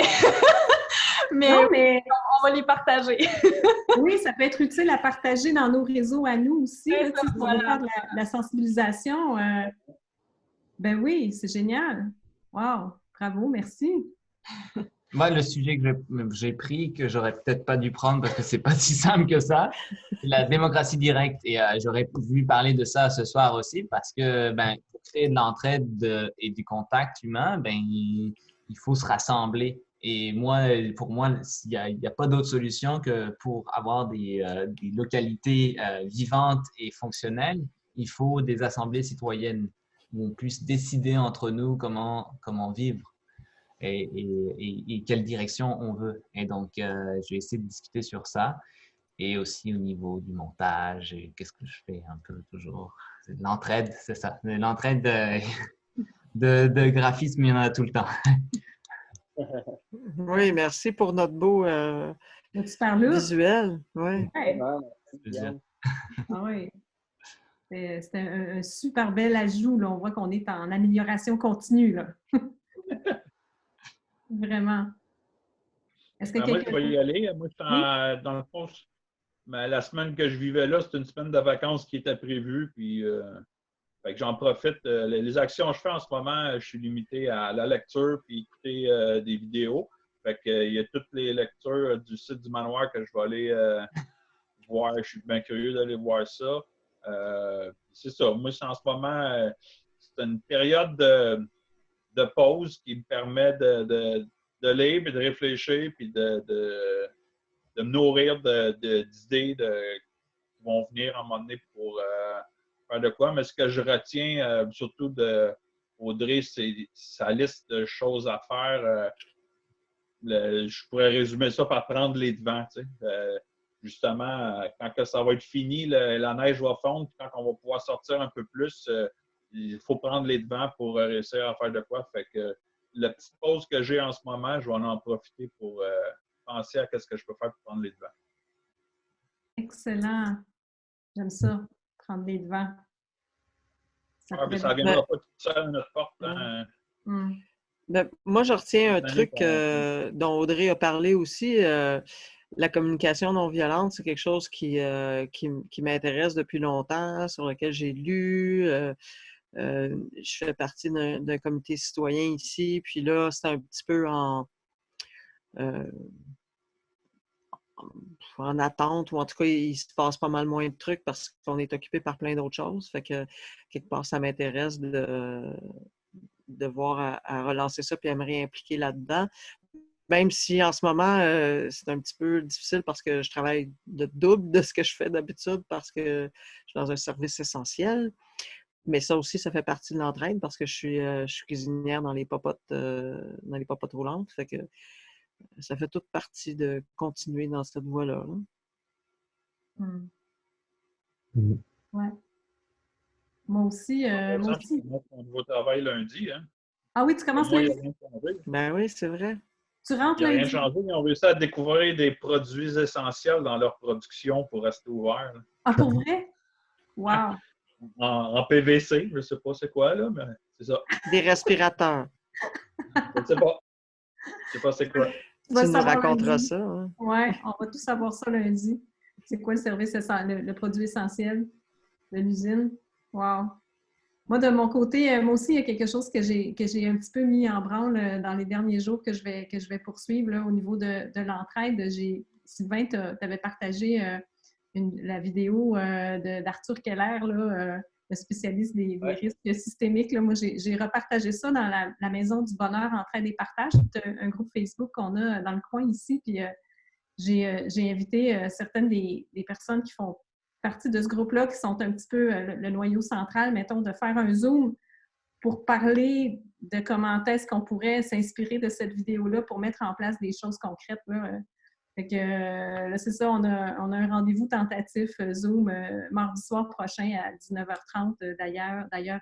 Non, mais on va les partager. oui, ça peut être utile à partager dans nos réseaux à nous aussi, là, Ça, si on veut faire de la sensibilisation. Ben oui, c'est génial. Wow, bravo, merci. Moi, le sujet que j'ai pris, que j'aurais peut-être pas dû prendre parce que c'est pas si simple que ça, c'est la démocratie directe. Et j'aurais voulu parler de ça ce soir aussi parce que pour créer de l'entraide et du contact humain, il faut se rassembler. Et pour moi, il y a pas d'autre solution que pour avoir des localités vivantes et fonctionnelles, il faut des assemblées citoyennes où on puisse décider entre nous comment vivre. Et quelle direction on veut. Et donc, je vais essayer de discuter sur ça. Et aussi au niveau du montage, et qu'est-ce que je fais un peu toujours. C'est de l'entraide, c'est ça. L'entraide de graphisme, il y en a tout le temps. Oui, merci pour notre beau Super look. visuel. Ouais. Ouais. Bien. Ah oui. C'est un super bel ajout. Là. On voit qu'on est en amélioration continue. Là. Vraiment. Est-ce que Moi, je vais y aller. Moi, Oui? dans le fond, la semaine que je vivais là, c'est une semaine de vacances qui était prévue. Puis, fait que j'en profite. Les actions que je fais en ce moment, je suis limité à la lecture puis écouter des vidéos. Fait que, il y a toutes les lectures du site du manoir que je vais aller voir. Je suis bien curieux d'aller voir ça. C'est ça. Moi, en ce moment, c'est une période de pause qui me permet de lire et de réfléchir puis de me nourrir d'idées qui vont venir à un moment donné pour faire de quoi. Mais ce que je retiens surtout de Audrey, c'est sa liste de choses à faire. Je pourrais résumer ça par prendre les devants. Tu sais. Justement, quand que ça va être fini, la neige va fondre, puis quand on va pouvoir sortir un peu plus, il faut prendre les devants pour réussir à faire de quoi. Fait que la petite pause que j'ai en ce moment, je vais en profiter pour penser à ce que je peux faire pour prendre les devants. Excellent. J'aime ça, prendre les devants. Ça mais pourrait ça ne bien- viendra pas tout seul à notre porte. Hein? Moi, je retiens un Cette truc année, dont Audrey a parlé aussi. La communication non violente, c'est quelque chose qui m'intéresse depuis longtemps, sur lequel j'ai lu. Je fais partie d'un comité citoyen ici. Puis là, c'est un petit peu en attente, ou en tout cas, il se passe pas mal moins de trucs parce qu'on est occupé par plein d'autres choses. Fait que, quelque part, ça m'intéresse de voir à relancer ça puis à me réimpliquer là-dedans. Même si en ce moment, c'est un petit peu difficile parce que je travaille de double de ce que je fais d'habitude parce que je suis dans un service essentiel. Mais ça aussi, ça fait partie de l'entraide parce que je suis cuisinière dans les popotes roulantes. Fait que ça fait toute partie de continuer dans cette voie-là. Là. Ouais. Moi aussi. Mon nouveau travail lundi. Hein. Ah oui, tu commences Moi, il n'y a lundi? rien changé. Ben oui, c'est vrai. Tu rentres Il n'y a rien lundi? changé. Ils ont réussi à découvrir des produits essentiels dans leur production pour rester ouverts. Là. Ah, pour vrai? Wow! En PVC, je ne sais pas c'est quoi, là, mais c'est ça. Des respirateurs. Je ne sais pas. Je ne sais pas c'est quoi. Tu vas Tu nous savoir raconteras lundi. ça. Hein? Oui, on va tout savoir ça lundi. C'est quoi le service, le produit essentiel de l'usine? Wow! Moi, de mon côté, moi aussi, il y a quelque chose que j'ai un petit peu mis en branle dans les derniers jours que je vais poursuivre là, au niveau de l'entraide. Sylvain, tu avais partagé la vidéo d'Arthur Keller, là, le spécialiste des risques systémiques. Là. Moi, j'ai repartagé ça dans la Maison du Bonheur Entraide et Partage, un groupe Facebook qu'on a dans le coin ici. Puis j'ai invité certaines des personnes qui font partie de ce groupe-là, qui sont un petit peu le noyau central, mettons, de faire un Zoom pour parler de comment est-ce qu'on pourrait s'inspirer de cette vidéo-là pour mettre en place des choses concrètes. Là. Fait que là, c'est ça, on a un rendez-vous tentatif Zoom mardi soir prochain à 19h30. D'ailleurs,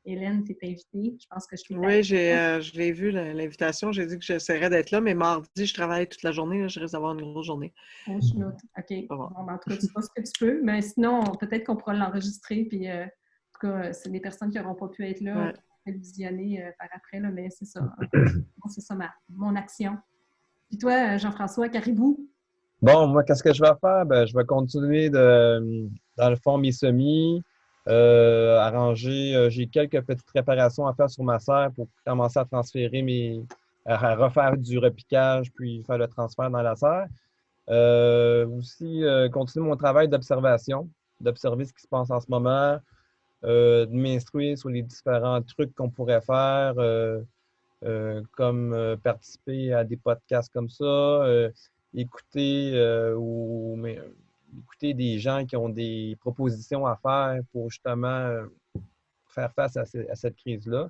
Hélène, tu es invitée. Je pense que je suis Oui, je l'ai vu, l'invitation. J'ai dit que j'essaierais d'être là, mais mardi, je travaille toute la journée. Là, je risque d'avoir une grosse journée. Oh, je note. OK. Bon, en tout cas, tu fais ce que tu peux. Mais sinon, peut-être qu'on pourra l'enregistrer. Puis, en tout cas, c'est des personnes qui n'auront pas pu être là, qui vont le visionner par après. Là, mais c'est ça. Bon, c'est ça mon action. Puis toi, Jean-François, Caribou? Bon, moi, qu'est-ce que je vais faire? Ben, je vais continuer dans le fond, mes semis, arranger. J'ai quelques petites réparations à faire sur ma serre pour commencer à transférer à refaire du repiquage, puis faire le transfert dans la serre. Aussi, continuer mon travail d'observation, d'observer ce qui se passe en ce moment, de m'instruire sur les différents trucs qu'on pourrait faire. Comme participer à des podcasts comme ça, écouter écouter des gens qui ont des propositions à faire pour justement faire face à cette crise-là.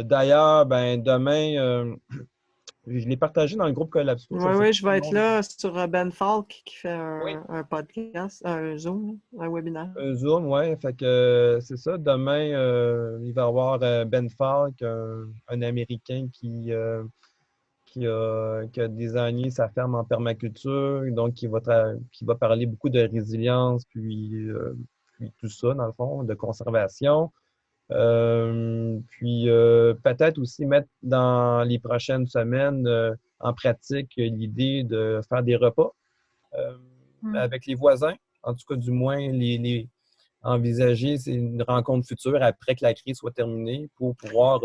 D'ailleurs, ben, demain, je l'ai partagé dans le groupe Collapso. Oui, je vais être là sur Ben Falk qui fait un podcast, un Zoom, un webinaire. Un Zoom, oui. Fait que c'est ça. Demain, il va y avoir Ben Falk, un Américain qui a designé sa ferme en permaculture, donc qui va parler beaucoup de résilience, puis tout ça, dans le fond, de conservation. Puis peut-être aussi mettre dans les prochaines semaines en pratique l'idée de faire des repas avec les voisins. En tout cas, du moins, envisager une rencontre future après que la crise soit terminée pour pouvoir,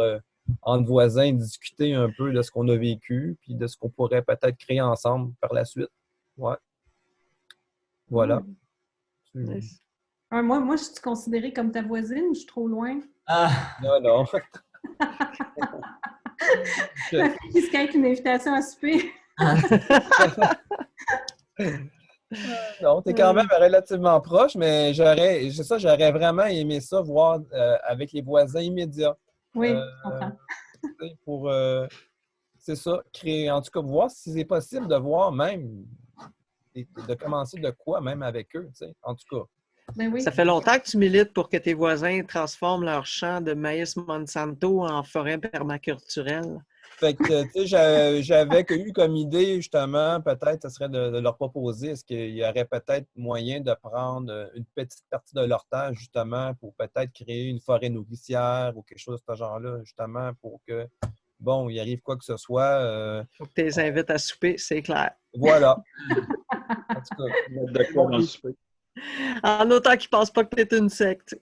entre voisins, discuter un peu de ce qu'on a vécu puis de ce qu'on pourrait peut-être créer ensemble par la suite. Ouais. Voilà. Nice. Moi, je suis considérée comme ta voisine ou je suis trop loin? Non, non. La fille qui se caille une invitation à souper. Non, t'es quand même relativement proche, mais j'aurais vraiment aimé ça voir avec les voisins immédiats. Oui, je comprends. Pour, c'est ça, créer, en tout cas, voir si c'est possible de voir même, de commencer de quoi même avec eux, tu sais, en tout cas. Ben oui. Ça fait longtemps que tu milites pour que tes voisins transforment leur champ de maïs Monsanto en forêt permaculturelle. Fait que, tu sais, j'avais eu comme idée, justement, peut-être, ce serait de leur proposer, est-ce qu'il y aurait peut-être moyen de prendre une petite partie de leur terre, justement, pour peut-être créer une forêt nourricière ou quelque chose de ce genre-là, justement, pour que, bon, il arrive quoi que ce soit. Faut que tu les invites à souper, c'est clair. Voilà. En tout cas, de quoi dans le souper. En autant qu'ils ne pensent pas que tu es une secte.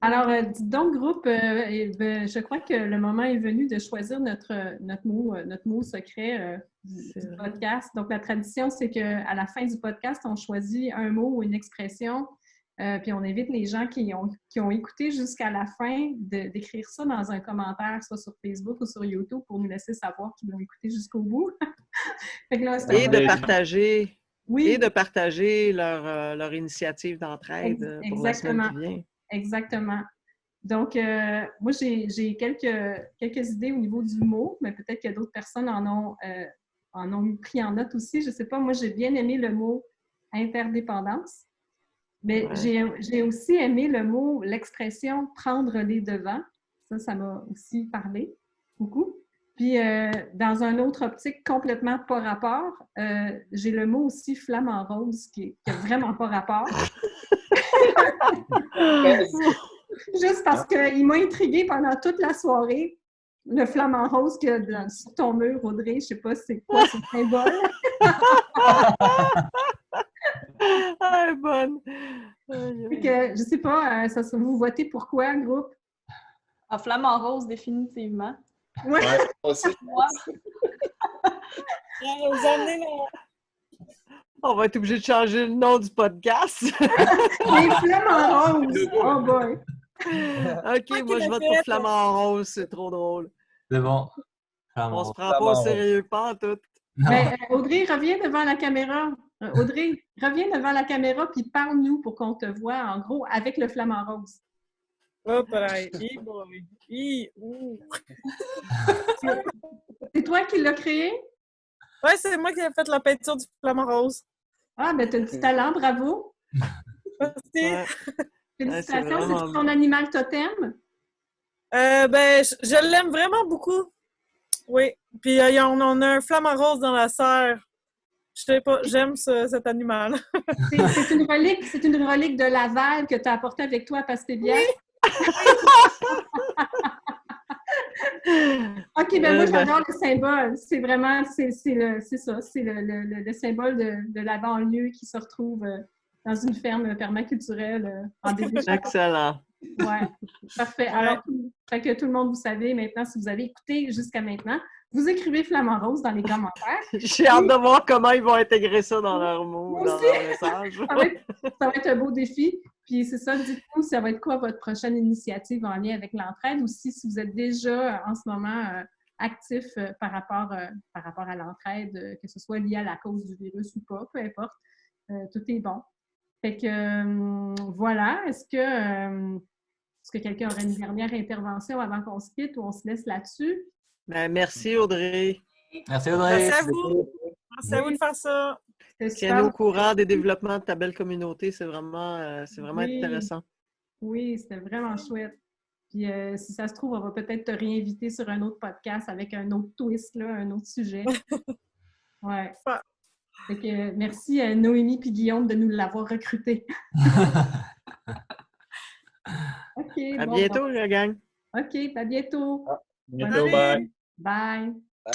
Alors, dites donc, groupe, je crois que le moment est venu de choisir notre mot secret du podcast. Donc, la tradition, c'est qu'à la fin du podcast, on choisit un mot ou une expression, puis on invite les gens qui ont écouté jusqu'à la fin d'écrire ça dans un commentaire, soit sur Facebook ou sur YouTube, pour nous laisser savoir qu'ils l'ont écouté jusqu'au bout. Fait que là, et de partager. Oui. Et de partager leur initiative d'entraide pour la semaine qui vient. Exactement. Donc, moi, j'ai quelques idées au niveau du mot, mais peut-être que d'autres personnes en ont pris en note aussi. Je ne sais pas, moi, j'ai bien aimé le mot interdépendance, mais j'ai aussi aimé l'expression prendre les devants. Ça m'a aussi parlé beaucoup. Puis, dans un autre optique complètement pas rapport, j'ai le mot aussi flamant rose qui n'a vraiment pas rapport. Juste parce qu'il m'a intriguée pendant toute la soirée. Le flamant rose qu'il y a sur ton mur, Audrey, je ne sais pas c'est quoi ce symbole. Ah, bonne! Fait que, je ne sais pas, vous votez pour quoi, groupe? En flamant rose, définitivement. Ouais. Aussi. Moi, On va être obligé de changer le nom du podcast. Les flamants roses! Oh boy! OK, moi, je vote pour Flamand Rose. C'est trop drôle. C'est bon. On se prend pas au sérieux, pas en tout. Ben, Audrey, reviens devant la caméra. Audrey, reviens devant la caméra puis parle-nous pour qu'on te voit, en gros, avec le flamant rose. Hop là, C'est toi qui l'as créé? Ouais, c'est moi qui ai fait la peinture du flamant rose. Ah, ben t'as du talent, bravo! Merci. Ouais. Félicitations, Ouais, c'est ton animal totem? Ben, je l'aime vraiment beaucoup. Oui. Puis on a un flamant rose dans la serre. Je sais pas, j'aime cet animal. C'est une relique de Laval que tu as apportée avec toi à Paspébiac. OK, ben moi j'adore le symbole. C'est vraiment, c'est ça, c'est le symbole de la banlieue qui se retrouve dans une ferme permaculturelle en début de Excellent. Ouais, parfait. Alors, fait que tout le monde, vous savez maintenant, si vous avez écouté jusqu'à maintenant, vous écrivez Flamant Rose dans les commentaires. J'ai hâte de voir comment ils vont intégrer ça dans leur mot, dans leur message. Ça va être un beau défi. Puis c'est ça, dites-nous, ça va être quoi votre prochaine initiative en lien avec l'entraide ou si vous êtes déjà en ce moment actif par rapport à l'entraide, que ce soit lié à la cause du virus ou pas, peu importe, tout est bon. Fait que voilà, est-ce que quelqu'un aurait une dernière intervention avant qu'on se quitte ou on se laisse là-dessus? Ben, merci Audrey. Merci Audrey. Merci à vous. Merci à vous de faire ça. Tiens-nous au courant des développements de ta belle communauté, c'est vraiment intéressant. Oui, c'était vraiment chouette. Puis si ça se trouve, on va peut-être te réinviter sur un autre podcast avec un autre twist, là, un autre sujet. Ouais. Fait que merci à Noémie et Guillaume de nous l'avoir recruté. OK. À bientôt, la gang. OK, à bientôt. Bientôt, bye. Bye. Bye.